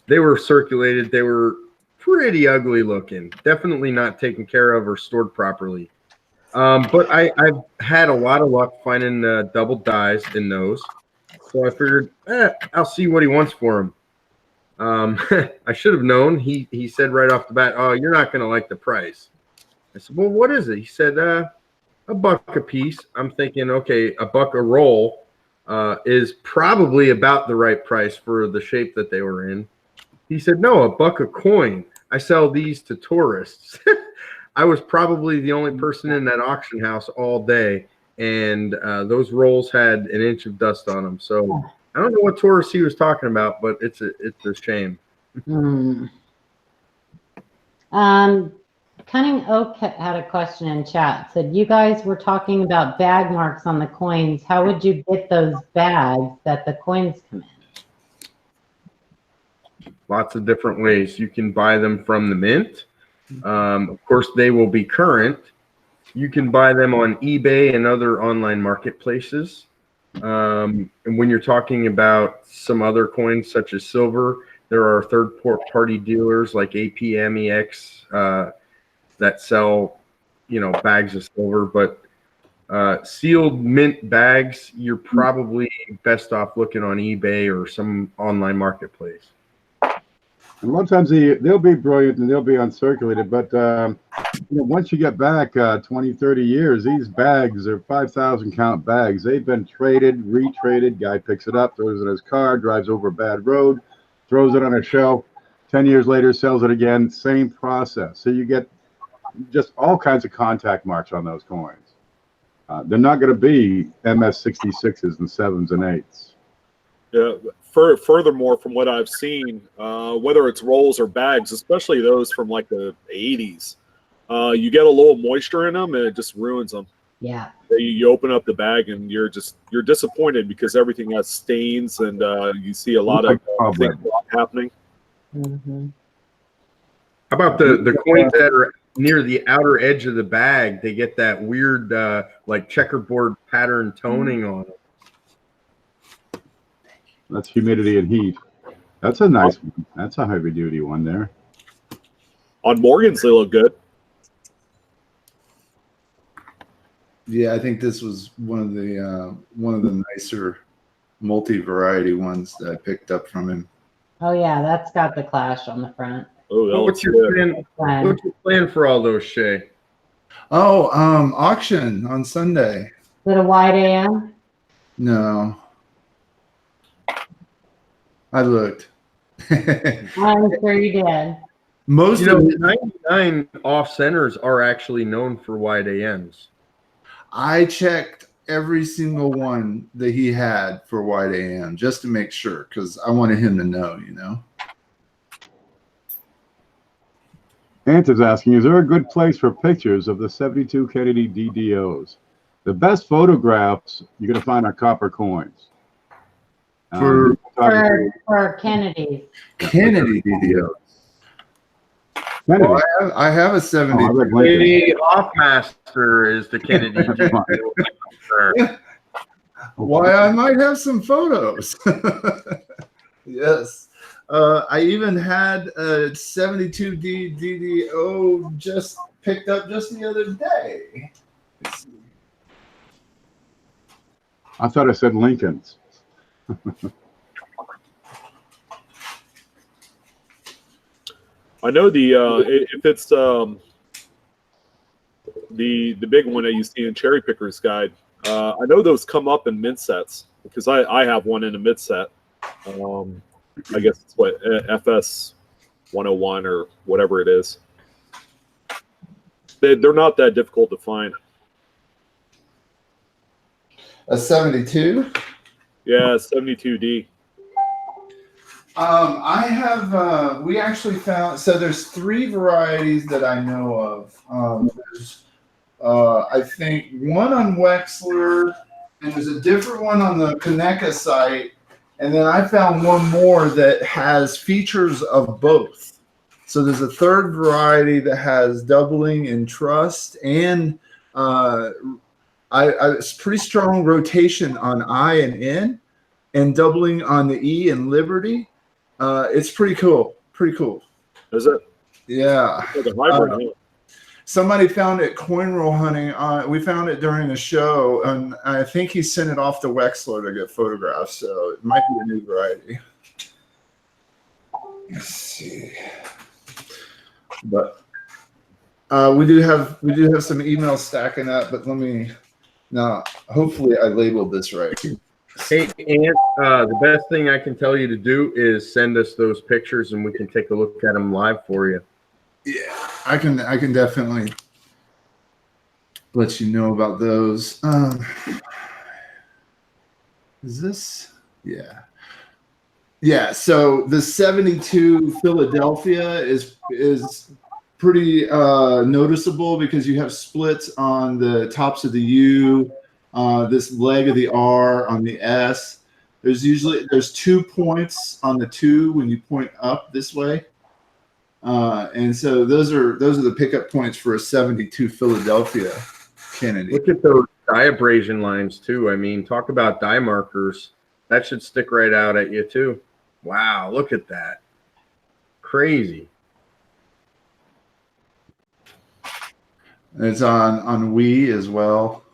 They were circulated. They were pretty ugly looking, definitely not taken care of or stored properly. But I've had a lot of luck finding double dies in those. So I figured, I'll see what he wants for them. I should have known. He said right off the bat, oh, you're not going to like the price. I said, well, what is it? He said, $1 a piece. I'm thinking, okay, $1 a roll is probably about the right price for the shape that they were in. He said, no, $1 a coin. I sell these to tourists. I was probably the only person in that auction house all day, and those rolls had an inch of dust on them. So I don't know what tourists he was talking about, but it's a shame. Cunning Oak had a question in chat. Said, you guys were talking about bag marks on the coins. How would you get those bags that the coins come in? Lots of different ways. You can buy them from the mint. Of course, they will be current. You can buy them on eBay and other online marketplaces. And when you're talking about some other coins such as silver, there are third-party dealers like APMEX that sell, bags of silver. But sealed mint bags, you're probably best off looking on eBay or some online marketplace. And a lot of times they'll be brilliant and they'll be uncirculated, but once you get back 20, 30 years, these bags are 5,000 count bags. They've been traded, retraded. Guy picks it up, throws it in his car, drives over a bad road, throws it on a shelf. 10 years later, sells it again. Same process. So you get just all kinds of contact marks on those coins. They're not going to be MS66s and 7s and 8s. Yeah. Furthermore, from what I've seen, whether it's rolls or bags, especially those from like the 80s, you get a little moisture in them and it just ruins them. Yeah. You open up the bag and you're disappointed because everything has stains and you see a lot of things happening. Mm-hmm. How about the coins that are near the outer edge of the bag? They get that weird like checkerboard pattern toning on it. That's humidity and heat. That's a nice one. That's a heavy duty one there. On Morgan's, they look good. Yeah, I think this was one of the nicer multi-variety ones that I picked up from him. Oh yeah, that's got the clash on the front. Oh, What's your plan? What's your plan for all those, Shay? Oh, auction on Sunday. Is it a wide AM? No. I looked. I'm sure you did. Most of the 99 off centers are actually known for wide AMs. I checked every single one that he had for White AM just to make sure, because I wanted him to know, you know. Ant is asking, is there a good place for pictures of the 72 Kennedy DDOs? The best photographs you're going to find are copper coins. For Kennedy's. Kennedy DDO. Kennedy. Well, I have a 70. Oh, I read Lincoln. The Offmaster is the Kennedy. Why, I might have some photos. Yes. I even had a 72D DDO just picked up just the other day. I thought I said Lincoln's. I know if it's the big one that you see in Cherry Picker's Guide. I know those come up in mid sets because I have one in a mid set. I guess it's what FS 101 or whatever it is. They're not that difficult to find. A 72? Yeah, 72D. I have, we actually found, so there's 3 varieties that I know of. There's, I think, one on Wexler, and there's a different one on the Coneca site, and then I found one more that has features of both. So there's a 3rd variety that has doubling in trust and it's pretty strong rotation on I and N, and doubling on the E and Liberty. It's pretty cool. Pretty cool. Is it? Yeah. Like a hybrid, Somebody found it coin roll hunting. We found it during the show, and I think he sent it off to Wexler to get photographs. So it might be a new variety. Let's see. But we do have some emails stacking up. But let me now. Hopefully, I labeled this right. Hey, Ant, the best thing I can tell you to do is send us those pictures, and we can take a look at them live for you. Yeah, I can definitely let you know about those. Is this? Yeah. Yeah, so the 72 Philadelphia is pretty noticeable because you have splits on the tops of the U, this leg of the R on the S. There's 2 points on the 2 when you point up this way. And so those are the pickup points for a 72 Philadelphia Kennedy. Look at those dye abrasion lines too. I mean, talk about dye markers. That should stick right out at you too. Wow, look at that. Crazy. It's on Wii as well.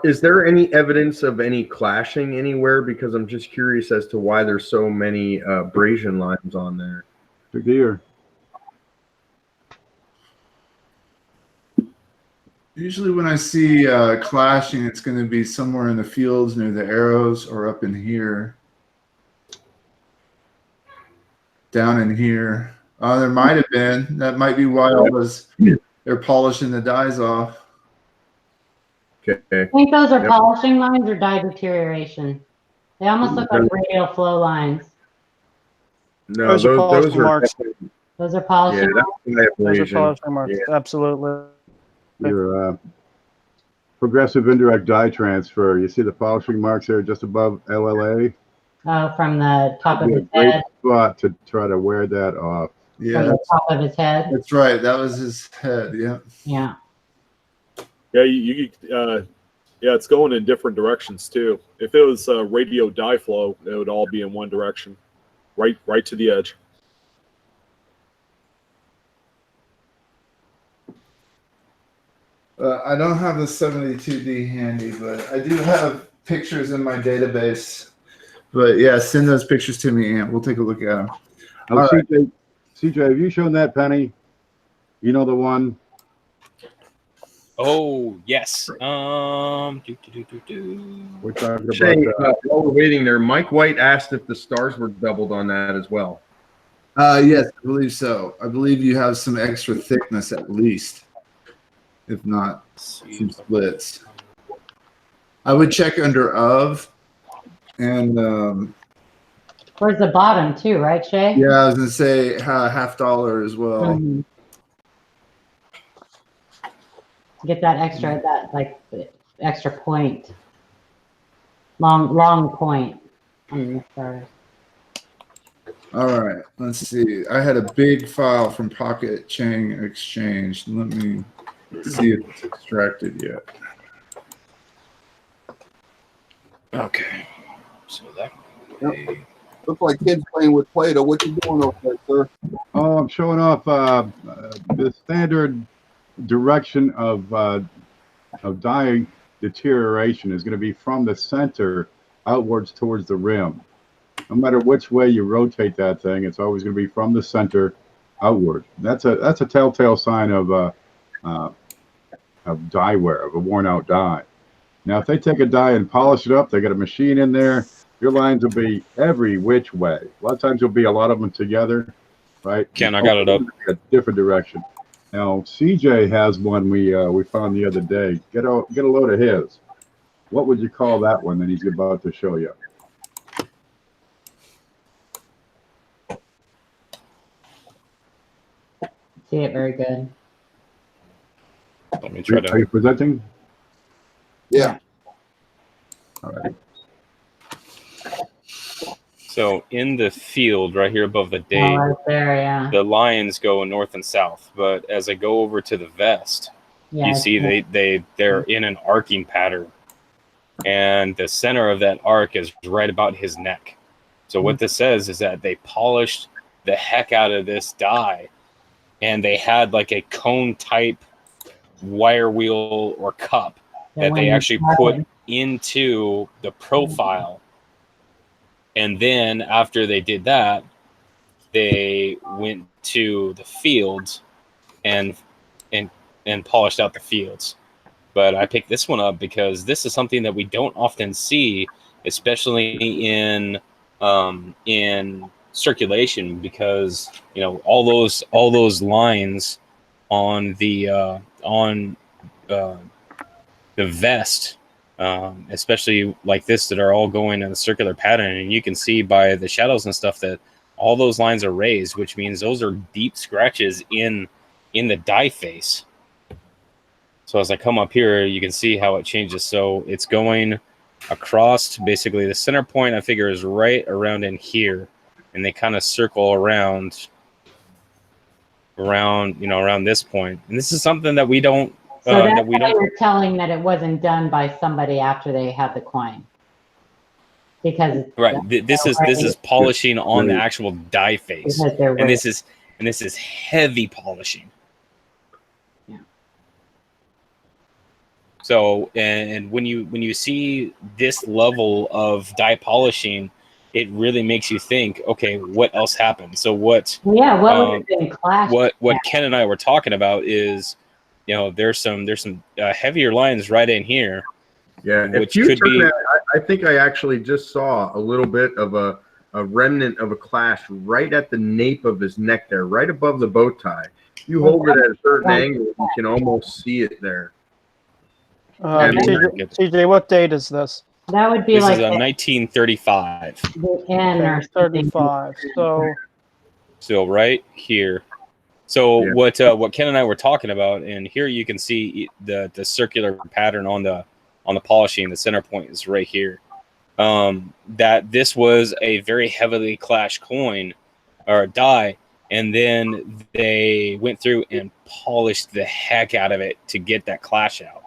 Is there any evidence of any clashing anywhere? Because I'm just curious as to why there's so many abrasion lines on there. The gear. Usually when I see clashing, it's going to be somewhere in the fields near the arrows or up in here. Down in here. There might have been. That might be why they're polishing the dyes off. Okay. I think those are polishing lines or dye deterioration. They almost look like radial flow lines. No, Those are polishing marks. Those are polishing marks? Those are polishing marks. Yeah. Absolutely. Your progressive indirect dye transfer. You see the polishing marks there just above LLA? Oh, from the top of his Great head. spot to try to wear that off. Yeah, From the top of his head. that's right. That was his head. Yeah. Yeah. Yeah, it's going in different directions too. If it was radio dye flow, it would all be in one direction, right to the edge. I don't have the 72D handy, but I do have pictures in my database. But yeah, send those pictures to me, Ant. We'll take a look at them. Oh, CJ, have you shown that penny? You know the one? Oh, yes. We're talking Shay, about while we're waiting there, Mike White asked if the stars were doubled on that as well. Yes, I believe so. I believe you have some extra thickness at least, if not some splits. I would check under of, and Towards the bottom too, right, Shay? yeah, I was gonna say $half as well. Mhm. Get that extra, extra point. Long point on these stars. All right, let's see. I had a big file from Pocket Chain Exchange. Let me see if it's extracted yet. Okay. So that. Yep. Looks like kids playing with Play-Doh. What you doing over there, sir? Oh, I'm showing off the standard direction of die deterioration is going to be from the center outwards towards the rim. No matter which way you rotate that thing, it's always going to be from the center outward. That's a telltale sign of die wear, of a worn out die. Now, if they take a die and polish it up, they got a machine in there. Your lines will be every which way. A lot of times, there'll be a lot of them together, right? Ken, I got it up. A different direction. Now, CJ has one we found the other day. Get a load of his. What would you call that one that he's about to show you? See it very good. Let me try to. Are you presenting? Yeah. All right. So in the field right here above the Oh, date, right there, yeah. the lines go north and south. But as I go over to the vest, Yeah, you see they're in an arcing pattern, and the center of that arc is right about his neck. So what this says is that they polished the heck out of this die, and they had like a cone type wire wheel or cup that they actually put into the profile. And then after they did that, they went to the fields and polished out the fields. But I picked this one up because this is something that we don't often see, especially in circulation, because all those lines on the vest, especially like this, that are all going in a circular pattern, and you can see by the shadows and stuff that all those lines are raised, which means those are deep scratches in the die face. So as I come up here, you can see how it changes. So it's going across, basically the center point, I figure, is right around in here, and they kind of circle around this point. And this is something that we don't. So that's why you're telling that it wasn't done by somebody after they had the coin, because right. This is polishing on the actual die face, and this is heavy polishing. Yeah. So and when you see this level of die polishing, it really makes you think, okay, what else happened? So what? Yeah, what would have been clashed? What Ken and I were talking about is, there's some heavier lines right in here. Yeah, which could be. I think I actually just saw a little bit of a remnant of a clash right at the nape of his neck there, right above the bow tie. You hold it at a certain angle, you can almost see it there. TJ, what date is this? That would be this like is a 1935. The N or 35. So right here. So yeah. What Ken and I were talking about, and here you can see the circular pattern on the polishing. The center point is right here. That this was a very heavily clashed coin or die, and then they went through and polished the heck out of it to get that clash out.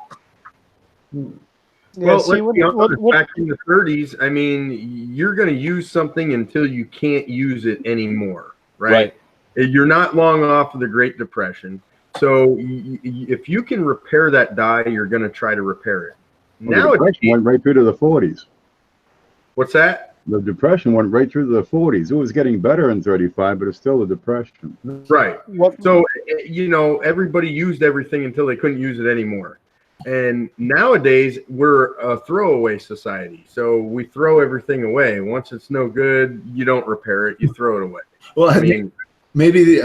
Yeah, well, let's be honest, back in the 30s, I mean, you're going to use something until you can't use it anymore, right? You're not long off of the Great Depression. So if you can repair that die, you're going to try to repair it. Well, the Depression went right through to the 40s. What's that? The Depression went right through to the 40s. It was getting better in 35, but it's still a Depression. Right. So, everybody used everything until they couldn't use it anymore. And nowadays, we're a throwaway society. So we throw everything away. Once it's no good, you don't repair it. You throw it away. Well, I mean, Maybe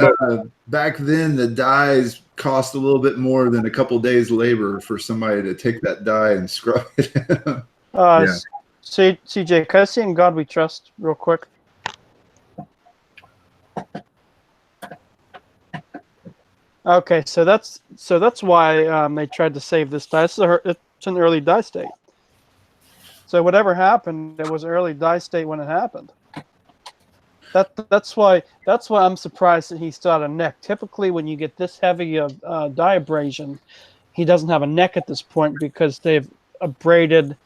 back then the dyes cost a little bit more than a couple days labor for somebody to take that dye and scrub it. Yeah. CJ, can I see In God We Trust real quick? Okay, so that's why they tried to save this dye. It's an early dye state. So whatever happened, it was early dye state when it happened. That's why I'm surprised that he still had a neck. Typically, when you get this heavy of dye abrasion, he doesn't have a neck at this point because they've abraded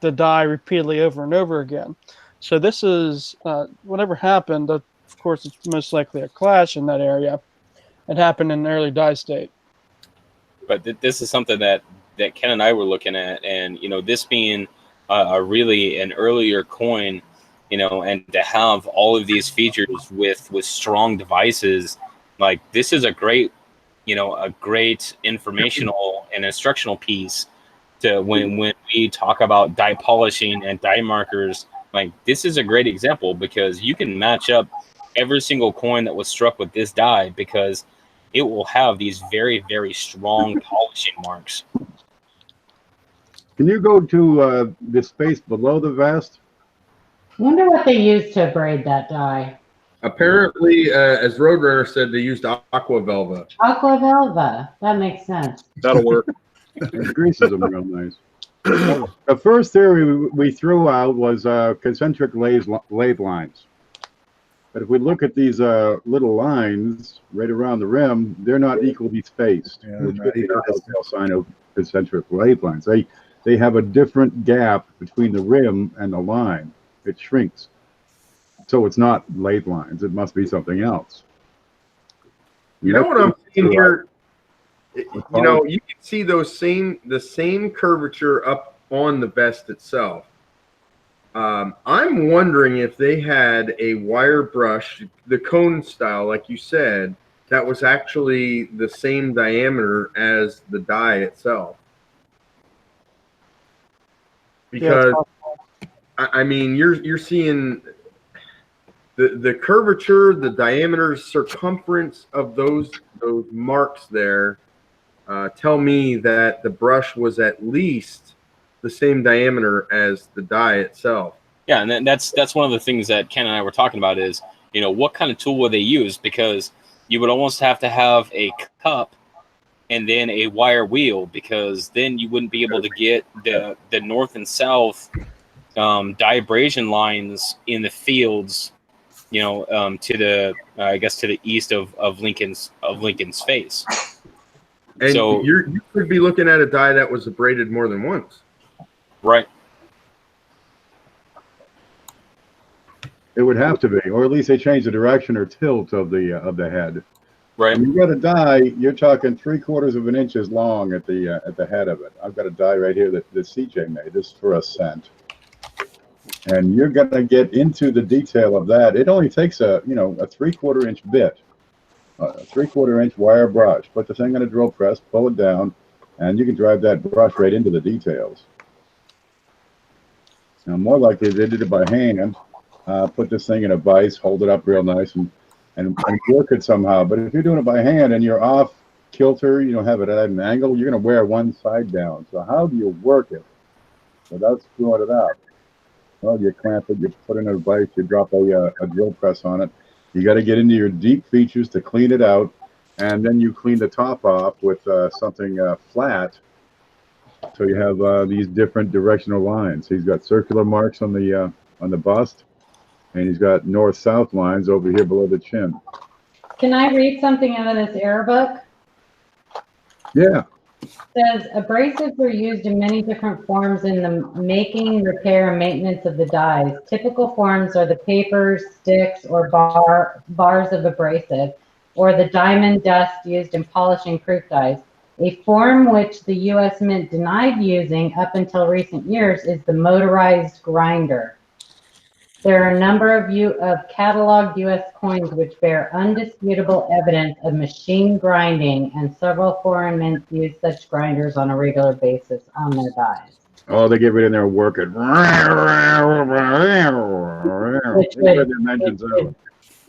the dye repeatedly over and over again. So this is whatever happened. Of course, it's most likely a clash in that area. It happened in an early dye state. But this is something that Ken and I were looking at, and this being a really an earlier coin, and to have all of these features with strong devices, like this is a great informational and instructional piece to when we talk about dye polishing and dye markers. Like this is a great example because you can match up every single coin that was struck with this dye because it will have these very, very strong polishing marks. Can you go to the space below the vest? I wonder what they used to abrade that dye. Apparently, as Roadrunner said, they used aqua velva. Aqua velva. That makes sense. That'll work. It greases them real nice. The first theory we threw out was concentric lathe lines. But if we look at these little lines right around the rim, they're not equally spaced, which could be a telltale sign of concentric lathe lines. They have a different gap between the rim and the line. It shrinks. So it's not lathe lines. It must be something else. You know what I'm seeing here? You can see the same curvature up on the vest itself. I'm wondering if they had a wire brush, the cone style, like you said, that was actually the same diameter as the die itself. Because I mean, you're seeing the curvature, the diameter, circumference of those marks there tell me that the brush was at least the same diameter as the die itself. Yeah, and then that's one of the things that Ken and I were talking about is, what kind of tool will they use? Because you would almost have to have a cup and then a wire wheel, because then you wouldn't be able to get the north and south dye abrasion lines in the fields, to the I guess to the east of Lincoln's face. And so you could be looking at a die that was abraded more than once. Right. It would have to be, or at least they change the direction or tilt of the head. Right. When you got a die, you're talking 3/4 of an inch long at the head of it. I've got a die right here that CJ made. This is for a cent, and you're gonna get into the detail of that. It only takes a 3/4 inch bit, a 3/4 inch wire brush. Put the thing on a drill press, pull it down, and you can drive that brush right into the details. Now, more likely they did it by hand. Put this thing in a vise, hold it up real nice, and work it somehow. But if you're doing it by hand and you're off kilter, you don't have it at an angle, you're going to wear one side down. So how do you work it without screwing it up? Well, you clamp it, you put it in a vise, you drop a drill press on it. You got to get into your deep features to clean it out, and then you clean the top off with something flat. So you have these different directional lines. He's got circular marks on the bust, and he's got north-south lines over here below the chin. Can I read something out of this error book? Yeah. It says abrasives are used in many different forms in the making, repair, and maintenance of the dyes. Typical forms are the papers, sticks, or bars of abrasive, or the diamond dust used in polishing proof dyes. A form which the U.S. Mint denied using up until recent years is the motorized grinder. There are a number of cataloged U.S. coins which bear undisputable evidence of machine grinding, and several foreign mints use such grinders on a regular basis on their dyes. Oh, they get right in there and work it.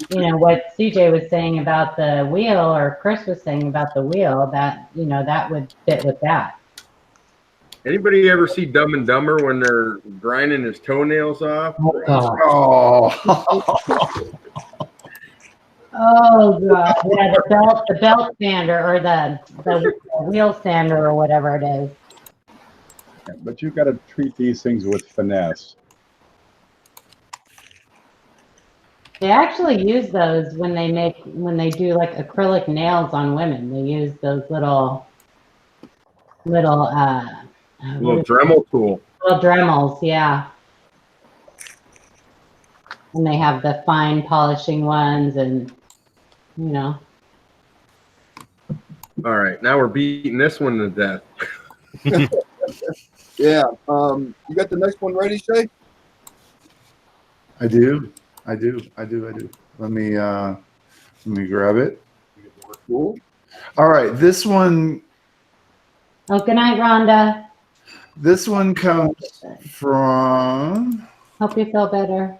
what CJ was saying about the wheel, or Chris was saying about the wheel, that, that would fit with that. Anybody ever see Dumb and Dumber when they're grinding his toenails off? Oh, God. Oh, Oh, God. Yeah, the belt sander, or the wheel sander, or whatever it is. but you got to treat these things with finesse. They actually use those when they do like acrylic nails on women. They use those little Little Dremel tool. little Dremels, yeah. And they have the fine polishing ones, and All right, now we're beating this one to death. Yeah. You got the next one ready, Shay? I do. Let me grab it. Cool. All right, this one oh, good night, Rhonda. This one comes from Hope you feel better.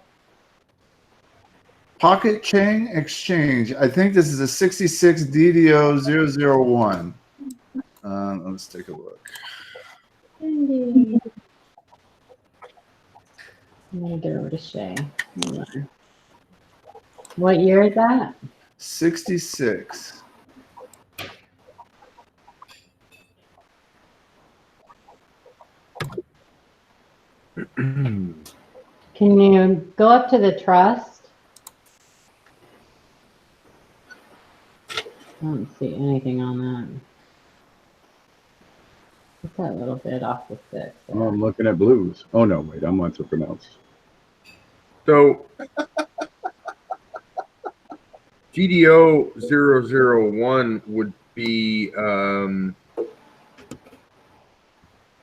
Pocket Chain Exchange. I think this is a 66 DDO001. Let's take a look. Indeed. I'm gonna get over to Shay. Hold on. What year is that? 66. Can you go up to the trust? I don't see anything on that. What's that little bit off the 6? Oh, I'm looking at blues. Oh no, wait, I'm on something else. So GDO001 would be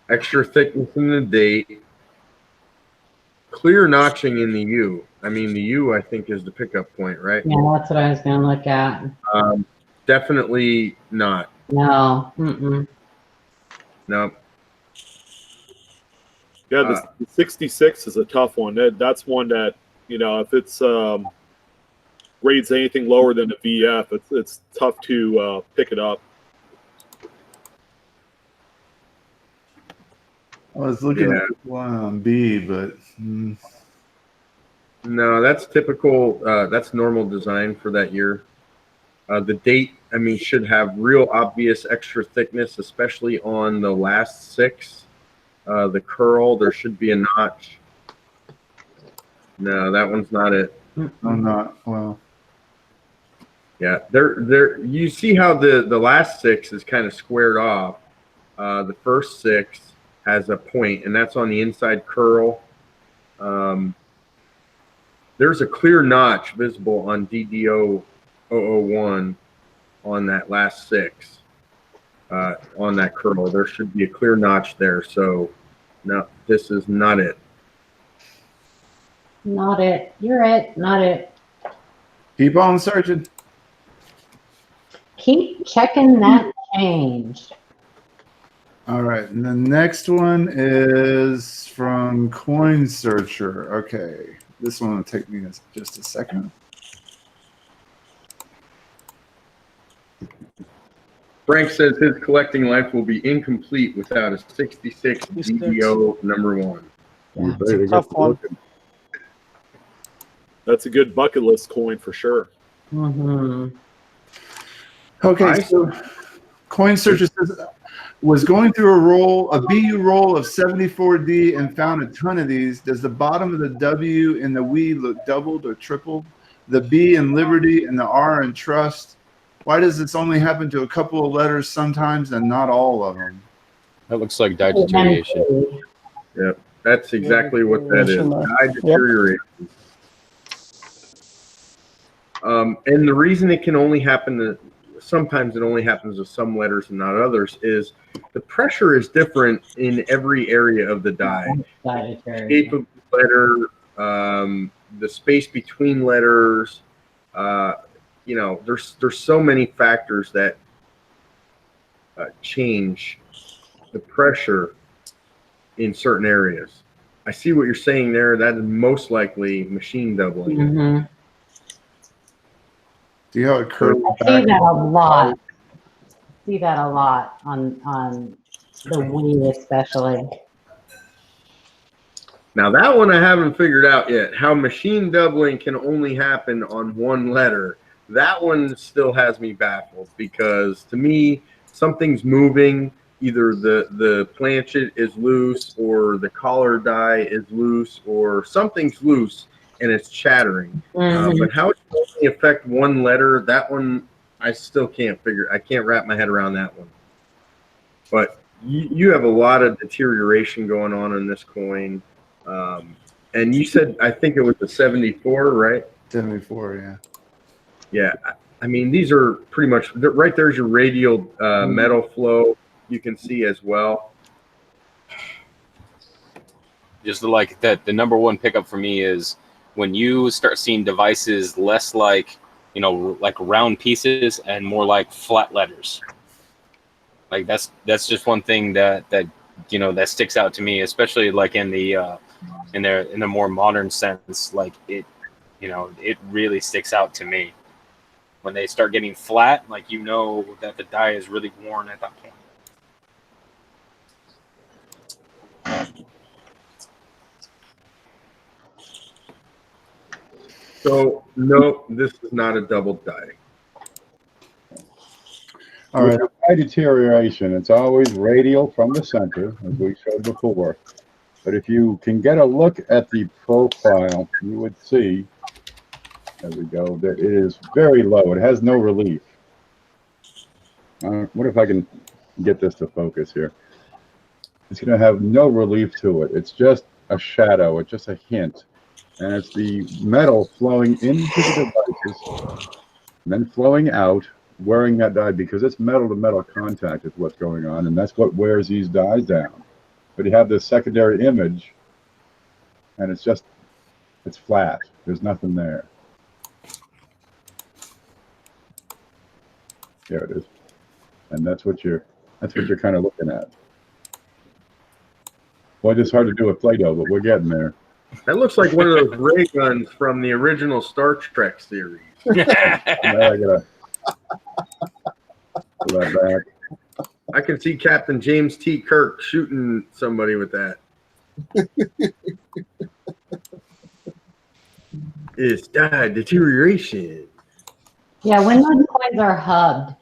extra thickness in the date, clear notching in the U. I mean, the U, I think, is the pickup point, right? Yeah, that's what I was going to look at. Definitely not. No. Mm-mm. No. Yeah, the 66 is a tough one. That's one that, if it's grades anything lower than a VF, it's tough to pick it up. I was looking at one on B, but no, that's typical. That's normal design for that year. The date, I mean, should have real obvious extra thickness, especially on the last 6. The curl, there should be a notch. No, that one's not it. I'm not. Well, yeah, there. You see how the last 6 is kind of squared off. The first 6 has a point, and that's on the inside curl. There's a clear notch visible on DDO001 on that last 6. On that curl, there should be a clear notch there. So, no, this is not it. Not it. You're it. Not it. keep on searching. Keep checking that change. All right, and the next one is from Coin Searcher. Okay, this one will take me just a second. Frank says his collecting life will be incomplete without a 66 DDO #1. Yeah, it's a tough one. That's a good bucket list coin for sure. Mm-hmm. Okay, so Coin Searcher says, was going through a BU roll of 74D and found a ton of these. Does the bottom of the W in the we look doubled or tripled? The B in Liberty and the R in Trust. Why does this only happen to a couple of letters sometimes and not all of them? That looks like dye deterioration. Yep, that's exactly what that is. Dye deterioration. And the reason it can only happen sometimes it only happens with some letters and not others is the pressure is different in every area of the die. Shape of the letter, the space between letters, there's so many factors that change the pressure in certain areas. I see what you're saying there. That is most likely machine doubling. Mm-hmm. See how it curves I see back? that a lot. See that a lot on the Wii especially. Now that one I haven't figured out yet. How machine doubling can only happen on one letter. That one still has me baffled because to me something's moving. Either the planchet is loose or the collar die is loose or something's loose and it's chattering. Mhm. But how it can only affect one letter, that one I still can't figure. I can't wrap my head around that one. But you have a lot of deterioration going on in this coin. And you said, I think it was the 74, right? 74, yeah. Yeah. I mean, these are pretty much right there's your radial metal flow you can see as well. Just like that, the number one pickup for me is when you start seeing devices less like, like round pieces and more like flat letters. Like that's just one thing that that sticks out to me, especially like in the more modern sense. Like it really sticks out to me when they start getting flat. Like that the die is really worn at that point. So no, this is not a double die. All right. By deterioration, it's always radial from the center, as we showed before. But if you can get a look at the profile, you would see, there we go, that it is very low. It has no relief. What if I can get this to focus here? It's going to have no relief to it. It's just a shadow. It's just a hint. And it's the metal flowing into the devices, and then flowing out, wearing that die, because it's metal-to-metal contact is what's going on, and that's what wears these dies down. But you have this secondary image, and it's flat. There's nothing there. There it is. And that's what you're kind of looking at. Well, it's hard to do with Play-Doh, but we're getting there. That looks like one of those ray guns from the original Star Trek series. Now I gotta pull that back. I can see Captain James T. Kirk shooting somebody with that. It's deterioration. Yeah, when those coins are hubbed,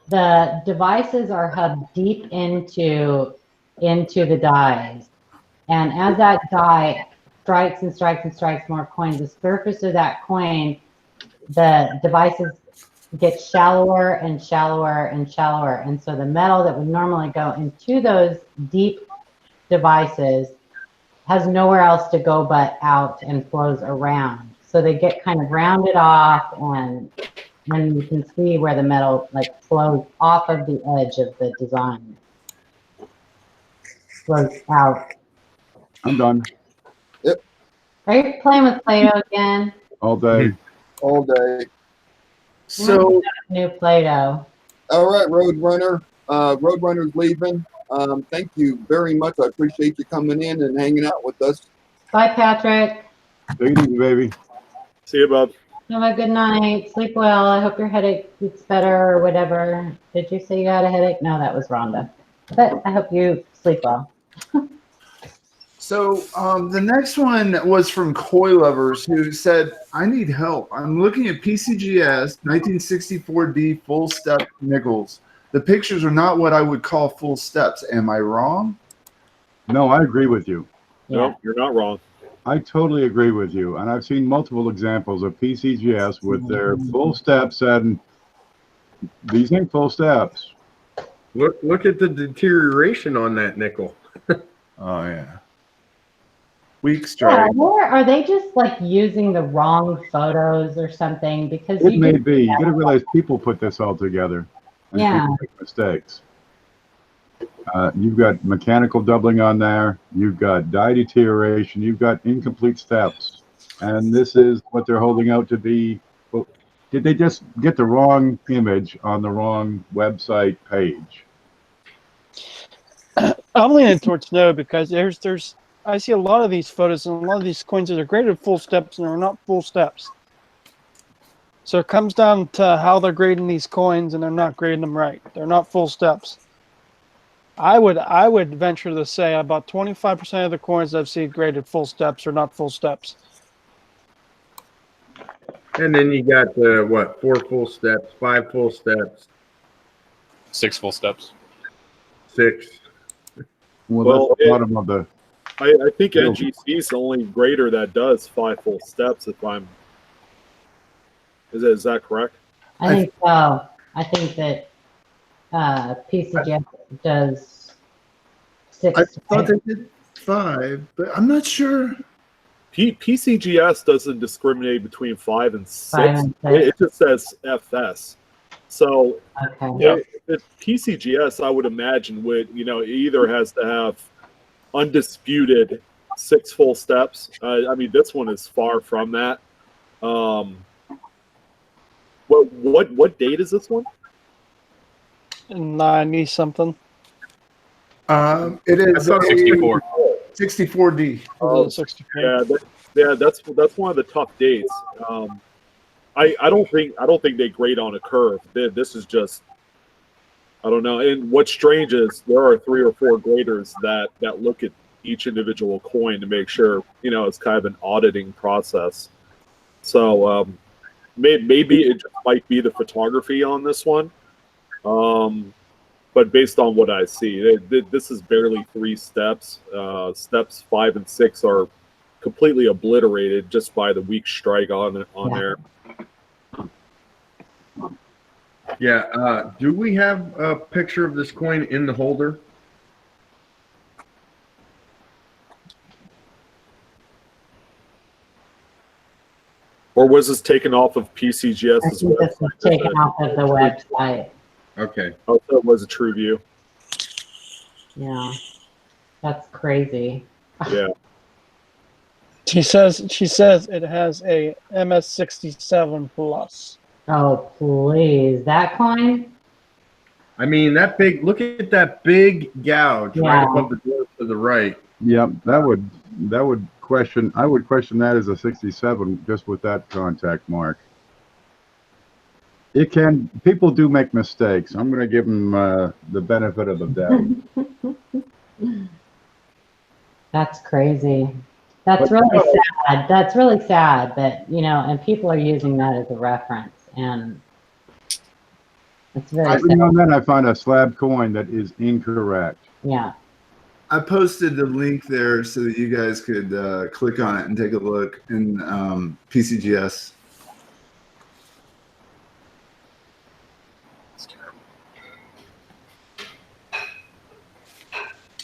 the devices are hubbed deep into the dies. And as that die strikes and strikes and strikes more coins, the surface of that coin, the devices get shallower and shallower and shallower. And so the metal that would normally go into those deep devices has nowhere else to go but out and flows around. So they get kind of rounded off, and then you can see where the metal like flows off of the edge of the design. Flows out. I'm done. Are you playing with Play-Doh again? All day. All day. So New Play-Doh. All right, Roadrunner. Roadrunner's leaving. Thank you very much. I appreciate you coming in and hanging out with us. Bye, Patrick. Take it easy, baby. See you, bub. Have a good night. Sleep well. I hope your headache gets better or whatever. Did you say you had a headache? No, that was Rhonda. But I hope you sleep well. So the next one was from Koi Lovers, who said, I need help. I'm looking at PCGS 1964D full step nickels. The pictures are not what I would call full steps. Am I wrong? No, I agree with you. No, you're not wrong. I totally agree with you. And I've seen multiple examples of PCGS with their full steps, and these ain't full steps. Look at the deterioration on that nickel. Oh, yeah. Weak Yeah, strike. or are they just like using the wrong photos or something? Because It you may do be. You that. got to realize people put this all together. And Yeah. people make mistakes. You've got mechanical doubling on there. You've got die deterioration. You've got incomplete steps. And this is what they're holding out to be. Well, did they just get the wrong image on the wrong website page? I'm leaning towards no, because I see a lot of these photos and a lot of these coins that are graded full steps and are not full steps. So it comes down to how they're grading these coins, and they're not grading them right. They're not full steps. I would venture to say about 25% of the coins I've seen graded full steps are not full steps. And then you got the what? 4 full steps, 5 full steps, 6 full steps. 6. Well, that's the bottom of the. I think NGC is the only grader that does 5 full steps. Is that correct? I think so. I think that PCGF does 6. I thought they did 5, but I'm not sure. PCGS doesn't discriminate between 5 and 6. 5 and 6. It just says FS. So Okay. if PCGS, I would imagine, would either has to have undisputed 6 full steps. I mean, this one is far from that. What date is this one? 90 something. It is 64. 64D. Oh, 64. Yeah, that's one of the tough dates. I don't think they grade on a curve. This is just, I don't know. And what's strange is there are 3 or 4 graders that look at each individual coin to make sure it's kind of an auditing process. So maybe it just might be the photography on this one. But based on what I see, this is barely 3 steps. Steps 5 and 6 are completely obliterated just by the weak strike on there. Yeah. Do we have a picture of this coin in the holder? Or was this taken off of PCGS's I think this was taken off of the website. Okay. Oh, so it was a true view. Yeah. That's crazy. Yeah. She says it has a MS67 plus. Oh, please. That coin? I mean, that big. Look at that big gouge right above the door to the right. Yep, that would question. I would question that as a 67 just with that contact mark. It can. People do make mistakes. I'm going to give them the benefit of the doubt. That's crazy. That's really sad. That's really sad that, and people are using that as a reference. And it's very Every sad. now and then I find a slab coin that is incorrect. Yeah. I posted the link there so that you guys could click on it and take a look in PCGS.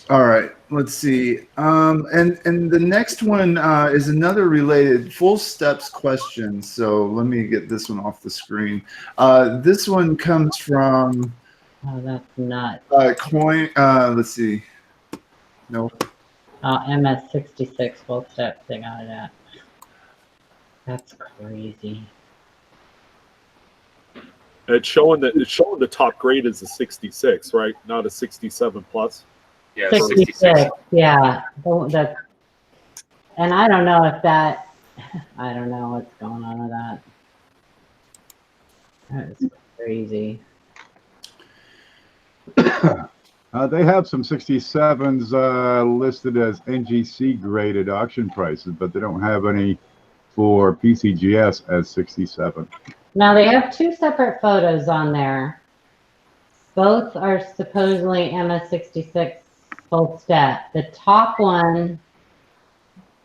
All right, let's see. And the next one is another related full steps question. So let me get this one off the screen. This one comes from Oh, that's nuts. coin. Let's see. No. MS66 full steps. They got it at. That's crazy. It's showing the top grade is a 66, right? Not a 67 plus. Yeah, 66. Yeah. That's, and I don't know if that. I don't know what's going on with that. That is crazy. They have some 67s listed as NGC graded auction prices, but they don't have any for PCGS as 67. Now they have 2 separate photos on there. Both are supposedly MS66 full step. The top one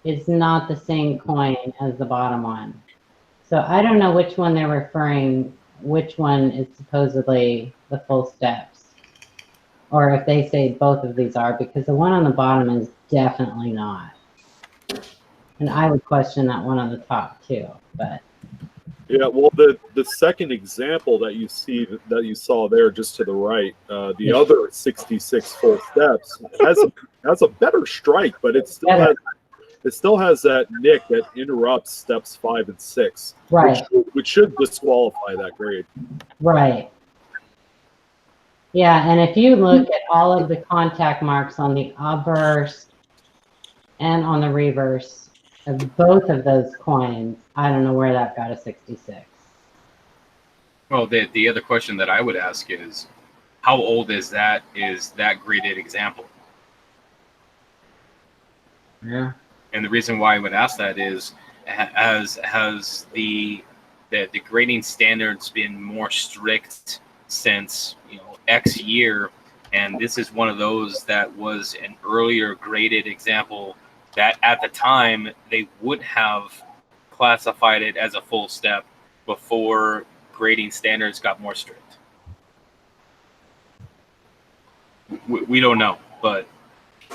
is not the same coin as the bottom one. So I don't know which one they're referring, which one is supposedly the full steps. Or if they say both of these are, because the one on the bottom is definitely not. And I would question that one on the top too, but. Yeah, well, the second example that you saw there, just to the right, the other 66 full steps has a better strike, but it still has that nick that interrupts steps 5 and 6, Right. which should disqualify that grade. Right. Yeah, and if you look at all of the contact marks on the obverse and on the reverse of both of those coins, I don't know where that got a 66. Well, the other question that I would ask is, how old is that graded example? Yeah. And the reason why I would ask that is, has the grading standards been more strict since X year, and this is one of those that was an earlier graded example that at the time they would have classified it as a full step before grading standards got more strict. We don't know, but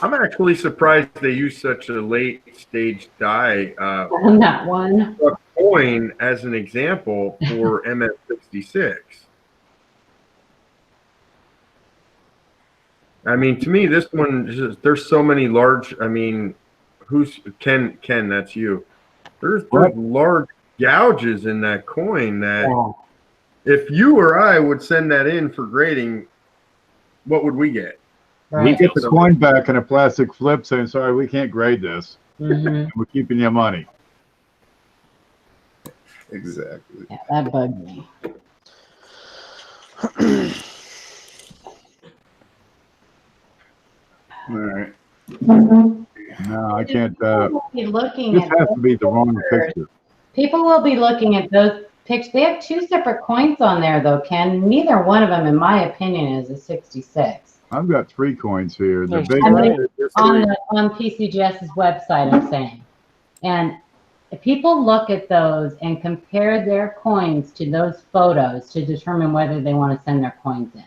I'm actually surprised they use such a late stage die On that one. coin as an example for MS66. I mean, to me, this one, there's so many large. I mean, who's Ken? Ken, that's you. There's large gouges in that coin that if you or I would send that in for grading, what would we get? We get the coin back in a plastic flip saying, sorry, we can't grade this. Mm-hmm. We're keeping your money. Exactly. Yeah, that bugged me. All right. No, I can't. People will be looking This at has to those be the wrong pictures. picture. People will be looking at those pictures. They have two separate coins on there, though, Ken. Neither one of them, in my opinion, is a 66. I've got 3 coins here. The There's big I mean, There's on three. on PCGS's website, I'm saying. And if people look at those and compare their coins to those photos to determine whether they want to send their coins in.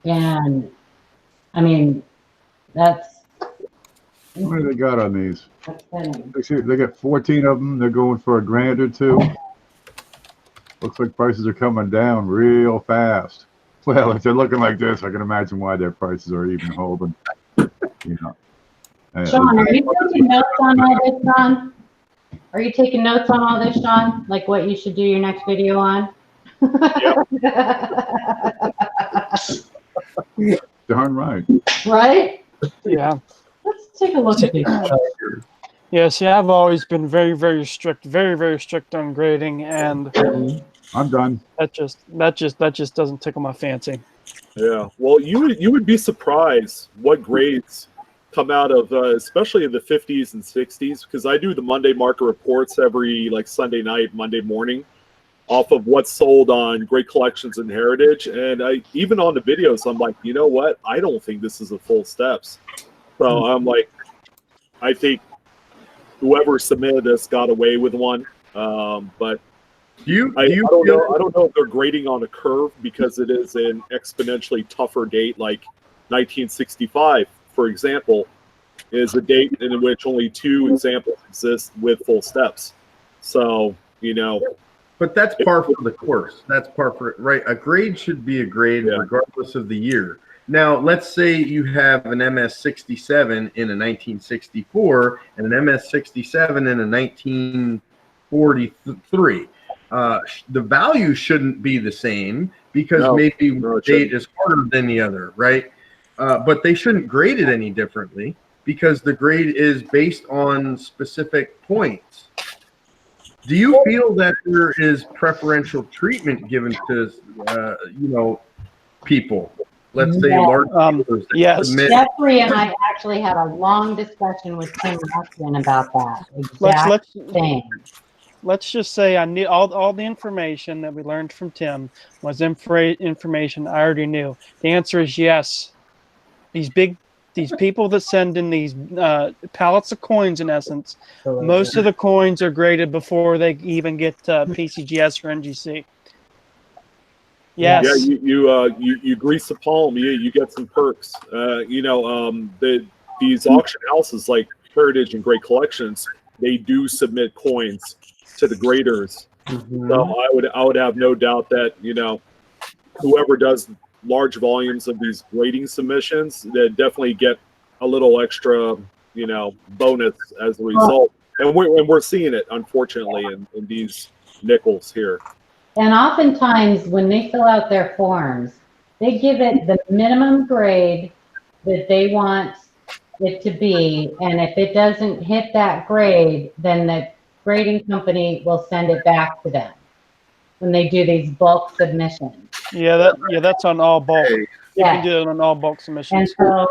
Yeah. And I mean, that's What do they got on these? funny. They got 14 of them. They're going for $1,000 or $2,000. Looks like prices are coming down real fast. Well, if they're looking like this, I can imagine why their prices are even holding. Sean, are you taking notes on all this, Sean? Are you taking notes on all this, Sean? Like what you should do your next video on? Darn right. Right? Yeah. Let's take a look at these. Yeah, see, I've always been very, very strict on grading, and I'm done. that just doesn't tickle my fancy. Yeah. Well, you would be surprised what grades come out of, especially in the 50s and 60s, because I do the Monday market reports every Sunday night, Monday morning, off of what's sold on Great Collections and Heritage, and even on the videos, I'm like, you know what? I don't think this is a full steps. So I'm like, I think whoever submitted this got away with one, but I don't know if they're grading on a curve because it is an exponentially tougher date. Like 1965, for example, is a date in which only 2 examples exist with full steps. So But that's par for the course. That's par for it, right? A grade should be a grade regardless of the year. Now, let's say you have an MS-67 in a 1964 and an MS-67 in a 1943. The value shouldn't be the same because maybe one date is harder than the other, right? But they shouldn't grade it any differently because the grade is based on specific points. Do you feel that there is preferential treatment given to, people? Let's say large users that yes. submit. Jeffrey and I actually had a long discussion with Tim Rushton about that exact thing. Let's just say I knew all the information that we learned from Tim was information I already knew. The answer is yes. These people that send in these pallets of coins, in essence, most of the coins are graded before they even get PCGS or NGC. Yes. Yeah, you grease the palm, you get some perks. These auction houses like Heritage and Great Collections, they do submit coins to the graders. Mm-hmm. So I would have no doubt that whoever does large volumes of these grading submissions, they definitely get a little extra bonus as a result. And we're seeing it, unfortunately, in these nickels here. And oftentimes when they fill out their forms, they give it the minimum grade that they want it to be. And if it doesn't hit that grade, then the grading company will send it back to them. when they do these bulk submissions. Yeah, that's on all bulk. You Yeah. can do it on all bulk And submissions. so,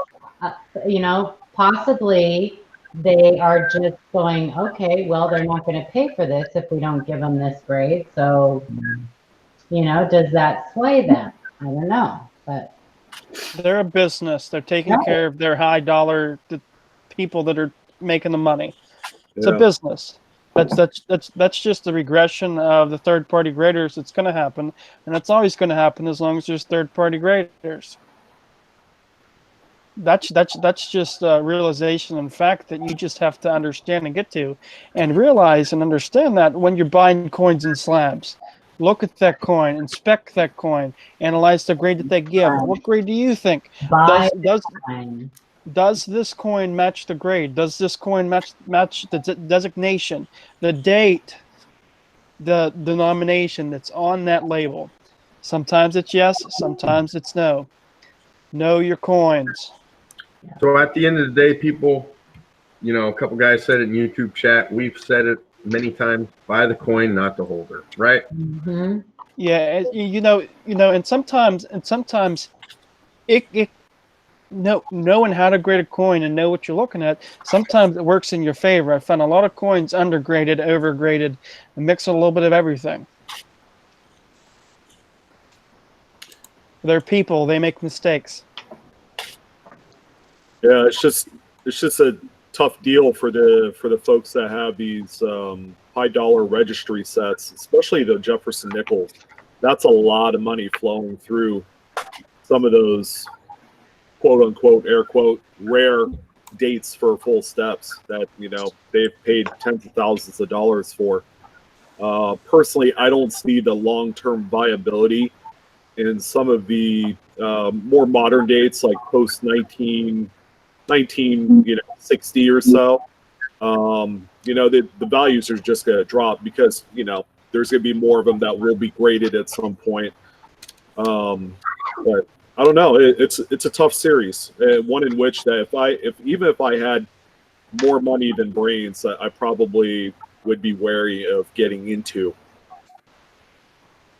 possibly they are just going, okay, well, they're not going to pay for this if we don't give them this grade. So, does that sway them? I don't know, but They're a business. They're taking Right. care of their high dollar people that are making the money. It's a Yeah. business. That's just the regression of the third party graders. It's going to happen, and it's always going to happen as long as there's third party graders. That's just a realization and fact that you just have to understand and get to, and realize and understand that when you're buying coins in slabs, look at that coin, inspect that coin, analyze the grade that they give. What grade do you think? buy Does this coin match the grade? Does this coin match the designation, the date, the denomination that's on that label? Sometimes it's yes, sometimes it's no. Know your coins. So at the end of the day, people, a couple guys said it in YouTube chat. We've said it many times: buy the coin, not the holder. Right? Mm-hmm. Yeah, and sometimes it knowing how to grade a coin and know what you're looking at, sometimes it works in your favor. I found a lot of coins undergraded, overgraded, and mix a little bit of everything. They're people, they make mistakes. Yeah, it's just a tough deal for the folks that have these high dollar registry sets, especially the Jefferson nickels. That's a lot of money flowing through some of those quote unquote air quote rare dates for full steps that they've paid tens of thousands of dollars for. Personally, I don't see the long-term viability in some of the more modern dates, like post 1960 or so. The values are just going to drop because there's going to be more of them that will be graded at some point. But I don't know. It's a tough series, one in which that even if I had more money than brains, I probably would be wary of getting into.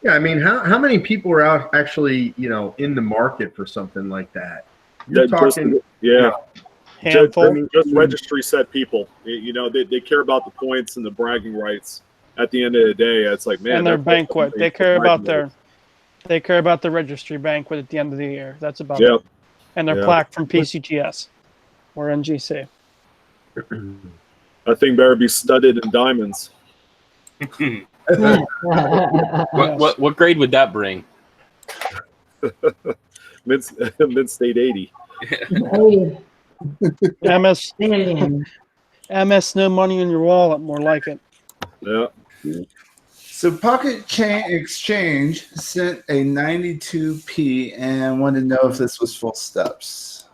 Yeah, I mean, how many people are out actually, in the market for something like that? You're talking, handful. Just registry set people. They care about the points and the bragging rights. At the end of the day, it's like, man, and their banquet. They care about the registry banquet at the end of the year. That's about it. And their plaque from PCGS or NGC. That thing better be studded in diamonds. What grade would that bring? Mid state 80. MS no money in your wallet, more like it. Yeah. So Pocket Chain Exchange sent a 92p and wanted to know if this was full steps.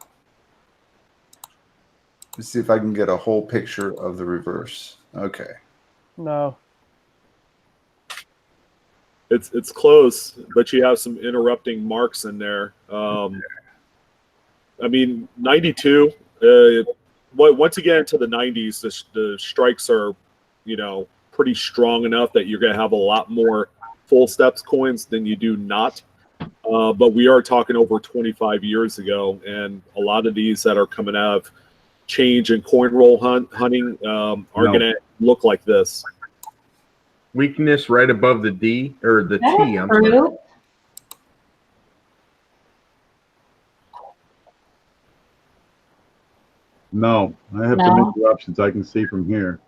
Let's see if I can get a whole picture of the reverse. Okay. No. It's close, but you have some interrupting marks in there. I mean, 92. Once you get into the 90s, the strikes are, pretty strong enough that you're going to have a lot more full steps coins than you do not. But we are talking over 25 years ago, and a lot of these that are coming out of change and coin roll hunting are going to look like this. Weakness right above the D or the T. I'm sorry. No, I have some interruptions I can see from here.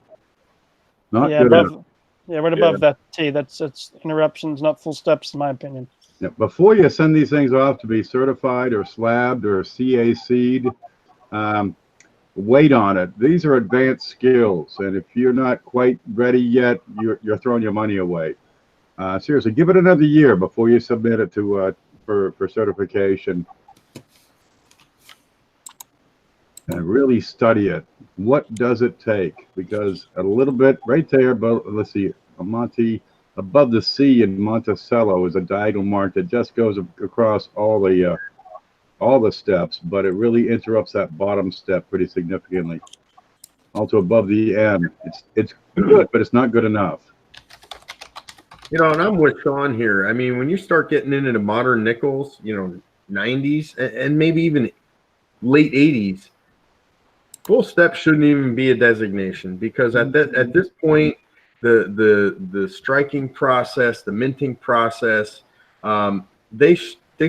Not good enough. Yeah, right above that T. That's interruptions, not full steps, in my opinion. Yeah, before you send these things off to be certified or slabbed or CAC'd, wait on it. These are advanced skills, and if you're not quite ready yet, you're throwing your money away. Seriously, give it another year before you submit it to for certification, and really study it. What does it take? Because a little bit right there, but let's see, Monte above the C in Monticello is a diagonal mark that just goes across all the steps, but it really interrupts that bottom step pretty significantly. Also above the M, it's good, but it's not good enough. You know, and I'm with Sean here. I mean, when you start getting into the modern nickels, 90s and maybe even late 80s, full step shouldn't even be a designation because at this point, the striking process, the minting process, they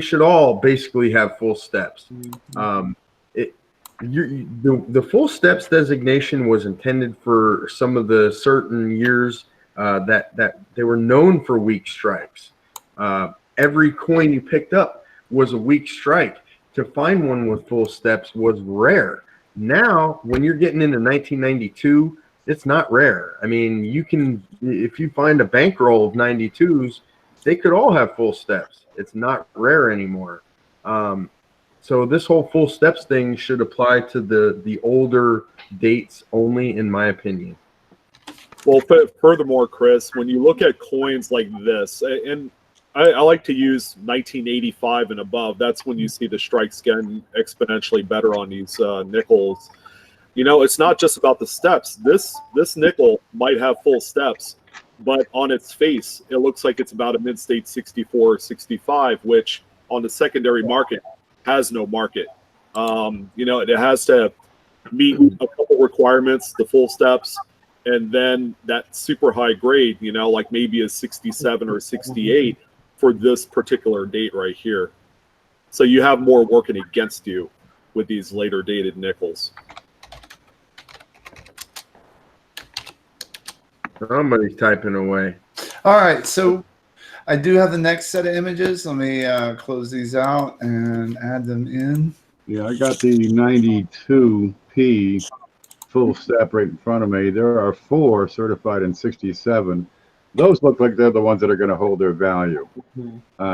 should all basically have full steps. It the full steps designation was intended for some of the certain years that they were known for weak strikes. Every coin you picked up was a weak strike. To find one with full steps was rare. Now, when you're getting into 1992, it's not rare. I mean, you can, if you find a bankroll of 92s, they could all have full steps. It's not rare anymore. So this whole full steps thing should apply to the older dates only, in my opinion. Well, furthermore, Chris, when you look at coins like this, and I like to use 1985 and above, that's when you see the strikes getting exponentially better on these nickels. It's not just about the steps. This nickel might have full steps, but on its face, it looks like it's about a mid-state 64 or 65, which on the secondary market has no market. It has to meet a couple requirements, the full steps, and then that super high grade, like maybe a 67 or 68 for this particular date right here. So you have more working against you with these later dated nickels. Somebody's typing away. All right, so I do have the next set of images. Let me close these out and add them in. Yeah, I got the 92P full step right in front of me. There are 4 certified in 67. Those look like they're the ones that are going to hold their value.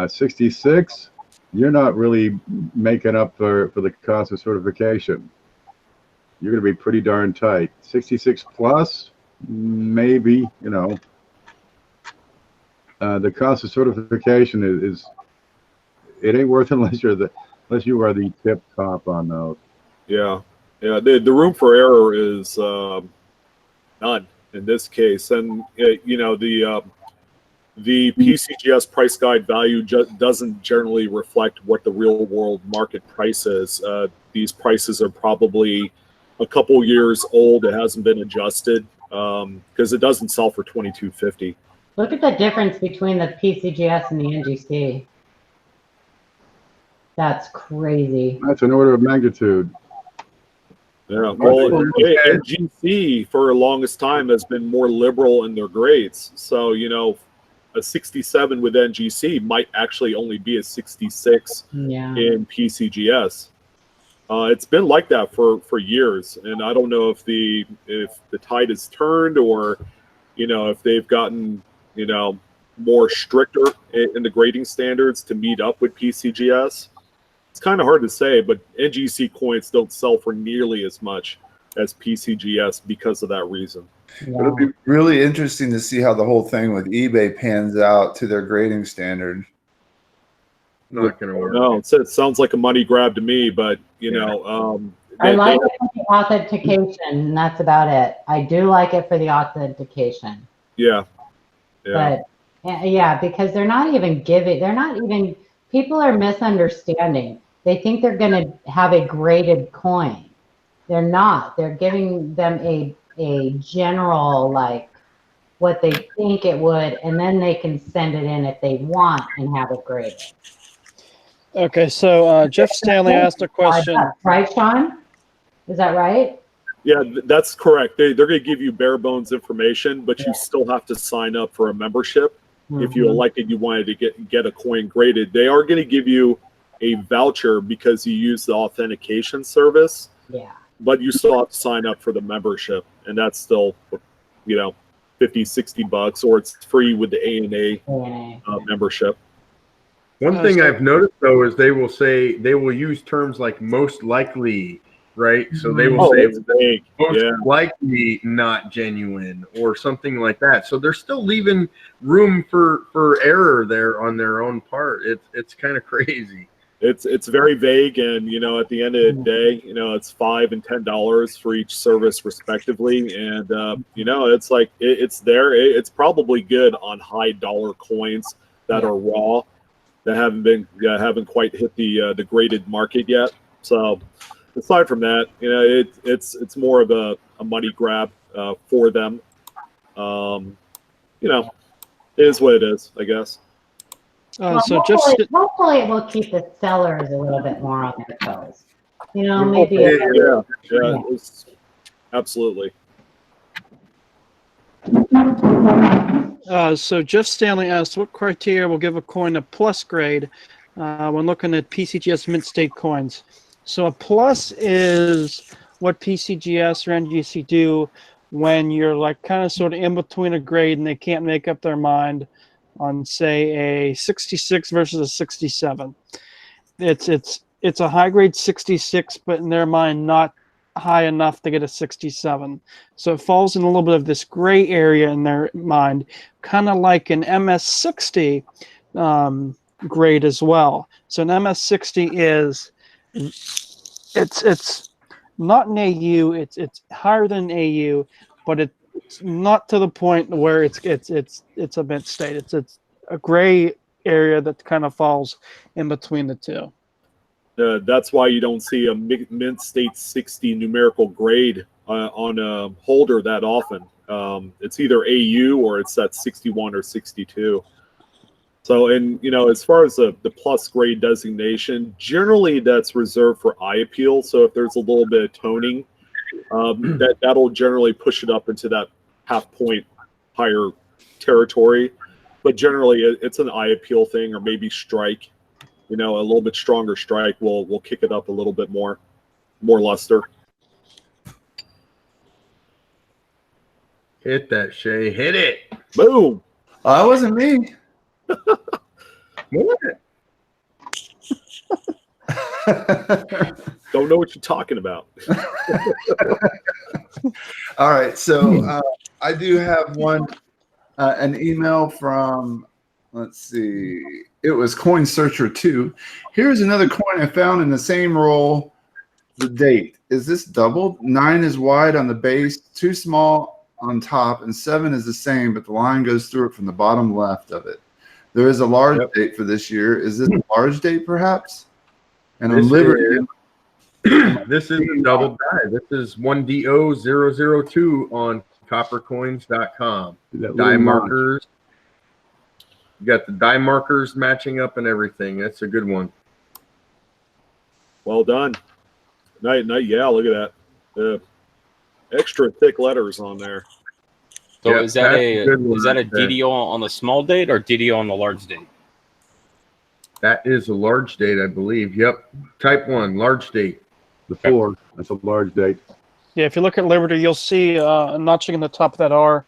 66, you're not really making up for the cost of certification. You're going to be pretty darn tight. 66 plus, maybe, the cost of certification is it ain't worth it unless you are the tip top on those. Yeah. The room for error is none in this case, and the PCGS price guide value doesn't generally reflect what the real world market price is. These prices are probably a couple years old. It hasn't been adjusted because it doesn't sell for $22.50. Look at the difference between the PCGS and the NGC. That's crazy. That's an order of magnitude. Yeah, well, NGC for the longest time has been more liberal in their grades. So, a 67 with NGC might actually only be a 66 in PCGS. It's been like that for years, and I don't know if the tide has turned or, if they've gotten more stricter in the grading standards to meet up with PCGS. It's kind of hard to say, but NGC coins don't sell for nearly as much as PCGS because of that reason. Yeah. It'll be really interesting to see how the whole thing with eBay pans out to their grading standard. Not going to work. No, it sounds like a money grab to me, but I like it for the authentication, and that's about it. I do like it for the authentication. Yeah. But because they're not even people are misunderstanding. They think they're going to have a graded coin. They're not. They're giving them a general, like, what they think it would, and then they can send it in if they want and have it graded. Okay, so Jeff Stanley asked a question. Right, Sean? Is that right? Yeah, that's correct. They're going to give you bare bones information, but you still have to sign up for a membership. If you elected you wanted to get a coin graded. They are going to give you a voucher because you use the authentication service. Yeah. But you still have to sign up for the membership, and that's still, $50, $60, or it's free with the ANA membership. One thing I've noticed though is they will use terms like most likely, right? So they will say most likely not genuine or something like that. So they're still leaving room for error there on their own part. It's kind of crazy. it's very vague, and at the end of the day, it's $5 and $10 for each service respectively, and it's like it's there. It's probably good on high dollar coins that are raw, that haven't quite hit the graded market yet. So aside from that, it's more of a money grab for them. It is what it is, I guess. Well, So hopefully it will keep the sellers a little bit more on their toes. Maybe. Yeah, absolutely. So Jeff Stanley asked, what criteria will give a coin a plus grade when looking at PCGS mint state coins? So a plus is what PCGS or NGC do when you're like kind of sort of in between a grade and they can't make up their mind on, say, a 66 versus a 67. It's a high grade 66, but in their mind not high enough to get a 67. So it falls in a little bit of this gray area in their mind, kind of like an MS60 grade as well. So an MS60 is it's not an AU, it's higher than an AU, but it's not to the point where it's a mint state. It's a gray area that kind of falls in between the two. That's why you don't see a mint state 60 numerical grade on a holder that often. It's either AU or it's that 61 or 62. So, and as far as the plus grade designation, generally that's reserved for eye appeal. So if there's a little bit of toning, that'll generally push it up into that half point higher territory. But generally it's an eye appeal thing, or maybe strike. A little bit stronger strike will kick it up a little bit more luster. Hit that, Shay. Hit it. Boom. Oh, that wasn't me. What? Don't know what you're talking about. All right, so I do have an email from, let's see, it was Coin Searcher 2. Here's another coin I found in the same roll. The date. Is this doubled? 9 is wide on the base, 2 small on top, and 7 is the same, but the line goes through it from the bottom left of it. There is a large date for this year. Is this a large date, perhaps? And on Liberty. This is a double die. This is 1DO002 on coppercoins.com. Die markers. You got the die markers matching up and everything. That's a good one. Well done. Yeah, look at that. Extra thick letters on there. So Yeah, is that a right there. DDO on the small date or DDO on the large date? That is a large date, I believe. Yep. Type 1, large date. The 4. That's a large date. Yeah, if you look at Liberty, you'll see a notching in the top of that R.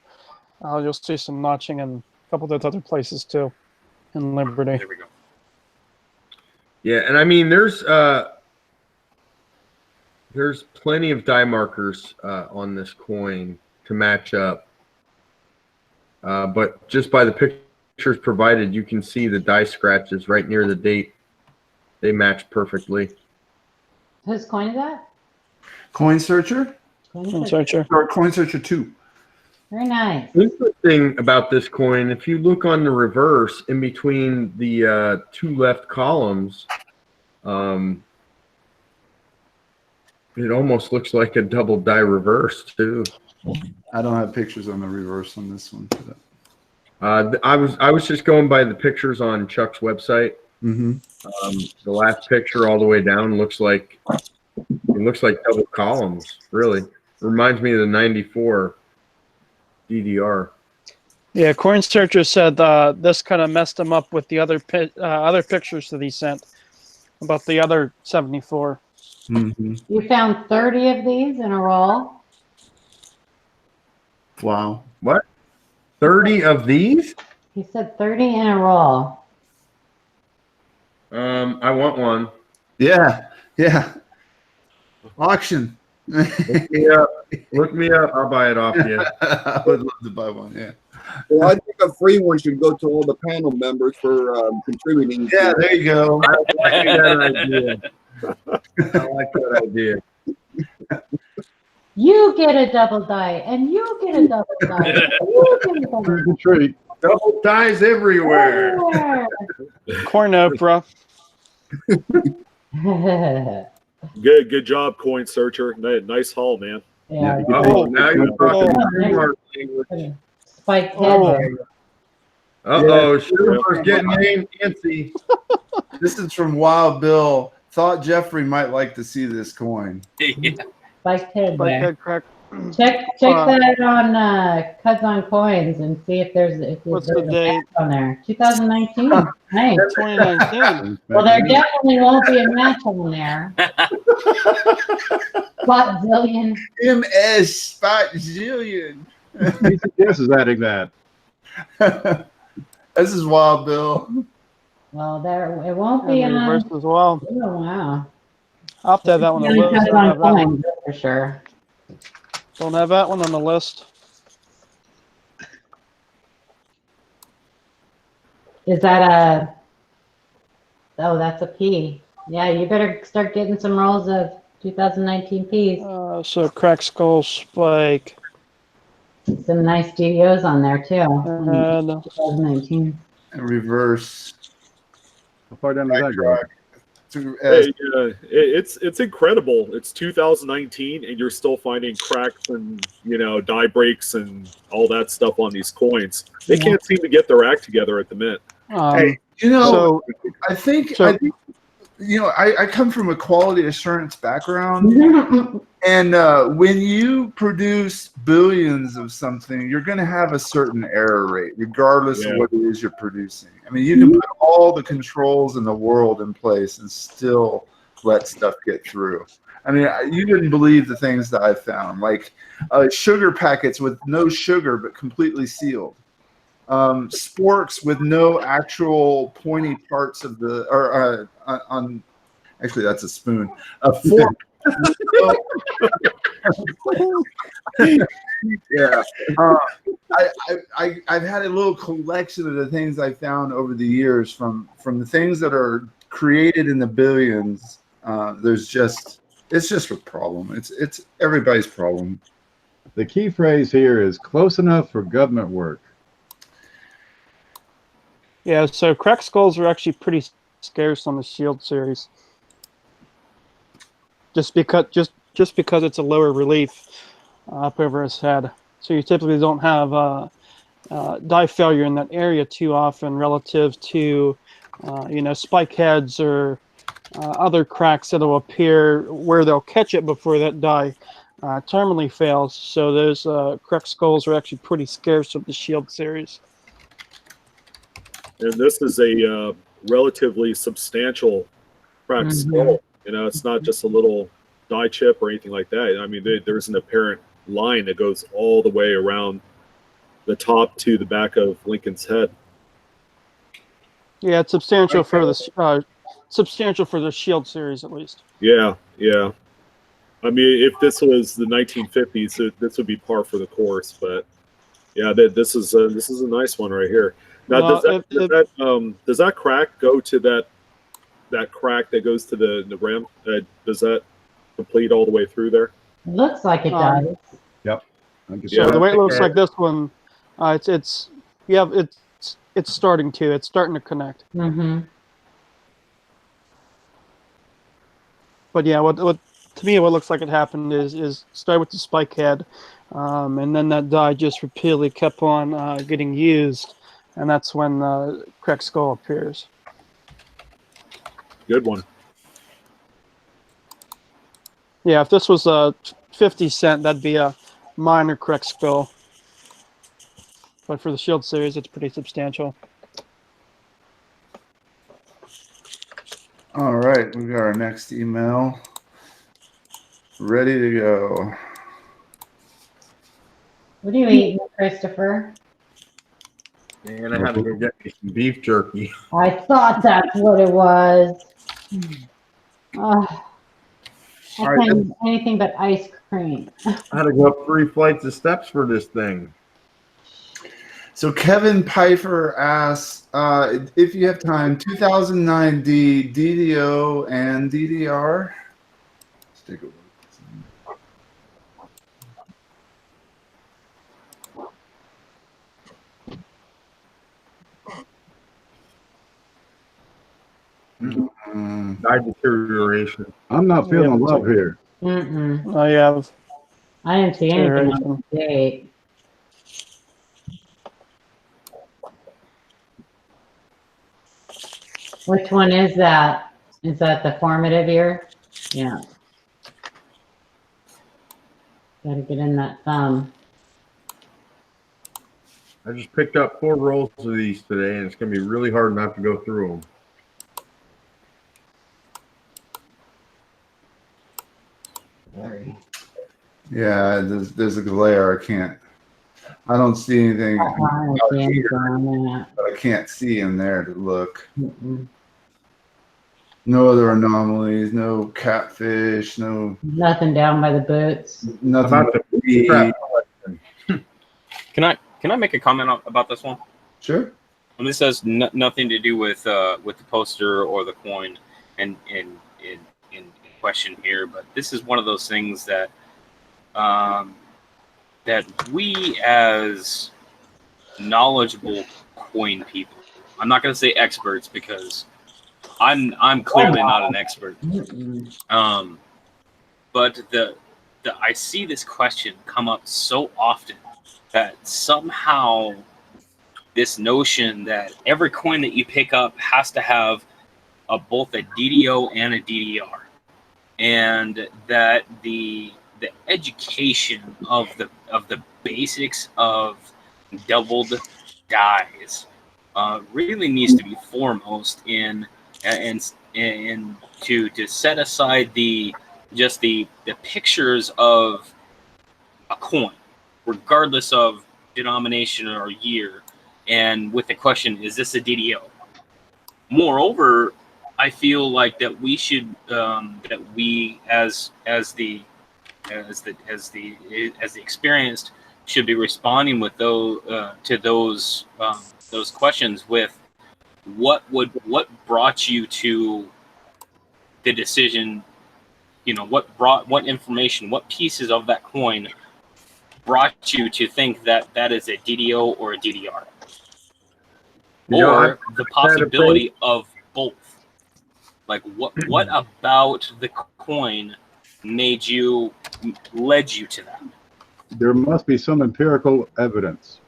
You'll see some notching in a couple of those other places too in Liberty. There we go. Yeah, and I mean, there's plenty of die markers on this coin to match up. But just by the pictures provided, you can see the die scratches right near the date. They match perfectly. Whose coin is that? Coin Searcher? Coin Searcher. Or Coin Searcher 2. Very nice. Interesting about this coin, if you look on the reverse in between the 2 left columns, it almost looks like a double die reverse too. I don't have pictures on the reverse on this one. I was just going by the pictures on Chuck's website. Mm-hmm. The last picture all the way down looks like double columns. Really reminds me of the '94 DDR. Yeah, Coin Searcher said this kind of messed him up with the other pictures that he sent about the other 74. Mm-hmm. You found 30 of these in a roll? Wow. What? 30 of these? He said 30 in a roll. I want one. Yeah. Auction. Look me up. I'll buy it off you. I would love to buy one, yeah. Well, I think a free one should go to all the panel members for contributing. Yeah, there you go. I like that idea. I like that idea. You get a double die, and you get a double die. And you get a double Trick or treat. Double ties everywhere. die. Corn Oprah. Good job, Coin Searcher. Nice haul, man. Yeah. Oh, now you're talking Oh. trademark language. Spike head. Uh-oh, Schumer's getting antsy. This is from Wild Bill. Thought Jeffrey might like to see this coin. Spike head. Like there. that crack. Check that on Cuds on Coins and see if there's What's there's the a date? match on there. 2019. Nice. 2019. Well, there definitely won't be a match on there. Spot zillion. MS Spot Zillion. BCS is adding that. This is Wild Bill. Well, there it won't And be the on. reverse as well. Oh wow. I'll have to have that one on the Really list. Cuds Don't on have that one. Coins for sure. Don't have that one on the list. Is that a? Oh, that's a P. Yeah, you better start getting some rolls of 2019 Ps. So crack skull spike. Some nice DDOs on there too. And 2019. And reverse. How far down does that go? Hey, it's incredible. It's 2019, and you're still finding cracks and die breaks and all that stuff on these coins. They can't seem to get their act together at the mint. Hey, so I think so- I come from a quality assurance background, and when you produce billions of something, you're going to have a certain error rate, regardless of what it is you're producing. I mean, you can put all the controls in the world in place and still let stuff get through. I mean, you wouldn't believe the things that I found, like sugar packets with no sugar but completely sealed. Sporks with no actual pointy parts of the on actually that's a spoon, a fork. Yeah, I've had a little collection of the things I found over the years from the things that are created in the billions. It's just a problem. It's everybody's problem. The key phrase here is close enough for government work. yeah, so crack skulls are actually pretty scarce on the Shield series. Just because it's a lower relief up over his head. So you typically don't have die failure in that area too often relative to spike heads or other cracks that will appear where they'll catch it before that die terminally fails. So those crack skulls are actually pretty scarce with the Shield series. And this is a relatively substantial cracked skull. It's not just a little die chip or anything like that. I mean, there's an apparent line that goes all the way around the top to the back of Lincoln's head. Yeah, it's substantial for the Shield series at least. Yeah. I mean, if this was the 1950s, this would be par for the course. But yeah, this is a nice one right here. Now, does that crack go to that crack that goes to the rim? Does that complete all the way through there? Looks like it does. Yep. So the way it looks like this one, it's starting to. It's starting to connect. Mm-hmm. But yeah, what to me what looks like it happened is start with the spike head, and then that die just repeatedly kept on getting used, and that's when the cracked skull appears. Good one. Yeah, if this was 50 cent, that'd be a minor cracked skull. But for the Shield series, it's pretty substantial. All right, we got our next email ready to go. What are you eating, Christopher? Man, I had to go get me some beef jerky. I thought that's what it was. I can't eat anything but ice cream. I had to go up 3 flights of steps for this thing. So Kevin Pfeiffer asks if you have time, 2009 DDO and DDR. Let's take a look. Die deterioration. I'm not feeling love here. Mm-mm. I have I didn't see anything on Deterioration. the date. Which one is that? Is that the formative year? Yeah. Gotta get in that thumb. I just picked up 4 rolls of these today, and it's going to be really hard not to go through them. Yeah, there's a glare. I don't see anything, but I can't see in there to look. No other anomalies, no catfish, no Nothing down by the boots. nothing. About the but the- trap question. Can I make a comment about this one? Sure. And this has nothing to do with the poster or the coin in question here, but this is one of those things that that we as knowledgeable coin people, I'm not going to say experts because I'm clearly not an expert. But I see this question come up so often that somehow this notion that every coin that you pick up has to have both a DDO and a DDR, and that the education of the basics of doubled dies really needs to be foremost in and to set aside the pictures of a coin, regardless of denomination or year, and with the question, is this a DDO? Moreover, I feel like that we should that we as the experienced should be responding with those to those questions with what brought you to the decision, what information, what pieces of that coin brought you to think that that is a DDO or a DDR, or the possibility of both. Like what about the coin led you to that? There must be some empirical evidence.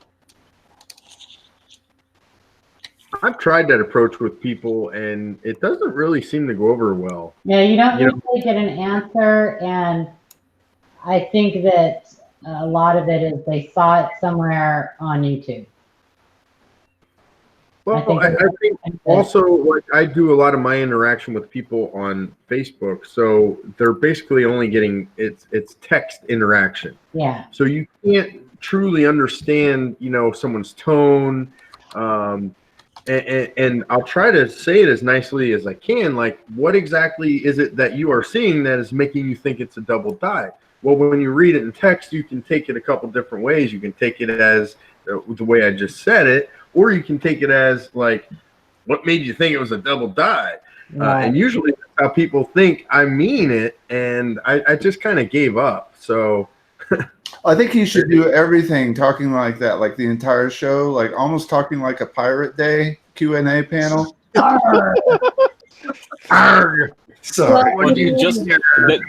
I've tried that approach with people, and it doesn't really seem to go over well. Yeah, you don't usually get an answer, and I think that a lot of it is they saw it somewhere on YouTube. Well, I think also, like, I do a lot of my interaction with people on Facebook, so they're basically only getting it's text interaction. Yeah. So you can't truly understand, someone's tone. And I'll try to say it as nicely as I can. Like, what exactly is it that you are seeing that is making you think it's a double die? Well, when you read it in text, you can take it a couple different ways. You can take it as the way I just said it, or you can take it as, like, what made you think it was a double die? And usually that's how people think I mean it, and I just kind of gave up. So I think he should do everything talking like that, like the entire show, like almost talking like a Pirate Day Q&A panel. Sorry. Well, just the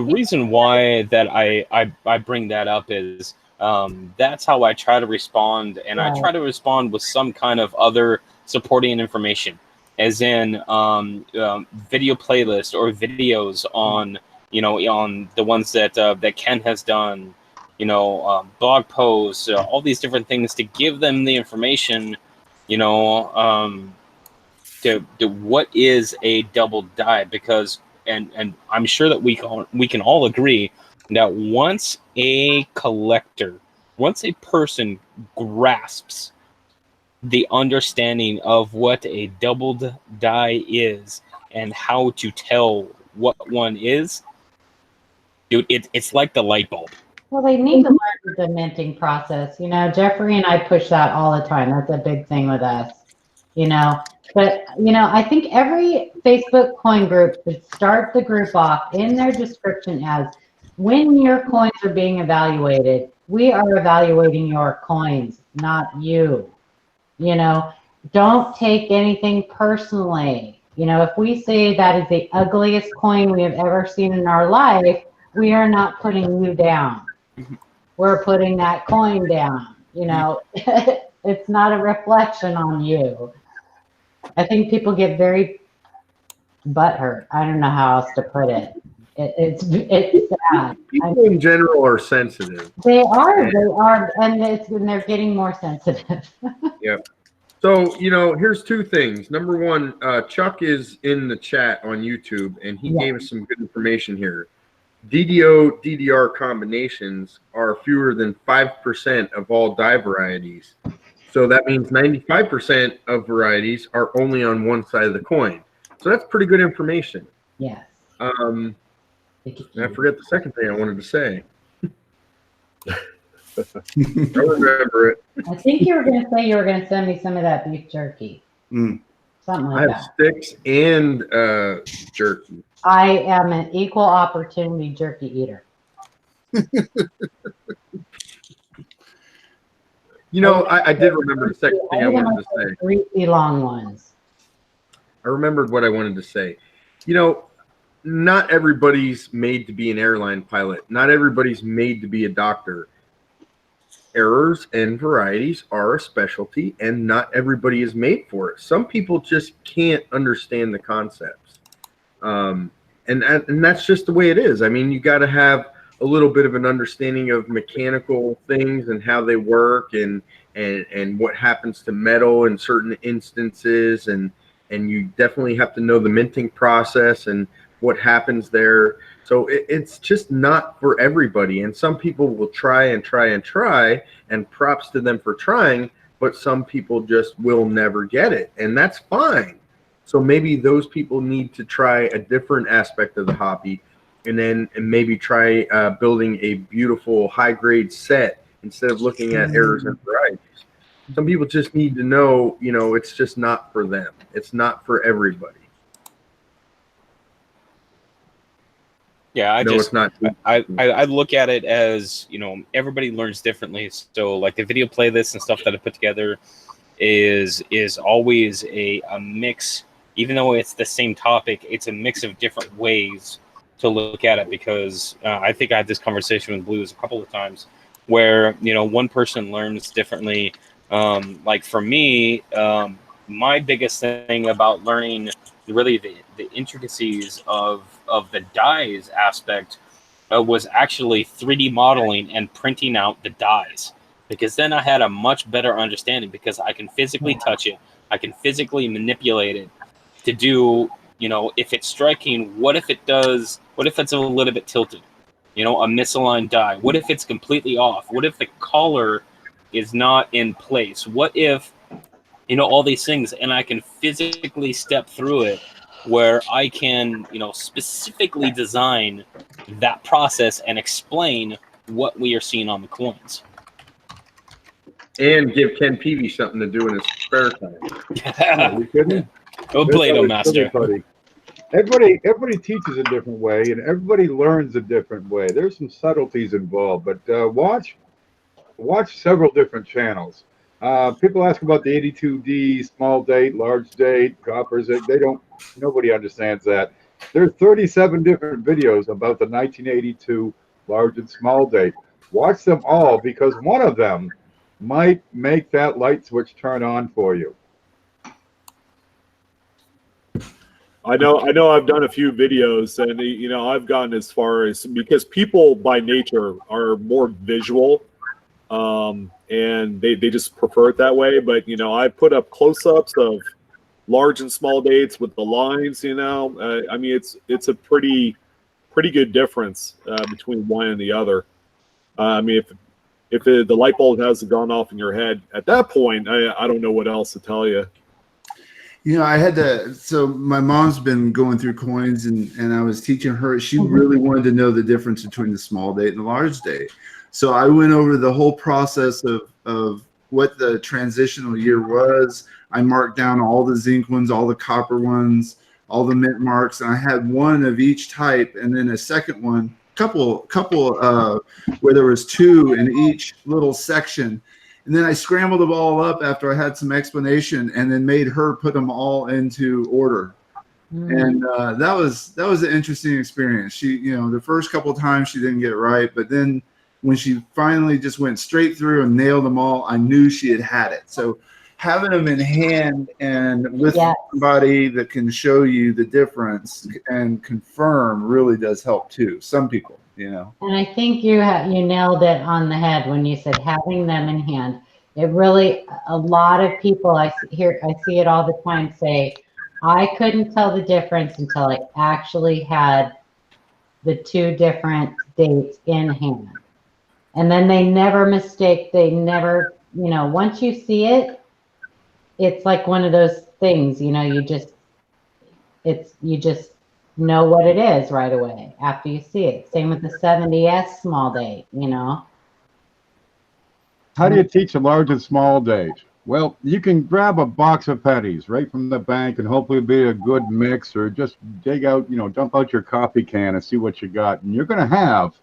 reason why that I bring that up is that's how I try to respond, and I try to respond with some kind of other supporting information, as in video playlist or videos on on the ones that Ken has done, blog posts, all these different things to give them the information, to what is a double die, because and I'm sure that we can all agree that once a person grasps the understanding of what a doubled die is and how to tell what one is, dude, it's like the light bulb. Well, they need to learn the minting process. You know, Jeffrey and I push that all the time. That's a big thing with us. You know, but you know, I think every Facebook coin group should start the group off in their description as, when your coins are being evaluated, we are evaluating your coins, not you. You know, don't take anything personally. You know, if we say that is the ugliest coin we have ever seen in our life, we are not putting you down. We're putting that coin down. You know, it's not a reflection on you. I think people get very butthurt. I don't know how else to put it. It's sad. People in general are sensitive. They are, and they're getting more sensitive. Yep. So, you know, here's two things. Number one, Chuck is in the chat on YouTube, and he gave us some good information here. DDO, DDR combinations are fewer than 5% of all die varieties. So that means 95% of varieties are only on one side of the coin. So that's pretty good information. Yes. I forget the second thing I wanted to say. I remember it. I think you were going to say you were going to send me some of that beef jerky. Something like I have sticks and jerky. I am an equal opportunity jerky eater. You know, I did remember the second thing I wanted to say. Greasy long ones. I remembered what I wanted to say. You know, not everybody's made to be an airline pilot. Not everybody's made to be a doctor. Errors and varieties are a specialty, and not everybody is made for it. Some people just can't understand the concepts. And that's just the way it is. I mean, you got to have a little bit of an understanding of mechanical things and how they work, and what happens to metal in certain instances, and you definitely have to know the minting process and what happens there. So it's just not for everybody, and some people will try and try and try, and props to them for trying, but some people just will never get it, and that's fine. So maybe those people need to try a different aspect of the hobby, and maybe try building a beautiful high-grade set instead of looking at errors and varieties. Some people just need to know, you know, it's just not for them. It's not for everybody. Yeah, I look at it as, you know, everybody learns differently. So like the video playlists and stuff that I put together is always a mix. Even though it's the same topic, it's a mix of different ways to look at it, because I think I had this conversation with Blues a couple of times where, you know, one person learns differently. Like for me, my biggest thing about learning really the intricacies of the dies aspect was actually 3D modeling and printing out the dies, because then I had a much better understanding, because I can physically touch it, I can physically manipulate it to do, you know, if it's striking, what if it's a little bit tilted, you know, a misaligned die, what if it's completely off, what if the collar is not in place, what if, you know, all these things, and I can physically step through it where I can, you know, specifically design that process and explain what we are seeing on the coins. And give Ken Peavy something to do in his spare time. No, we couldn't. Oh, Play-Doh master. Everybody teaches a different way, and everybody learns a different way. There's some subtleties involved, but watch several different channels. People ask about the 82D, small date, large date, coppers. Nobody understands that. There are 37 different videos about the 1982 large and small date. Watch them all, because one of them might make that light switch turn on for you. I know I've done a few videos, and you know, I've gotten as far as, because people by nature are more visual, and they just prefer it that way. But you know, I put up close-ups of large and small dates with the lines. You know, I mean, it's a pretty good difference between one and the other. I mean, if the light bulb hasn't gone off in your head at that point, I don't know what else to tell you. You know, so my mom's been going through coins, and I was teaching her. She really wanted to know the difference between the small date and the large date. So I went over the whole process of what the transitional year was. I marked down all the zinc ones, all the copper ones, all the mint marks, and I had one of each type, and then a second one, couple where there was two in each little section. And then I scrambled them all up after I had some explanation, and then made her put them all into order. And that was an interesting experience. She, the first couple of times she didn't get it right, but then when she finally just went straight through and nailed them all, I knew she had it. So having them in hand and with somebody that can show you the difference and confirm really does help too. Some people, And I think you nailed it on the head when you said having them in hand. It really, a lot of people I see it all the time say, I couldn't tell the difference until I actually had the two different dates in hand. And then they never mistake. They never, once you see it, it's like one of those things, you just know what it is right away after you see it. Same with the 70S small date, How do you teach a large and small date? Well, you can grab a box of pennies right from the bank and hopefully be a good mix, or just dig out, dump out your coffee can and see what you got. And you're going to have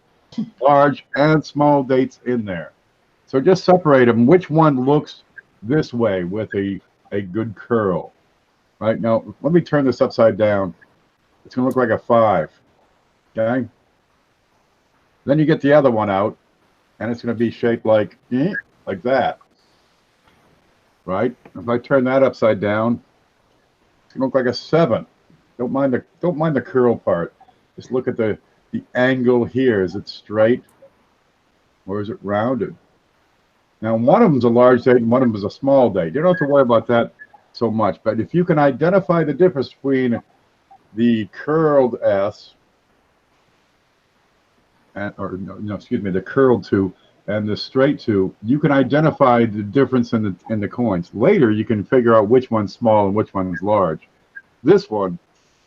large and small dates in there. So just separate them. Which one looks this way with a good curl? Right now, let me turn this upside down. It's going to look like a 5. Okay. Then you get the other one out, and it's going to be shaped like that. Right? If I turn that upside down, it's going to look like a 7. Don't mind the curl part. Just look at the angle here. Is it straight or is it rounded? Now, one of them's a large date and one of them is a small date. You don't have to worry about that so much. But if you can identify the difference between the curled S and, the curled 2 and the straight 2, you can identify the difference in the coins. Later, you can figure out which one's small and which one's large. This one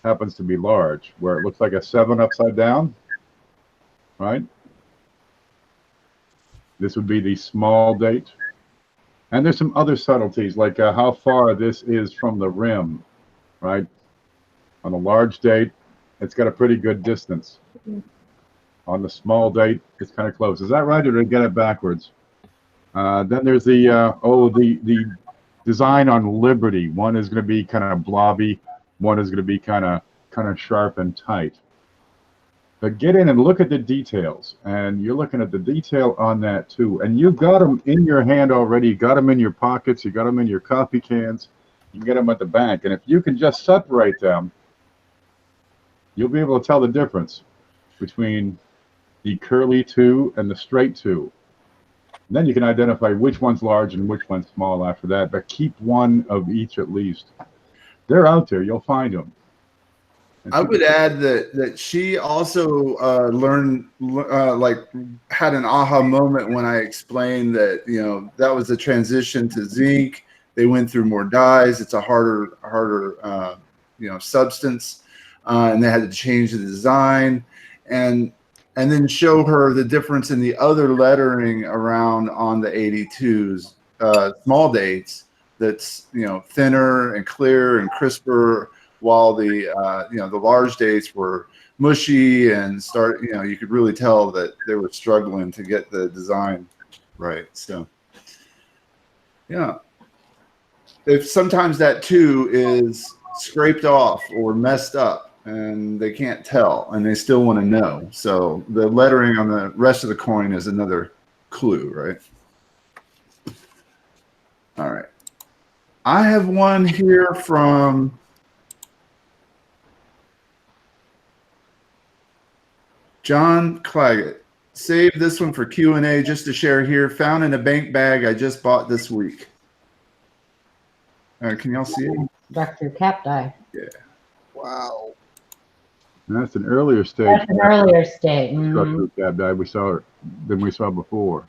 happens to be large, where it looks like a 7 upside down, right? This would be the small date. And there's some other subtleties, like how far this is from the rim, right? On the large date, it's got a pretty good distance. On the small date, it's kind of close. Is that right, or did I get it backwards? Then there's the design on Liberty. One is going to be kind of blobby. One is going to be kind of sharp and tight. But get in and look at the details, and you're looking at the detail on that too. And you've got them in your hand already. You got them in your pockets. You got them in your coffee cans. You can get them at the bank. And if you can just separate them, you'll be able to tell the difference between the curly 2 and the straight 2. And then you can identify which one's large and which one's small after that. But keep one of each at least. They're out there. You'll find them. I would add that she also had an aha moment when I explained that that was the transition to zinc. They went through more dyes. It's a harder substance, and they had to change the design, and then show her the difference in the other lettering around on the 82s small dates. That's thinner and clear and crisper, while the large dates were mushy and you could really tell that they were struggling to get the design right. So yeah, if sometimes that 2 is scraped off or messed up and they can't tell and they still want to know, so the lettering on the rest of the coin is another clue, right? All right, I have one here from John Claggett. Save this one for Q&A just to share here. Found in a bank bag I just bought this week. Can y'all see it? Dr. Cap die. Yeah. Wow. That's an earlier stage. That's an earlier state. Cab die we saw than we saw before.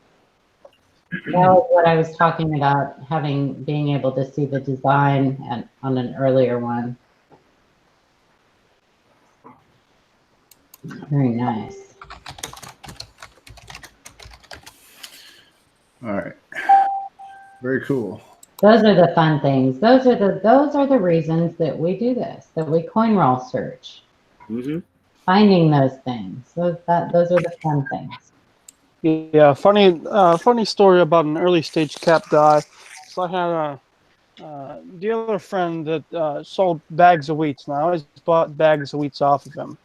That was what I was talking about, being able to see the design on an earlier one. Very nice. All right. Very cool. Those are the fun things. Those are the reasons that we do this, that we coin roll search. Mm-hmm. Finding those things. Those are the fun things. Yeah, funny story about an early stage cap die. So I had a dealer friend that sold bags of wheats. And I always bought bags of wheats off of him.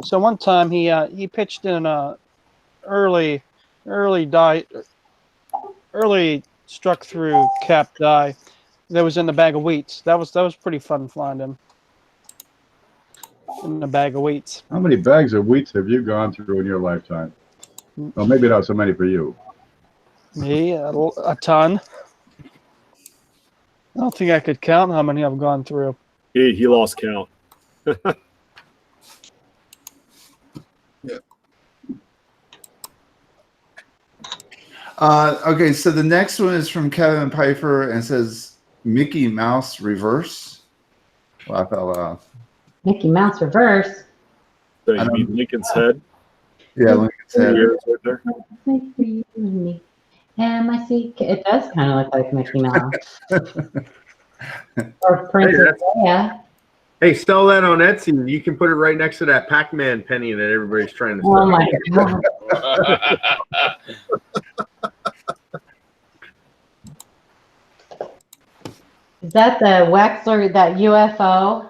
So one time he pitched in a early struck through cap die that was in the bag of wheats. That was pretty fun finding in the bag of wheats. How many bags of wheats have you gone through in your lifetime? Well, maybe not so many for you. Me, a ton. I don't think I could count how many I've gone through. He lost count. Okay, so the next one is from Kevin Pfeiffer and says Mickey Mouse reverse. Well, I fell Mickey Mouse reverse. So you mean Lincoln's head? Yeah, Lincoln's head. Right there. It does kind of look like Mickey Mouse. Or Princess Leia. Hey, sell that on Etsy. You can put it right next to that Pac-Man penny that everybody's trying to sell. Oh my god. Is that the Wexler, that UFO?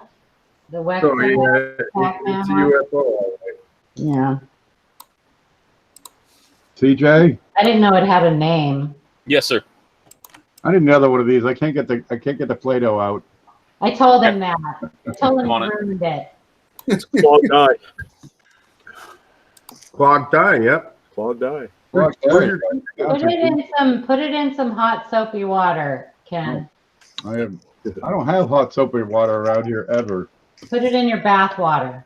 The Wexler Pac-Man it's a one? UFO. Yeah. CJ, I didn't know it had a name. Yes, sir. I need another one of these. I can't get the Play-Doh out. I told him that. I told him On he it. ruined it. It's clogged eye. Clogged eye, yep. Clogged eye. Look, Put it in some hot soapy water, Ken. I don't have hot soapy water around here ever. Put it in your bath water.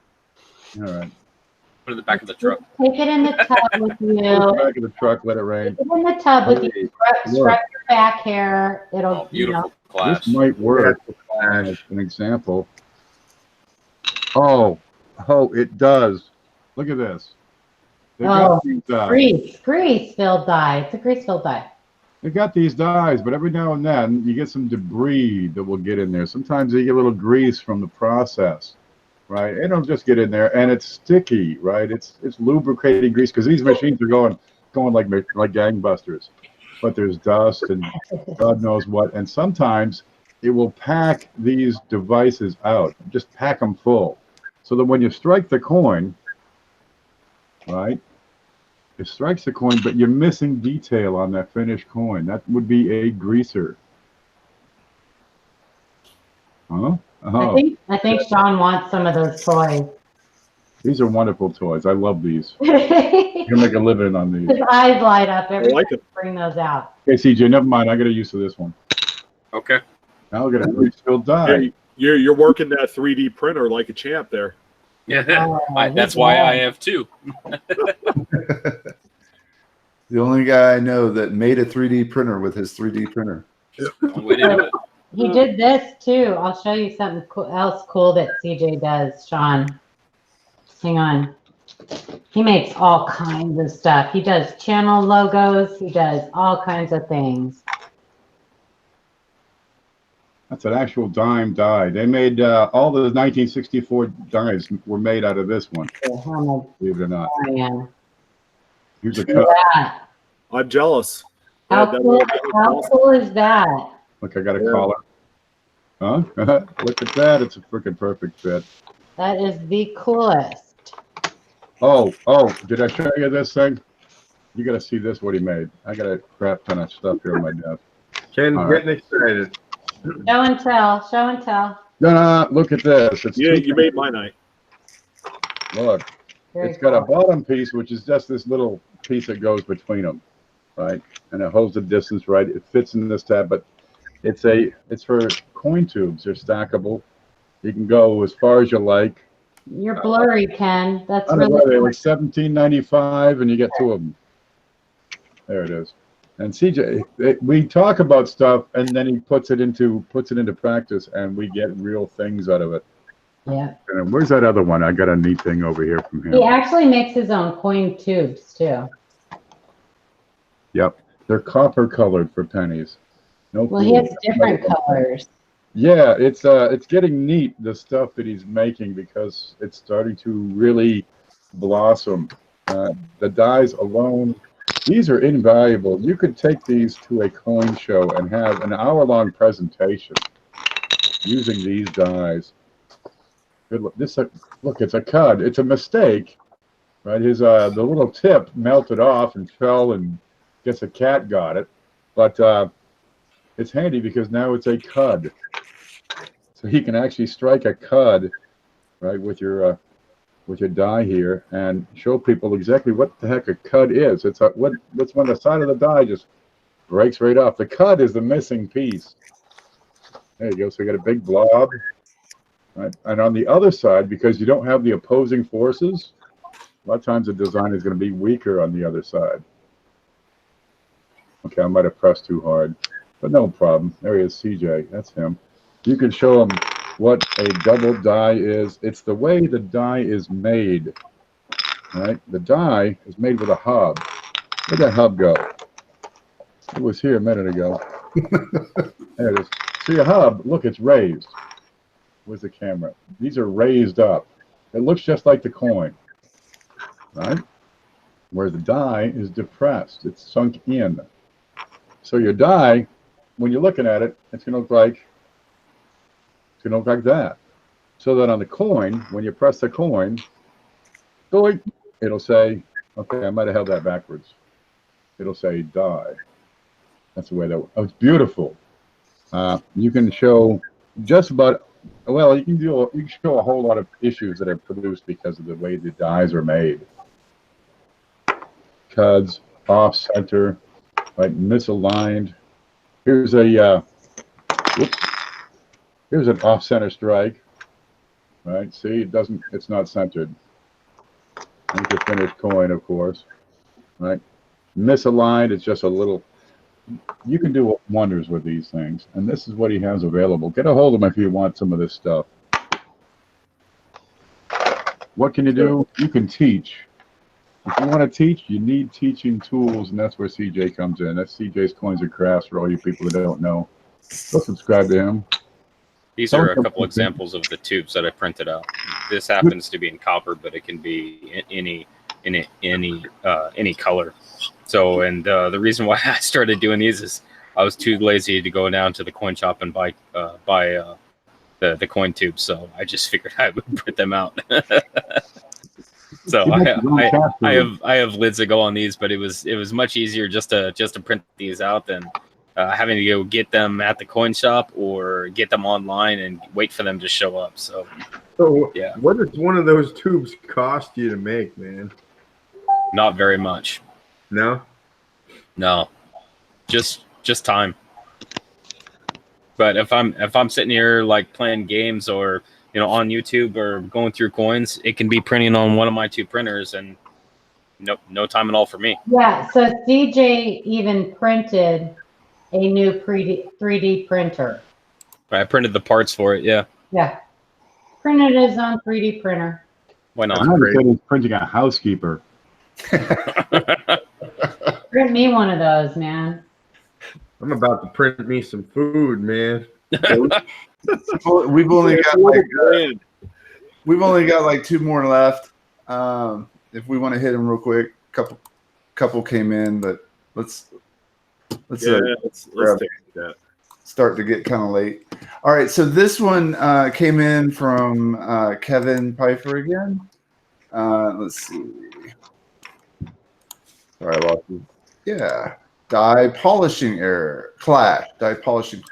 All right. Put it in the back of the truck. Take it in the tub with you. Back of the truck, let it rain. Take it in the tub with you. Hey, Scrub your back hair. It'll, Oh, beautiful class. This might work as an example. Oh, it does. Look at this. They got these, grease-filled dye. It's a grease-filled dye. they got these dyes, but every now and then you get some debris that will get in there. Sometimes you get a little grease from the process, right? It'll just get in there, and it's sticky, right? It's lubricating grease because these machines are going like gangbusters. But there's dust and God knows what, and sometimes it will pack these devices out, just pack them full, so that when you strike the coin, right? It strikes the coin, but you're missing detail on that finished coin. That would be a greaser. Huh? Oh, I think Sean wants some of those toys. these are wonderful toys. I love these. His You can make a living on these. eyes light up every like time you bring those out. Okay, CJ, never mind. I got a use of this one. Okay. Now I'll get a grease-filled die. You're working that 3D printer like a champ there. Yeah. Oh, That's why I have two. The only guy I know that made a 3D printer with his 3D printer. One way to do it. He did this too. I'll show you something else cool that CJ does, Sean. Hang on. He makes all kinds of stuff. He does channel logos. He does all kinds of things. That's an actual dime die. They made all the 1964 dimes were made out of this one. Believe it or not. Oh, yeah. Here's a Look cup. at that. I'm jealous. How That cool, was how awesome. cool is that? Look, I got a collar. Huh? Look at that. It's a freaking perfect fit. That is the coolest. Oh, did I show you this thing? You got to see this, what he made. I got a crap ton of stuff here on my desk. Ken's All right. getting excited. Show and tell. Show and tell. No, look at this. It's Yeah, you made my night. Look, Very it's got a cool. bottom piece, which is just this little piece that goes between them, right? And it holds the distance right. It fits in this tab, but it's for coin tubes. They're stackable. You can go as far as you like. You're blurry, Ken. That's I don't know, they're really like $17.95, and you get two of them. There it is. And CJ, we talk about stuff, and then he puts it into practice, and we get real things out of it. yeah. And where's that other one? I got a neat thing over here from him. He actually makes his own coin tubes too. Yep. They're copper colored for pennies. No Well, he has cool. different colors. Yeah, it's getting neat, the stuff that he's making, because it's starting to really blossom. The dies alone, these are invaluable. You could take these to a coin show and have an hour-long presentation using these dies. Good look. Look, it's a cud. It's a mistake, right? The little tip melted off and fell, and guess a cat got it. But it's handy because now it's a cud. So he can actually strike a cud, right, with your die here, and show people exactly what the heck a cud is. It's when the side of the die just breaks right off. The cud is the missing piece. There you go. So you got a big blob, right? And on the other side, because you don't have the opposing forces, a lot of times the design is going to be weaker on the other side. Okay, I might have pressed too hard, but no problem. There he is, CJ. That's him. You can show him what a double die is. It's the way the die is made, right? The die is made with a hub. Where'd that hub go? It was here a minute ago. There it is. See a hub, look, it's raised. Where's the camera? These are raised up. It looks just like the coin, right? Where the die is depressed. It's sunk in. So your die, when you're looking at it, it's going to look like that. So that on the coin, when you press the coin, it'll say, okay, I might have held that backwards. It'll say die. That's the way that. Oh, it's beautiful. You can show just about. Well, you can show a whole lot of issues that are produced because of the way the dies are made. Cuds, off center, like misaligned. Here's a. Whoops. Here's an off center strike. Right. See, it's not centered. Here's the finished coin, of course. Right. Misaligned. It's just a little. You can do wonders with these things, and this is what he has available. Get a hold of him if you want some of this stuff. What can you do? You can teach. If you want to teach, you need teaching tools, and that's where CJ comes in. That's CJ's Coins and Crafts for all you people that don't know. Go subscribe to him. These are a couple examples of the tubes that I printed out. This happens to be in copper, but it can be any color. So, and the reason why I started doing these is I was too lazy to go down to the coin shop and buy the coin tubes. So I just figured I would print them out. So I have lids that go on these, but it was much easier just to print these out than having to go get them at the coin shop or get them online and wait for them to show up. So yeah. What does one of those tubes cost you to make, man? Not very much. No, just time. But if I'm sitting here like playing games or on YouTube or going through coins, it can be printing on one of my two printers and no time at all for me. Yeah. So CJ even printed a new 3D printer. I printed the parts for it. Yeah. Yeah. Printed his own 3D printer. Why not? I said he's printing a housekeeper. Print me one of those, man. I'm about to print me some food, man. We've only got like two more left. If we want to hit them real quick, couple came in, but let's take that. Start to get kind of late. All right, so this one came in from Kevin Pfeiffer again. Let's see. Sorry, I lost you. Yeah. Die polishing error. Clash. Die polishing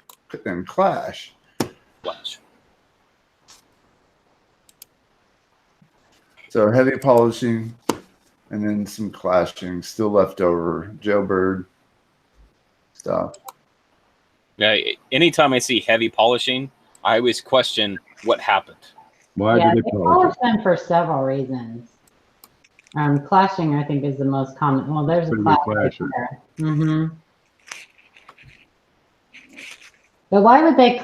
and clash. Flash. So heavy polishing and then some clashing still left over. Jailbird stuff. Yeah. Anytime I see heavy polishing, I always question what happened. Why Yeah, did they they polish them for several reasons. Clashing, I think, is the most common. Well, there's a clash right there. Mm-hmm. But why would they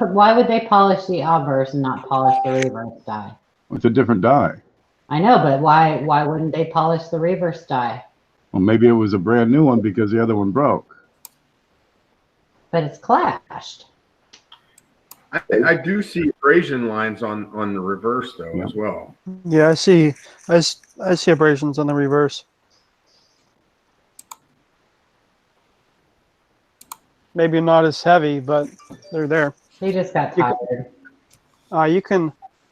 polish the obverse and not polish the reverse die? It's a different die. I know, but why wouldn't they polish the reverse die? Well, maybe it was a brand new one because the other one broke. but it's clashed. I do see abrasion lines on the reverse though Yeah. as well. Yeah, I see abrasions on the reverse. Maybe not as heavy, but they're there. They just got You tired.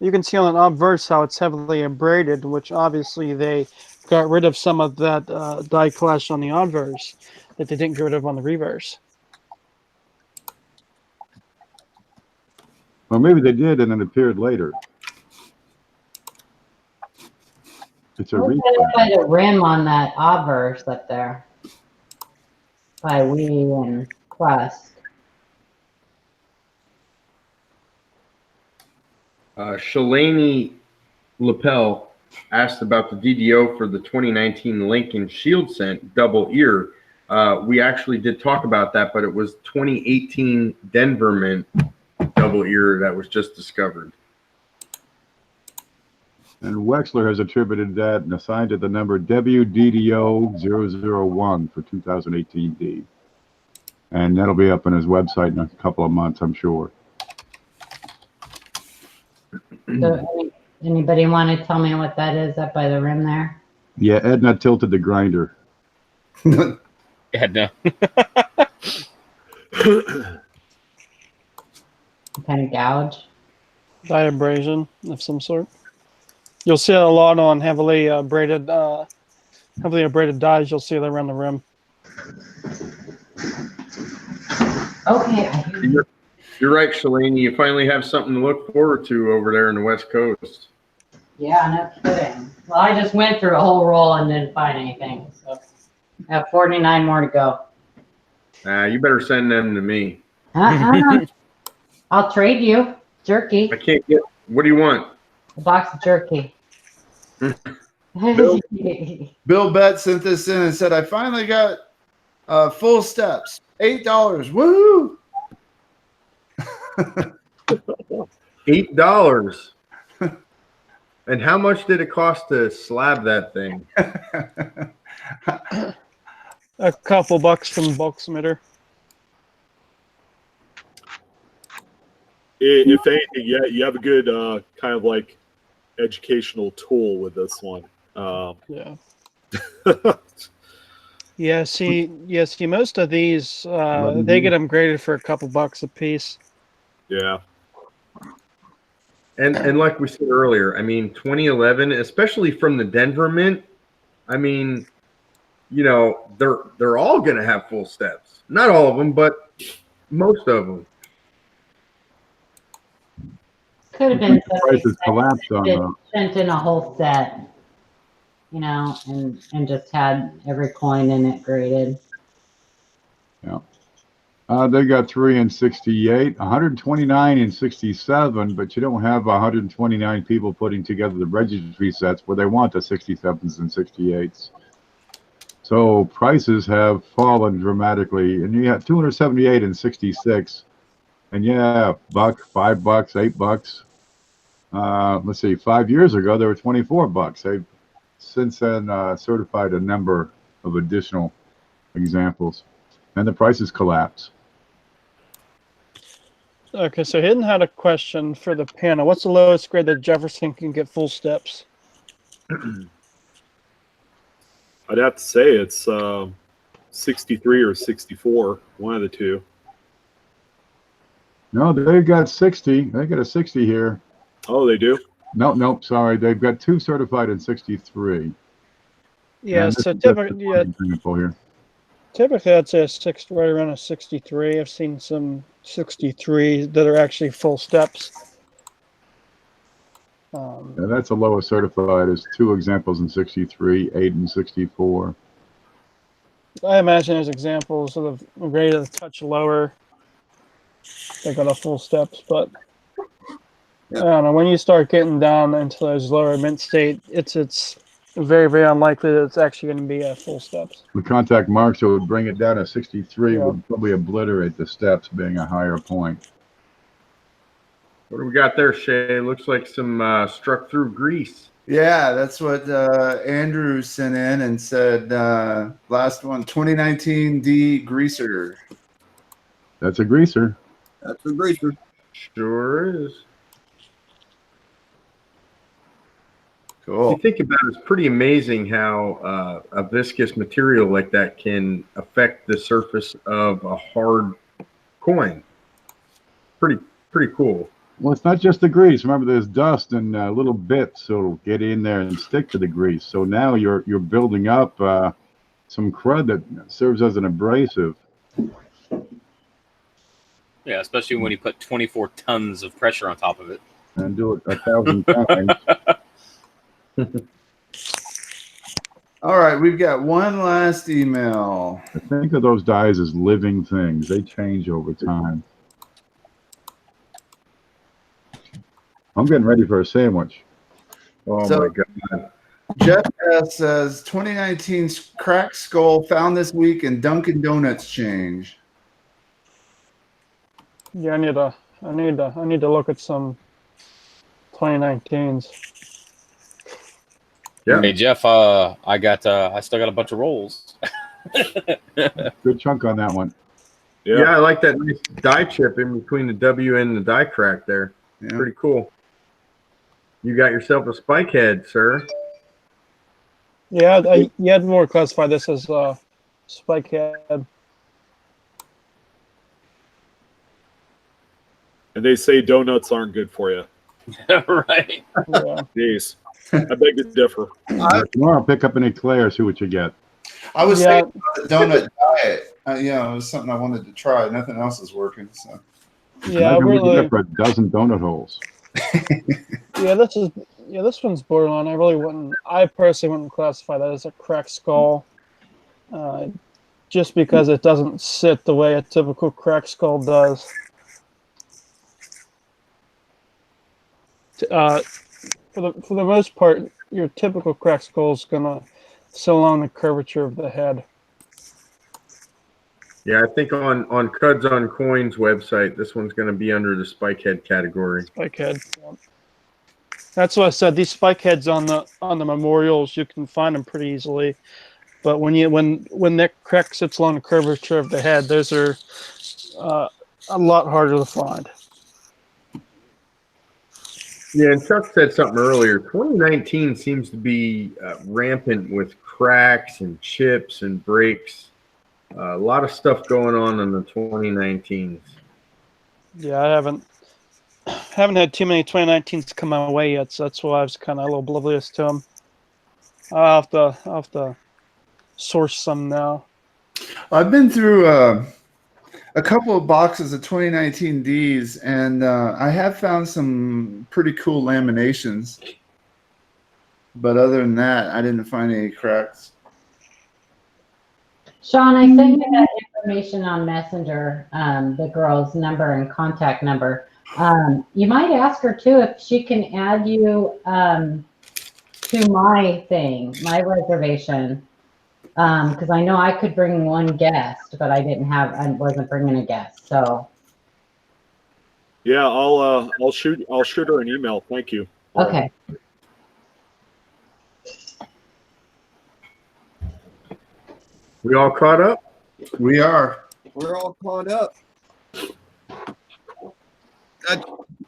You can see on an obverse how it's heavily abraded, which obviously they got rid of some of that die clash on the obverse that they didn't get rid of on the reverse. Well, maybe they did, and it appeared later. It's a Look replay. by the rim on that obverse up there. By Wee and Quest. Shalani Lapel asked about the DDO for the 2019 Lincoln Shield Scent Double Ear. We actually did talk about that, but it was 2018 Denver Mint Double Ear that was just discovered. And Wexler has attributed that and assigned it the number WDDO001 for 2018D. And that'll be up on his website in a couple of months, I'm sure. So anybody want to tell me what that is up by the rim there? Yeah, Edna tilted the grinder. Edna. Kind of gouge. Die abrasion of some sort. You'll see it a lot on heavily abraded dies. You'll see it around the rim. Okay. You're right, Shalani. You finally have something to look forward to over there in the West Coast. Yeah, no kidding. Well, I just went through a whole roll and didn't find anything. So I have 49 more to go. You better send them to me. I'll trade you jerky. I can't get. What do you want? A box of jerky. Bill Bett sent this in and said, I finally got full steps. $8. Woo! $8. And how much did it cost to slab that thing? A couple bucks from Bulksmitter. If anything, yeah, you have a good kind of like educational tool with this one. Yeah. See, most of these they get them graded for a couple bucks a piece. Yeah. And like we said earlier, I mean, 2011, especially from the Denver Mint, I mean, you know, they're all going to have full steps. Not all of them, but most of them. Could have been Prices collapsed on sent in a whole set, you know, and just had every coin in it graded. Yeah. They got 3 in 68, 129 in 67, but you don't have 129 people putting together the registry sets where they want the 67s and 68s. So prices have fallen dramatically, and you have 278 in 66, and yeah, $1, $5, $8. Let's see, 5 years ago they were $24. They've since then certified a number of additional examples, and the prices collapse. Okay, so Hidden had a question for the panel. What's the lowest grade that Jefferson can get full steps? I'd have to say it's 63 or 64, one of the two. No, they've got 60. They got a 60 here. Oh, they do? Nope, sorry. They've got 2 certified in 63. Yeah, so typically, here. Typically, I'd say right around a 63. I've seen some 63 that are actually full steps. Yeah, that's the lowest certified is 2 examples in 63, 8 in 64. I imagine there's examples of rated a touch lower. They got a full steps, but I don't know. When you start getting down into those lower mint state, it's very, very unlikely that it's actually going to be a full steps. The contact mark, so it would bring it down to 63, Yeah. would probably obliterate the steps being a higher point. What do we got there, Shay? Looks like some struck through grease. Yeah, that's what Andrew sent in and said last one, 2019 D Greaser. That's a greaser. That's a greaser. Sure is. Cool. You think about it, it's pretty amazing how a viscous material like that can affect the surface of a hard coin. Pretty cool. Well, it's not just the grease. Remember, there's dust and little bits, so it'll get in there and stick to the grease. So now you're building up some crud that serves as an abrasive. Yeah, especially when you put 24 tons of pressure on top of it. And do it 1,000 times. All right, we've got one last email. Think of those dyes as living things. They change over time. I'm getting ready for a sandwich. Oh So- my god. Jeff S. says 2019's cracked skull found this week in Dunkin' Donuts change. Yeah, I need to look at some 2019s. Yeah. Hey Jeff, I still got a bunch of rolls. Good chunk on that one. Yeah, I like that nice die chip in between the W and the die crack there. Yeah. Pretty cool. You got yourself a spike head, sir. Yeah, you had more classify this as spike head. And they say donuts aren't good for you. Right. Yeah. Jeez. I beg to differ. Tomorrow, pick up an eclair, see what you get. I was Yeah. thinking about the donut diet. It was something I wanted to try. Nothing else is working. So Yeah, Imagine what you really. get for a dozen donut holes. Yeah, this one's borderline. I personally wouldn't classify that as a cracked skull, just because it doesn't sit the way a typical cracked skull does. For the most part, your typical cracked skull is gonna sit along the curvature of the head. Yeah, I think on Cuds on Coins website, this one's going to be under the spike head category. Spike head. Yeah. That's what I said. These spike heads on the memorials, you can find them pretty easily. But when that crack sits along the curvature of the head, those are a lot harder to find. Yeah, and Chuck said something earlier. 2019 seems to be rampant with cracks and chips and breaks. A lot of stuff going on in the 2019s. Yeah, I haven't had too many 2019s come my way yet, so that's why I was kind of a little oblivious to them. I'll have to source some now. I've been through a couple of boxes of 2019 Ds, and I have found some pretty cool laminations. But other than that, I didn't find any cracks. Sean, I sent you that information on Messenger, the girl's number and contact number. You might ask her too if she can add you to my reservation, because I know I could bring one guest, but I wasn't bringing a guest. So Yeah, I'll shoot her an email. Thank you. okay. We all caught up? We are. We're all caught up.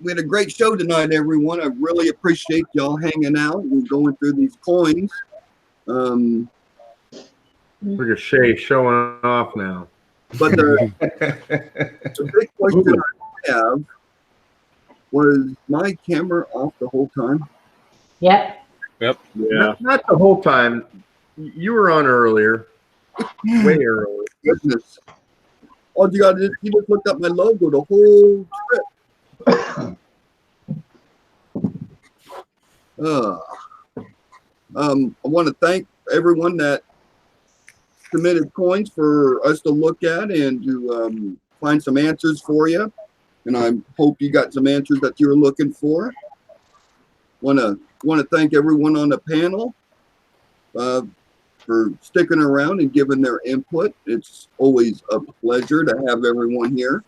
We had a great show tonight, everyone. I really appreciate y'all hanging out and going through these coins. Look at Shay showing off now. But the big question I have was my camera off the whole time? Yep. Yep. Yeah. Not the whole time. You were on earlier. Way earlier. Goodness. All you got to do, you just looked up my logo the whole trip. I want to thank everyone that submitted coins for us to look at and to find some answers for you. And I hope you got some answers that you were looking for. Want to thank everyone on the panel for sticking around and giving their input. It's always a pleasure to have everyone here.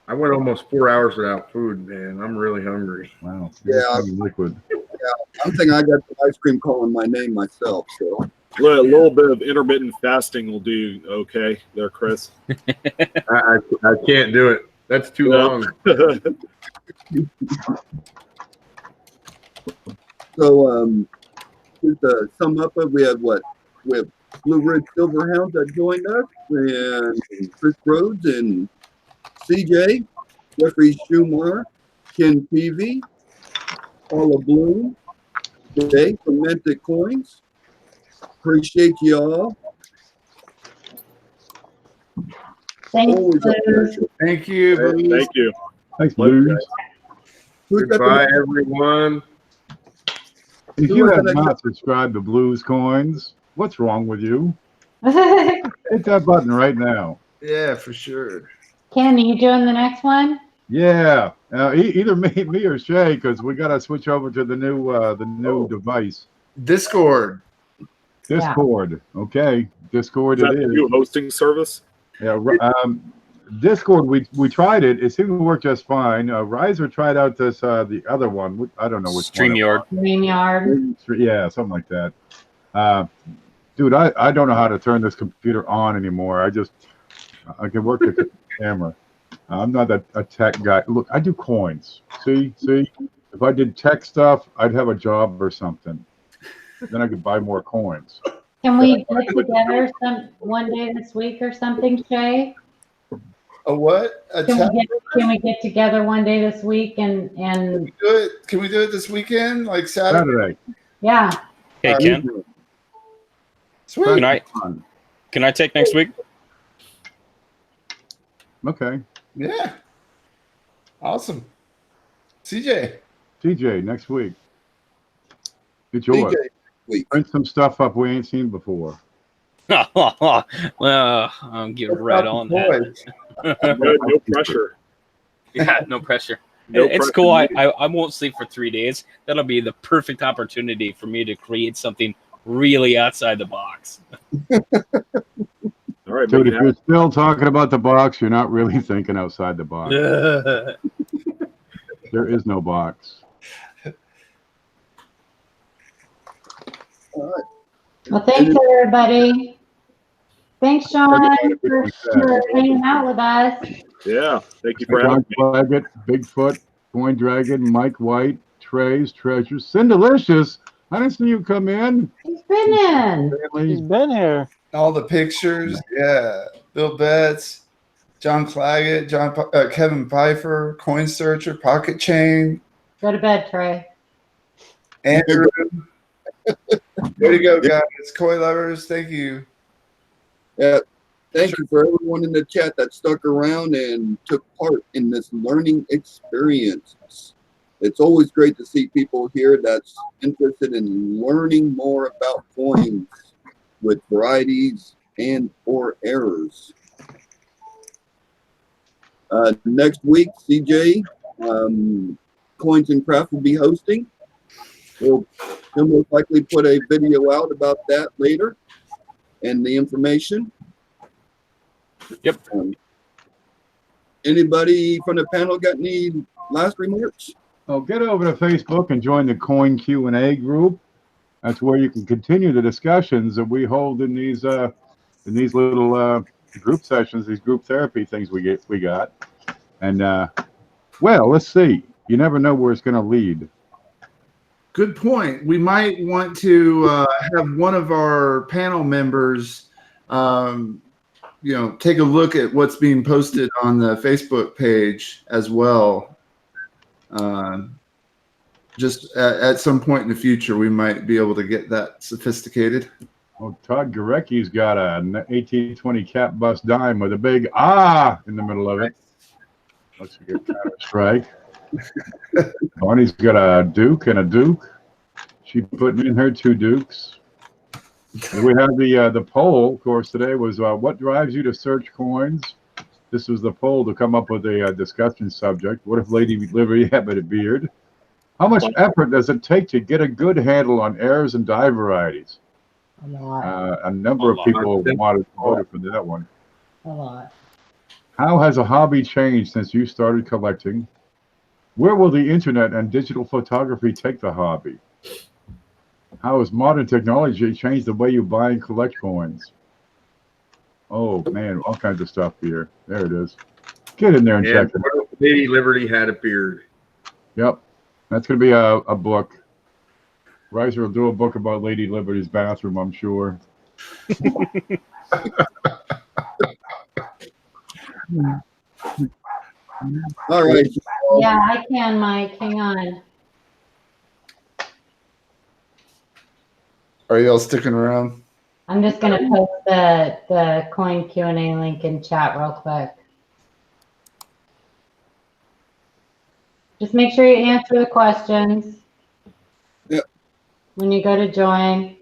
I went almost 4 hours without food, man. I'm really hungry. Wow. Yeah. Liquid. I'm thinking I got the ice cream calling my name myself. So A little bit of intermittent fasting will do okay there, Chris. I can't do it. That's too long. So, just to sum up, we have what? We have Blue Ridge Silverhound that joined us, and Chris Rhodes and CJ, Jeffrey Schumer, Ken Peavy, Paula Bloom, Jay from Mantic Coins. Appreciate you all. Thanks, Always a Blues. pleasure. Thank you. Blues. Thank you. Thanks, Love you Blues. guys. Who's got the Goodbye, next- everyone. If Who you has have the next- not subscribed to BluesCoins, what's wrong with you? Hit that button right now. Yeah, for sure. Ken, are you doing the next one? Yeah, either me or Shay, because we got to switch over to the new device, Discord. Discord. Okay, Discord Is that it the is. new hosting service? Yeah, Discord. We tried it. It seemed to work just fine. Riser tried out this the other one. I don't know which one. StreamYard. StreamYard. Yeah, something like that. Dude, I don't know how to turn this computer on anymore. I can work the camera. I'm not a tech guy. Look, I do coins. See. If I did tech stuff, I'd have a job or something. Then I could buy more coins. Can we get together one day this week or something, Shay? A what? A Can we get together one day this week and do it? Can we do it this weekend, like Saturday? Saturday. yeah? Hey, Ken, Sweet. can I take next week? Okay. Yeah. Awesome. CJ. TJ, next week. Get yours. CJ, week. Print some stuff up we ain't seen before. Well, I'll get right on that. No pressure. Yeah, no pressure. No It's pressure cool. needed. I won't sleep for 3 days. That'll be the perfect opportunity for me to create something really outside the box. All right, Dude, make if it you're still talking about the box, you're not really thinking outside the box. There is no box. All right. Well, thanks everybody. Thanks, Sean, for hanging out with us. Yeah, thank you for having John me. Claggett, Bigfoot, Coin Dragon, Mike White, Trey's Treasures, Cindelicious. I didn't see you come in. He's been in. He's been here. All the pictures. Yeah. Bill Betts, John Claggett, Kevin Pfeiffer, Coin Searcher, Pocket Chain, Go to bed, Trey. Andrew. Way to go, guys. Coin lovers. Thank you. Yeah. Thank you for everyone in the chat that stuck around and took part in this learning experience. It's always great to see people here that's interested in learning more about coins with varieties and or errors. Next week, CJ, Coins and Craft will be hosting. He'll most likely put a video out about that later and the information. Yep. Anybody from the panel got any last remarks? Oh, get over to Facebook and join the Coin Q&A group. That's where you can continue the discussions that we hold in these little group sessions, these group therapy things we got. And well, let's see. You never know where it's going to lead. Good point. We might want to have one of our panel members, take a look at what's being posted on the Facebook page as well. Just at some point in the future, we might be able to get that sophisticated. Oh, Todd Gorecki's got an 1820 cap bust dime with a big ah in the middle of it. Looks like a counter strike. Bonnie's got a Duke and a Duke. She putting in her 2 Dukes. And we have the poll, of course, today was what drives you to search coins? This was the poll to come up with a discussion subject. What if Lady Liberty had a beard? How much effort does it take to get a good handle on errors and die varieties? A lot. A number of people voted for that one. A lot. How has a hobby changed since you started collecting? Where will the internet and digital photography take the hobby? How has modern technology changed the way you buy and collect coins? Oh man, all kinds of stuff here. There it is. Get in there and And check it. what if Lady Liberty had a beard? Yep. That's going to be a book. Riser will do a book about Lady Liberty's bathroom, I'm sure. All right. Yeah, I can, Mike. Hang on. Are y'all sticking around? I'm just gonna post the coin Q&A link in chat real quick. Just make sure you answer the questions. Yep. When you go to join.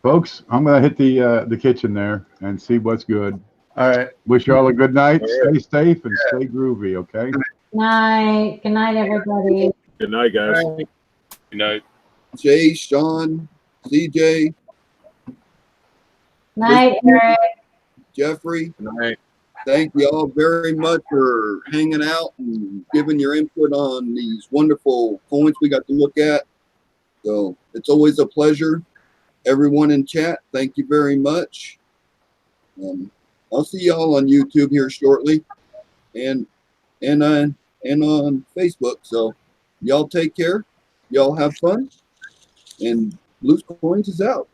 Folks, I'm going to hit the kitchen there and see what's good. All right. Wish y'all a good night. All right. Stay safe and stay groovy, okay? Night. Good night, everybody. Good night, guys. You know, Jay, Sean, CJ, Night, Eric. Jeffrey. Good night. Thank you all very much for hanging out and giving your input on these wonderful coins we got to look at. So it's always a pleasure. Everyone in chat, thank you very much. I'll see y'all on YouTube here shortly, and on Facebook. So y'all take care. Y'all have fun. And BluesCoins is out.